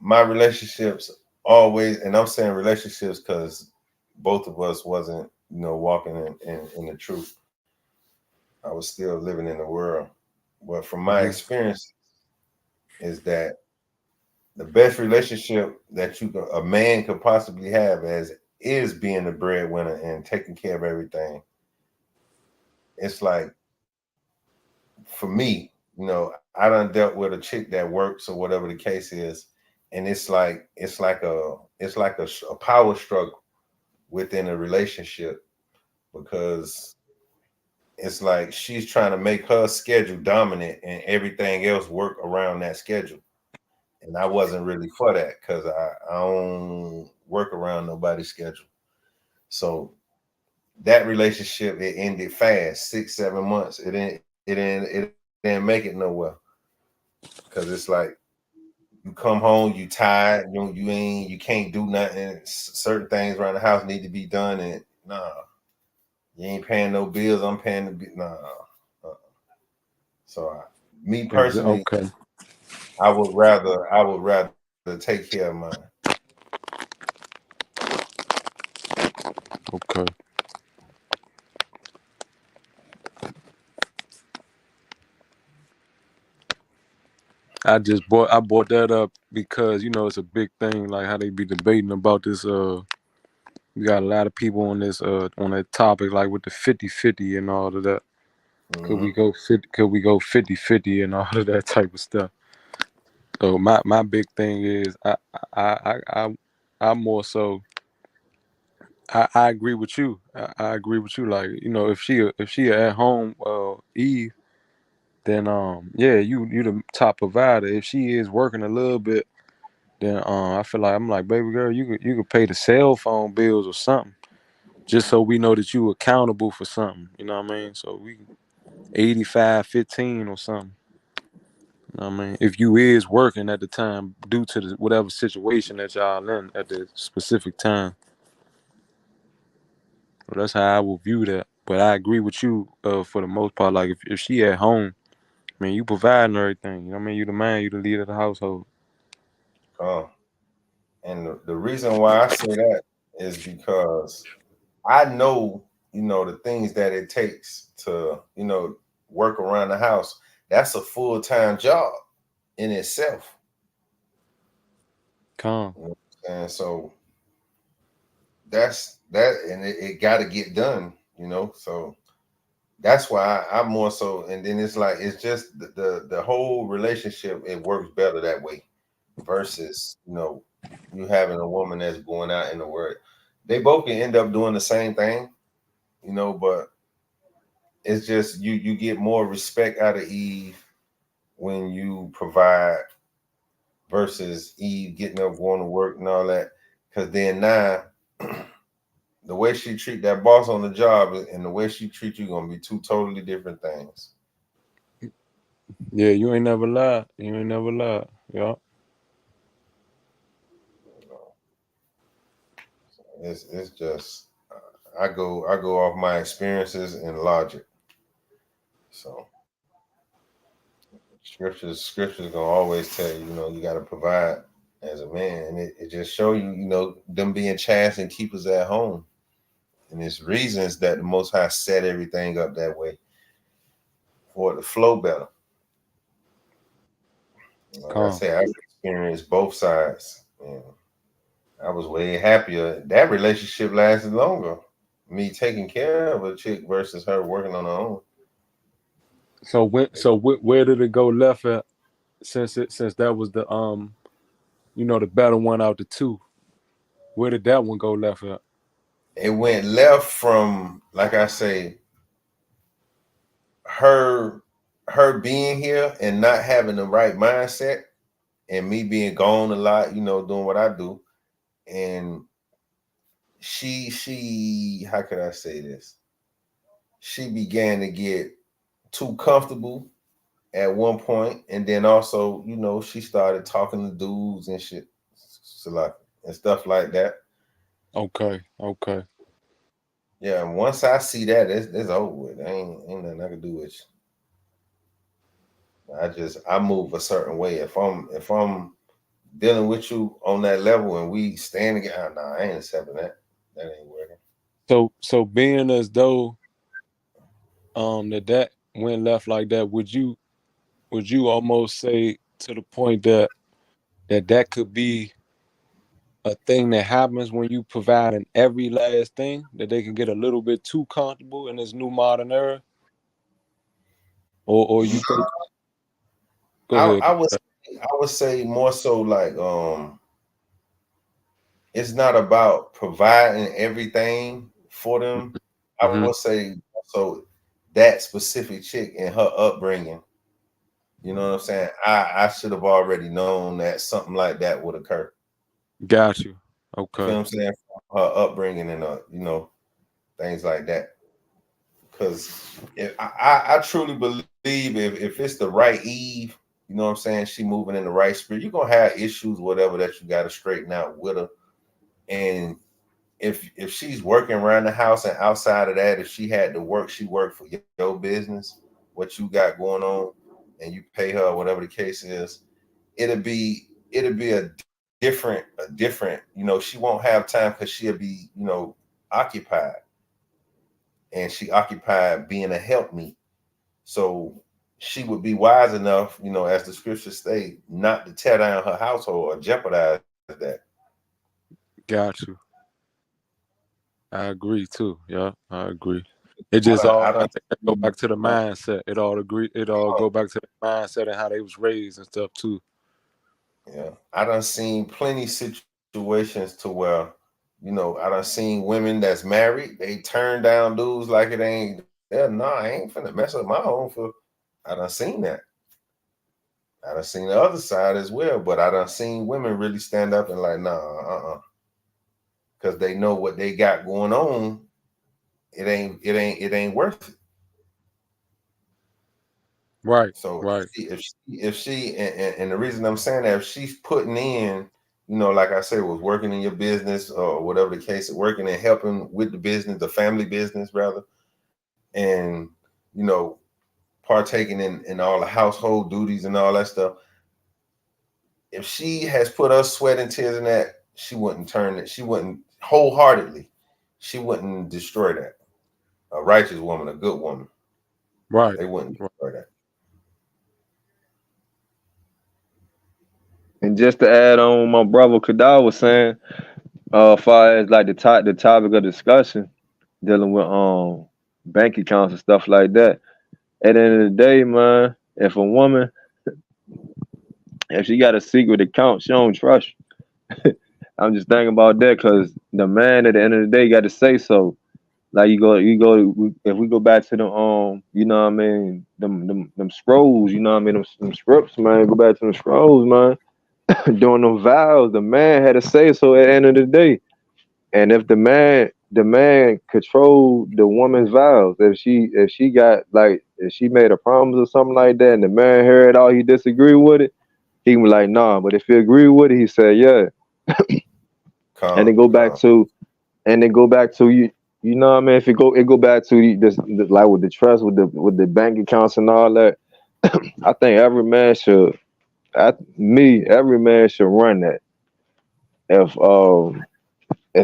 my relationships always, and I'm saying relationships because both of us wasn't walking in the truth. I was still living in the world, but from my Mm-hmm. experience is that the best relationship that a man could possibly have is being the breadwinner and taking care of everything. It's like, for me, I done dealt with a chick that works or whatever the case is, and it's like a power struggle within a relationship, because it's like she's trying to make her schedule dominant and everything else work around that schedule. And I wasn't really for that because I don't work around nobody's schedule. So that relationship, it ended fast, 6-7 months. It didn't make it nowhere, because it's like you come home, you tired, you can't do nothing. Certain things around the house need to be done, and nah, you ain't paying no bills. I'm paying the bill. Nah. Uh, So me personally, Okay. I would rather take care of mine. Okay. I brought that up because it's a big thing, like how they be debating about this. We got a lot of people on that topic, like with the 50-50 and all of that. Mm-hmm. Could we go 50-50 and all of that type of stuff? So my big thing is I more so I agree with you. I agree with you. Like if she at home, Eve, then yeah, you the top provider. If she is working a little bit, then I feel like I'm like, baby girl, you could pay the cell phone bills or something, just so we know that you accountable for something. You know what I mean? So we 85-15 or something. You know what I mean? If you is working at the time due to the whatever situation that y'all in at the specific time. So that's how I will view that. But I agree with you for the most part. Like if she at home, man, you providing everything. You know what I mean? You the man, you the leader of the household. And the reason why I say that is because I know, the things that it takes to, work around the house. That's a full-time job in itself. Calm. And so that's that, and it got to get done, So that's why I'm more so. And then it's just the whole relationship. It works better that way versus you having a woman that's going out in the world. They both can end up doing the same thing, but it's just you get more respect out of Eve when you provide versus Eve getting up, going to work and all that. Because then now, the way she treat that boss on the job and the way she treat you gonna be two totally different things. Yeah, you ain't never lied. You ain't never lied. Yeah. It's just I go off my experiences and logic. So scriptures gonna always tell you, you got to provide as a man, and it just show you, them being chasts and keepers at home, and it's reasons that the Most High set everything up that way for it to flow better. Like I said, I've experienced both sides, and I was way happier. That relationship lasted longer. Me taking care of a chick versus her working on her own. So where did it go left at? Since that was the the better one out the two. Where did that one go left at? It went left from, like I say, her being here and not having the right mindset, and me being gone a lot, doing what I do. And she how could I say this? She began to get too comfortable at one point, and then also, she started talking to dudes and shit, so like, and stuff like that. Okay. Yeah, and once I see that, it's over with. Ain't nothing I can do with you. I move a certain way. If I'm dealing with you on that level and we stand together, nah, I ain't accepting that. That ain't working. So being as though that went left like that, would you almost say to the point that could be a thing that happens when you providing every last thing, that they can get a little bit too comfortable in this new modern era? Or you think go ahead. I would say more so like it's not about providing everything for them. I Mm-hmm. would say so that specific chick and her upbringing. You know what I'm saying? I should have already known that something like that would occur. Got you. You feel Okay. what I'm saying? Her upbringing and things like that. Because I truly believe if it's the right Eve, you know what I'm saying, she moving in the right spirit, you're gonna have issues, whatever, that you got to straighten out with her. And if she's working around the house and outside of that, if she had to work, she worked for your business, what you got going on, and you pay her, whatever the case is, it'll be a different, she won't have time because she'll be, occupied. And she occupied being a helpmeet. So she would be wise enough, as the scriptures state, not to tear down her household or jeopardize that. Got you. I agree too. Yeah, I agree. It just all I think that go back to the mindset. It all go back to the mindset and how they was raised and stuff too. Yeah. I done seen plenty situations to where, I done seen women that's married, they turn down dudes like it ain't, I ain't finna mess up my home for I done seen that. I done seen the other side as well, but I done seen women really stand up and like, nah, because they know what they got going on. It ain't worth it. Right. So Right. if she and the reason I'm saying that, if she's putting in, like I said, was working in your business or whatever the case, working and helping with the business, the family business rather, and partaking in all the household duties and all that stuff. If she has put us sweat and tears in that, she wouldn't turn it. She wouldn't wholeheartedly. She wouldn't destroy that. A righteous woman, a good woman. Right. They wouldn't destroy that. And just to add on what my brother Kadar was saying, as far as like the topic of discussion dealing with bank accounts and stuff like that. At the end of the day, man, if a woman, if she got a secret account, she don't trust you. I'm just thinking about that because the man at the end of the day got to say so. Like you go. If we go back to the you know what I mean, them scrolls, you know what I mean, them scripts, man. Go back to them scrolls, man. Doing them vows, the man had to say so at the end of the day. And if the man controlled the woman's vows, if she got like if she made a promise or something like that, and the man heard all he disagreed with it, he was like, nah. But if he agreed with it, he said, yeah. And then go back to you. You know what I mean? If it go back to this like with the trust with the bank accounts and all that. I think every man should run that. If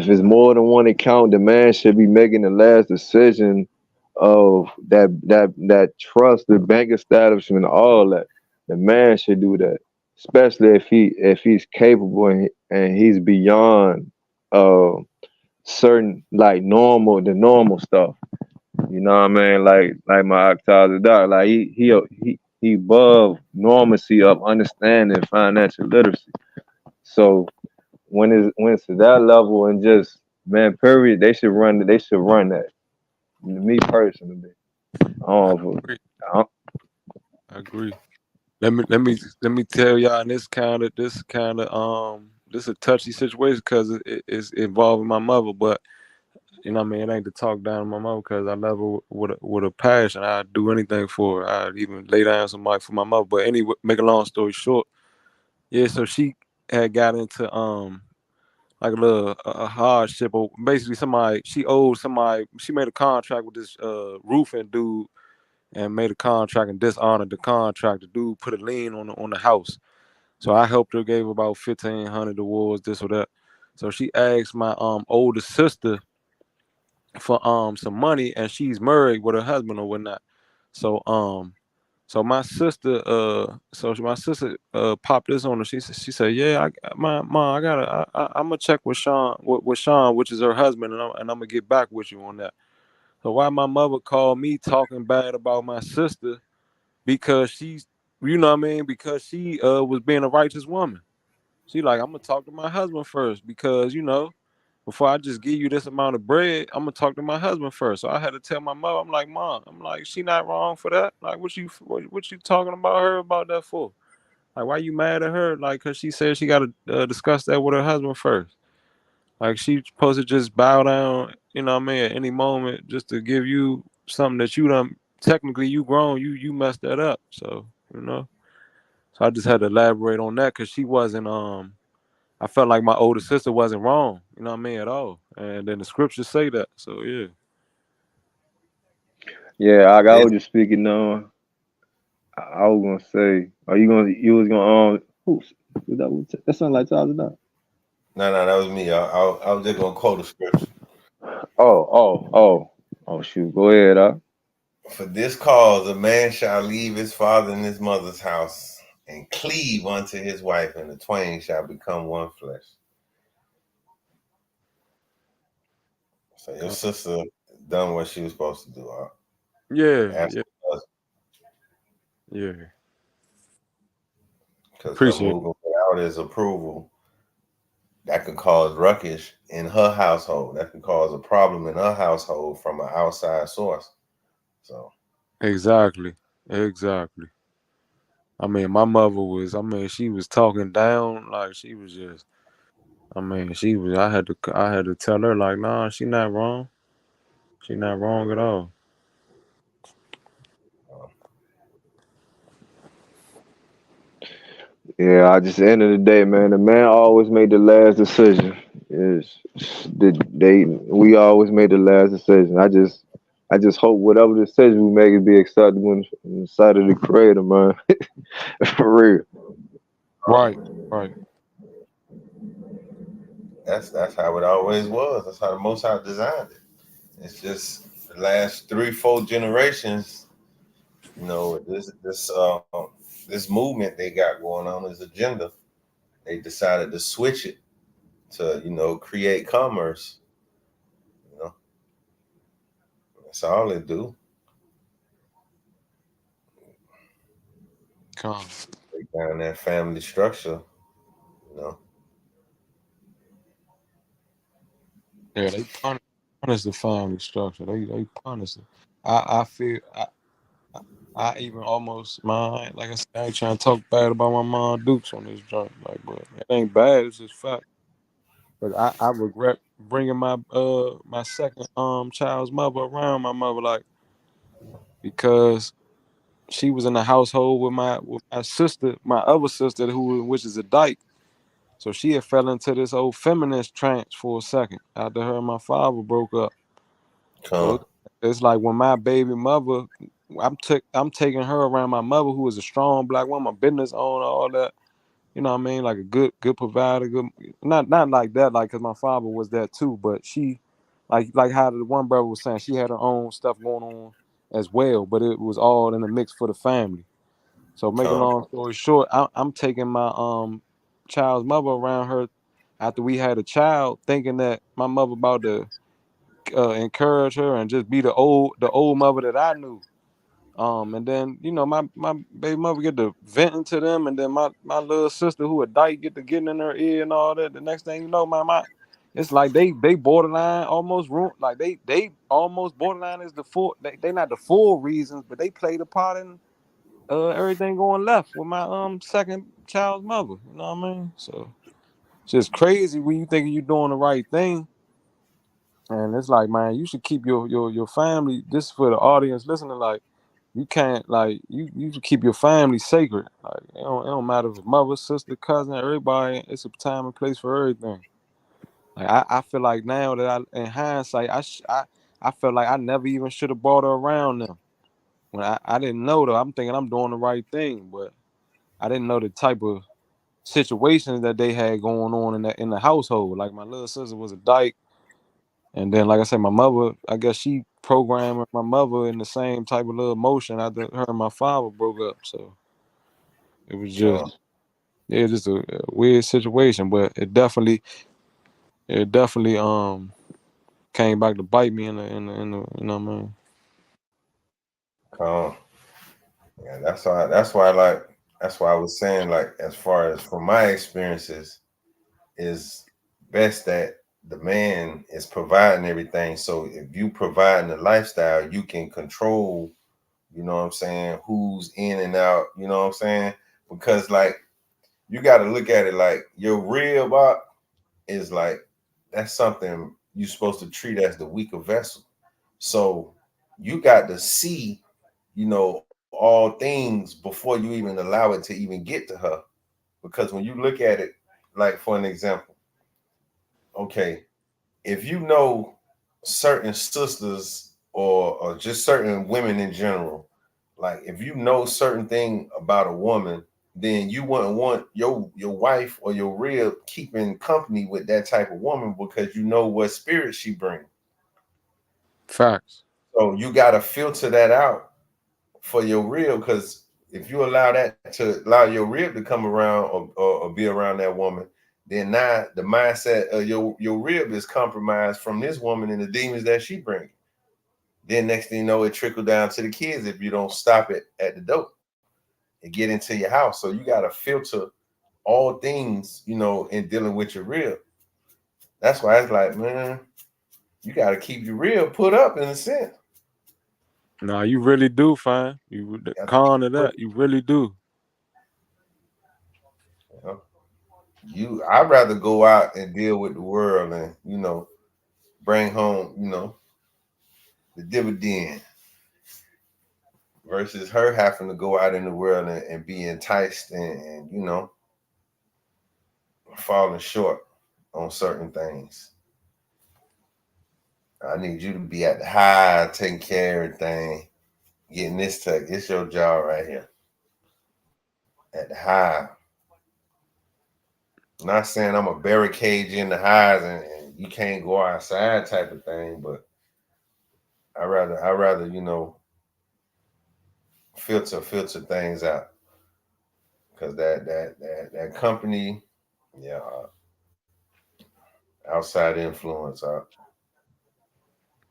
it's more than one account, the man should be making the last decision of that trust, the bank establishment, all that. The man should do that, especially if he's capable and he's beyond certain like the normal stuff. You know what I mean? Like my Octavia dog, like he above normalcy of understanding financial literacy. So when it's to that level and just man, period, they should run that. Me personally, I agree. Let me tell y'all, and this kind of this is a touchy situation because it's involving my mother, but you know what I mean, it ain't to talk down to my mother because I love her with a passion. I'd do anything for her. I'd even lay down some money for my mother. But anyway, make a long story short, yeah. So she had got into like a hardship, or basically she owed somebody. She made a contract with this roofing dude and made a contract and dishonored the contract. The dude put a lien on the house. So I helped her, gave her about $1,500 towards this or that. So she asked my older sister for some money, and she's married with her husband or whatnot. So my sister popped this on her. She said, yeah, my mom, I'm gonna check with Sean, which is her husband, and I'm gonna get back with you on that. So why my mother called me talking bad about my sister because she's, you know what I mean, because she was being a righteous woman. She like, I'm gonna talk to my husband first because before I just give you this amount of bread, I'm gonna talk to my husband first. So I had to tell my mother, I'm like, Mom, I'm like, she not wrong for that. Like, what you talking about her about that for? Like, why you mad at her? Like, cause she said she gotta discuss that with her husband first. Like, she's supposed to just bow down, you know what I mean, at any moment just to give you something that you done. Technically, you grown, you messed that up. So so I just had to elaborate on that because she wasn't I felt like my older sister wasn't wrong, you know what I mean, at all. And then the scriptures say that. So yeah. Yeah, I was just speaking on. I was gonna say, you was gonna that sound like Charles Dot. No, that was me. I was just gonna quote a scripture. Oh shoot, go ahead, For this cause, a man shall leave his father and his mother's house and cleave unto his wife, and the twain shall become one flesh. So your sister done what she was supposed to do. Yeah. Because her Appreciate moving without his approval, that could cause ruckus in her household. That could cause a problem in her household from an outside source. So Exactly. Exactly. I mean, my mother was. I mean, she was talking down like she was just. I mean, she was. I had to tell her like, nah, she not wrong. She not wrong at all. Yeah, I just end of the day, man. The man always made the last decision. Is we always made the last decision. I just hope whatever decision we make it be acceptable in the sight of the Creator, man. For real. Right. Right. That's how it always was. That's how the Most High designed it. It's just the last 3-4 generations. You know, this movement they got going on, this agenda. They decided to switch it to create commerce. You know, that's all they do. Come. Break down that family structure. You know, Yeah, they punish the family structure. They punish it. I feel I even almost mind like I said, I ain't trying to talk bad about my mom Dukes on this joint, like, but it ain't bad. It's just fact. But I regret bringing my second child's mother around my mother, like, because she was in the household with my sister, my other sister, which is a dyke. So she had fell into this old feminist trance for a second after her and my father broke up. So come, it's like when my baby mother, I'm taking her around my mother, who is a strong black woman, business owner, all that. You know what I mean? Like a good provider, good, not like that, like, because my father was that too. But she, like how the one brother was saying, she had her own stuff going on as well, but it was all in the mix for the family. So make a come, long story short, I'm taking my child's mother around her after we had a child, thinking that my mother about to encourage her and just be the old mother that I knew. And then my baby mother get to venting to them, and then my little sister who a dyke get to getting in her ear and all that. The next thing you know, my it's like they borderline almost like they almost borderline is the full they not the full reasons, but they played a part in everything going left with my second child's mother. You know what I mean? So it's just crazy when you think you're doing the right thing. And it's like, man, you should keep your family. This is for the audience listening. Like, you can't, like, you should keep your family sacred. Like, it don't matter if it's mother, sister, cousin, everybody. It's a time and place for everything. Like, I feel like now that in hindsight, I feel like I never even should have brought her around them. When I didn't know though, I'm thinking I'm doing the right thing, but I didn't know the type of situations that they had going on in the household. Like, my little sister was a dyke. And then, like I said, my mother, I guess she programmed my mother in the same type of little emotion after her and my father broke up. So it was come. just a weird situation, but it definitely came back to bite me in the you know what I mean? Come. Yeah, that's why I was saying, like, as far as from my experiences, is best that the man is providing everything. So if you providing the lifestyle, you can control, you know what I'm saying, who's in and out, you know what I'm saying? Because like you got to look at it like your real bot is like that's something you're supposed to treat as the weaker vessel. So you got to see, all things before you even allow it to even get to her. Because when you look at it, like for an example, okay, if you know certain sisters or just certain women in general, like if you know certain thing about a woman, then you wouldn't want your wife or your rib keeping company with that type of woman because you know what spirit she brings. Facts. So you got to filter that out for your rib, because if you allow your rib to come around or be around that woman, then now the mindset of your rib is compromised from this woman and the demons that she brings. Then next thing you know, it trickle down to the kids if you don't stop it at the door and get into your house. So you got to filter all things, in dealing with your rib. That's why it's like, man, you got to keep your rib put up in a sense. Nah, you really do, fine. You con to that. You really do. I'd rather go out and deal with the world and bring home the dividend versus her having to go out in the world and be enticed and falling short on certain things. I need you to be at the high, taking care of everything, getting this tuck. It's your job right here. At the high. I'm not saying I'm a barricade you in the highs and you can't go outside type of thing, but I rather filter things out. Because that company, yeah, outside influence,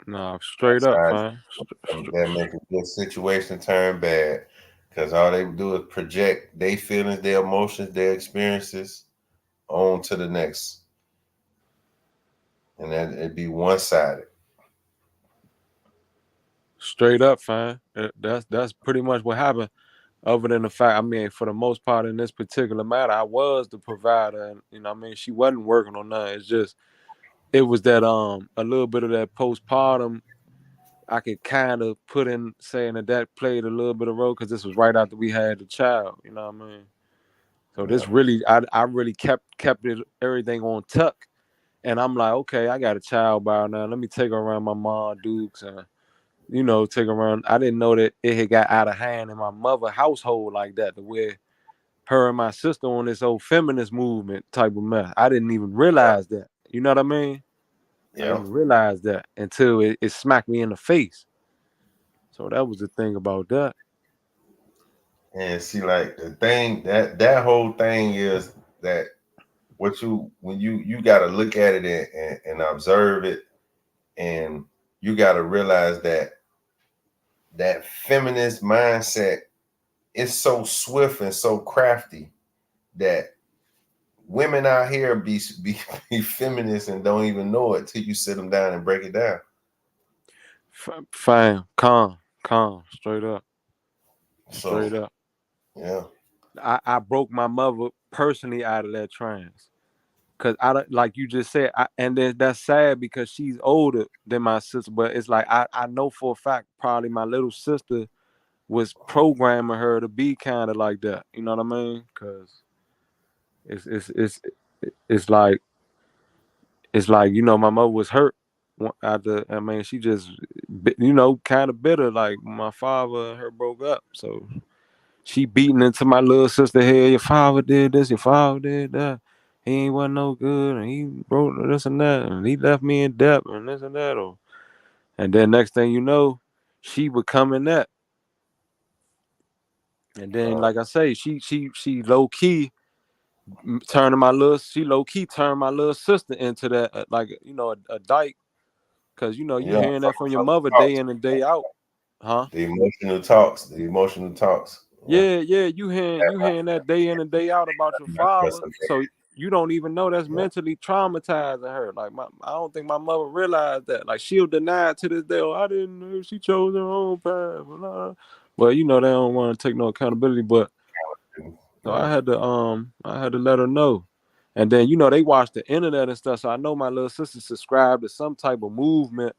Nah, straight up, fine. that make a good situation turn bad. Because all they do is project their feelings, their emotions, their experiences on to the next, and then it'd be one-sided. Straight up, fine. That's pretty much what happened. Other than the fact, I mean, for the most part in this particular matter, I was the provider, and I mean, she wasn't working on nothing. It's just it was that a little bit of that postpartum. I could kind of put in saying that played a little bit of role because this was right after we had the child. You know what I mean? So this really, I really kept it everything on tuck, and I'm like, okay, I got a child by now. Let me take her around my mom Dukes and take her around. I didn't know that it had got out of hand in my mother household like that, to where her and my sister on this old feminist movement type of mess. I didn't even realize that. You know what I mean? I didn't realize that until it smacked me in the face. So that was the thing about that. And see, like the thing that whole thing is that when you got to look at it and observe it, and you got to realize that feminist mindset is so swift and so crafty that women out here be feminists and don't even know it till you sit them down and break it down. Fine, calm, straight up. Yeah. I broke my mother personally out of that trance. Cause I don't, like you just said, and then that's sad because she's older than my sister. But it's like I know for a fact probably my little sister was programming her to be kind of like that. You know what I mean? Cause it's like my mother was hurt after. I mean, she just kind of bitter. Like my father and her broke up, so she beating into my little sister head. Your father did this. Your father did that. He ain't wasn't no good, and he broke this and that, and he left me in debt, and this and that. And then next thing you know, she becoming that. And then, like I say, she low key turned my little sister into that, like a dyke, because you hearing that from your mother day in and day out, huh? The emotional talks. Yeah, you hearing that day in and day out about your father, so you don't even know that's mentally traumatizing her. Like I don't think my mother realized that. Like she'll deny it to this day. Oh, I didn't know, she chose her own path. Well, they don't want to take no accountability. But so I had to let her know. And then they watch the internet and stuff. So I know my little sister subscribed to some type of movement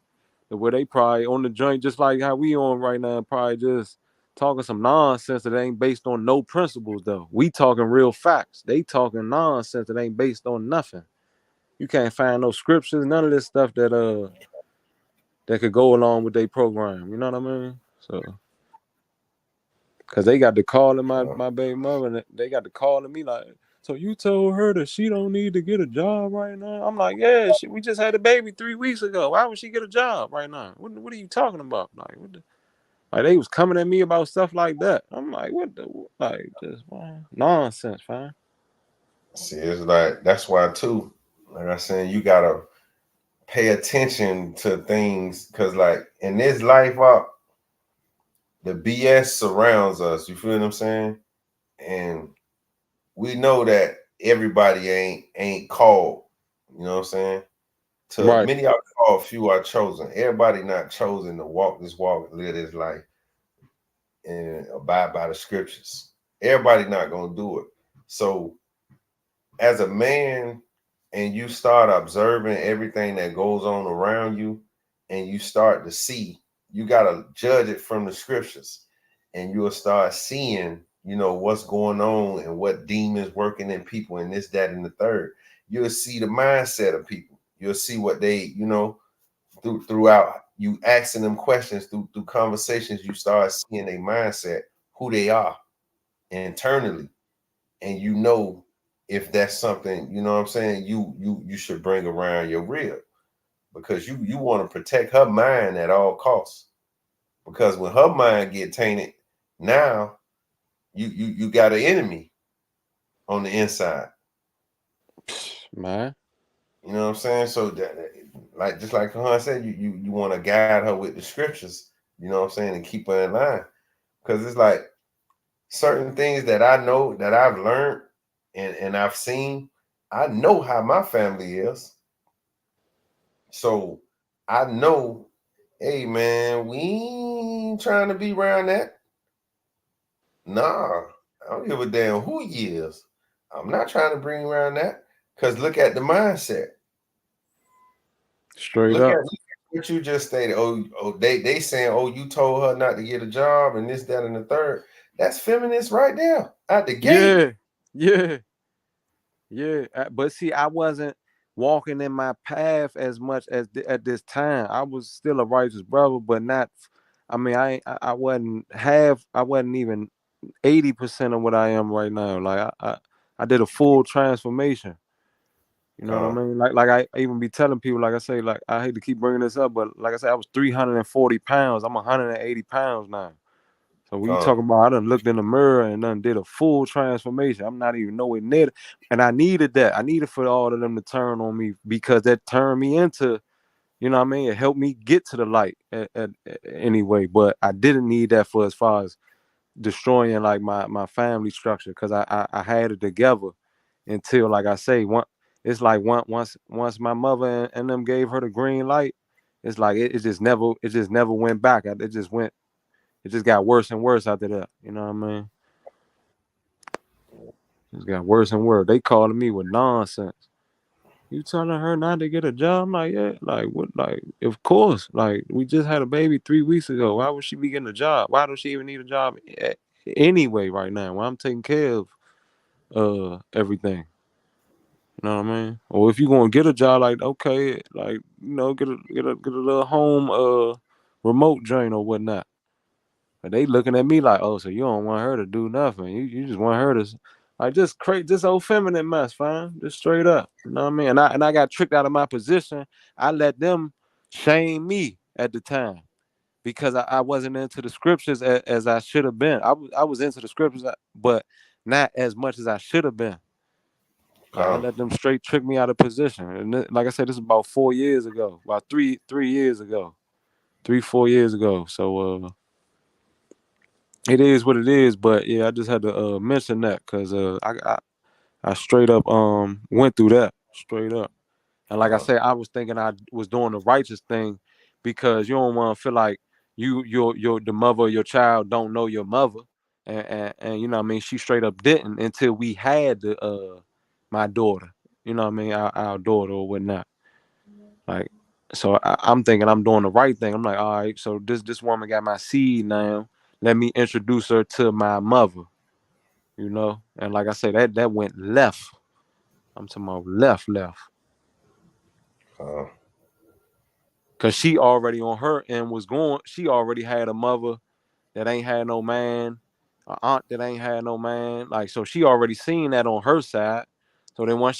where they probably on the joint just like how we on right now, probably just talking some nonsense that ain't based on no principles though. We talking real facts. They talking nonsense that ain't based on nothing. You can't find no scriptures, none of this stuff that could go along with their program. You know what I mean? So because they got to calling my baby mother, and they got to calling me like, so you told her that she don't need to get a job right now? I'm like, yeah, we just had a baby 3 weeks ago. Why would she get a job right now? What are you talking about? Like they was coming at me about stuff like that. I'm like, just nonsense, fam. See, it's like that's why too. Like I said, you gotta pay attention to things because, like in this life, the BS surrounds us. You feel what I'm saying? And we know that everybody ain't called. You know what I'm saying? Right. Many are called, few are chosen. Everybody not chosen to walk this walk, live this life, and abide by the scriptures. Everybody not gonna do it. So as a man, and you start observing everything that goes on around you, and you start to see, you gotta judge it from the scriptures, and you'll start seeing, what's going on and what demons working in people and this, that, and the third. You'll see the mindset of people. You'll see what they, throughout you asking them questions through conversations, you start seeing their mindset, who they are internally, and if that's something, what I'm saying, you should bring around your rib, because you want to protect her mind at all costs. Because when her mind get tainted, now you got an enemy on the inside, man. You know what I'm saying? So that, just like Kahan said, you want to guide her with the scriptures, you know what I'm saying, and keep her in line. Because it's like certain things that I know, that I've learned and I've seen, I know how my family is. So I know, hey man, we ain't trying to be around that. Nah, I don't give a damn who he is. I'm not trying to bring around that. Because look at the mindset. Straight Look up. at what you just stated. They saying, you told her not to get a job and this, that, and the third. That's feminist right there out the gate. Yeah. But see, I wasn't walking in my path as much as at this time. I was still a righteous brother, but not. I mean, I wasn't half. I wasn't even 80% of what I am right now. Like I did a full transformation. You know what I mean? Like I even be telling people, like I say, like I hate to keep bringing this up, but like I said, I was 340 pounds. I'm 180 pounds now. So when you talk about, I done looked in the mirror and done did a full transformation. I'm not even nowhere near it. And I needed that. I needed for all of them to turn on me, because that turned me into, you know what I mean? It helped me get to the light anyway. But I didn't need that for as far as destroying like my family structure, because I had it together until, like I say, it's like once my mother and them gave her the green light, it's like it just never went back. It just got worse and worse after that. You know what I mean? It just got worse and worse. They calling me with nonsense. You telling her not to get a job? I'm like, yeah, like what? Like, of course. Like, we just had a baby 3 weeks ago. Why would she be getting a job? Why does she even need a job anyway right now? When I'm taking care of everything. You know what I mean? Or if you gonna get a job, like, okay, like, get a little home remote joint or whatnot. But they looking at me like, oh, so you don't want her to do nothing. You just want her to, like, just create this old feminine mess, fine. Just straight up. You know what I mean? And I got tricked out of my position. I let them shame me at the time, because I wasn't into the scriptures as I should have been. I was into the scriptures, but not as much as I should have been. Like, I let them straight trick me out of position. And like I said, this is about 4 years ago. About 3 years ago. 4 years ago. So it is what it is. But yeah, I just had to mention that, because I straight up went through that. Straight up. And like I said, I was thinking I was doing the righteous thing, because you don't want to feel like you're the mother of your child don't know your mother. And you know what I mean, she straight up didn't until we had my daughter. You know what I mean, our daughter or whatnot. Like, so I'm thinking I'm doing the right thing. I'm like, all right, so this woman got my seed now. Let me introduce her to my mother. You know, and like I said, that went left. I'm talking about left. Cause she already on her end was going. She already had a mother that ain't had no man, an aunt that ain't had no man. Like, so she already seen that on her side. So then once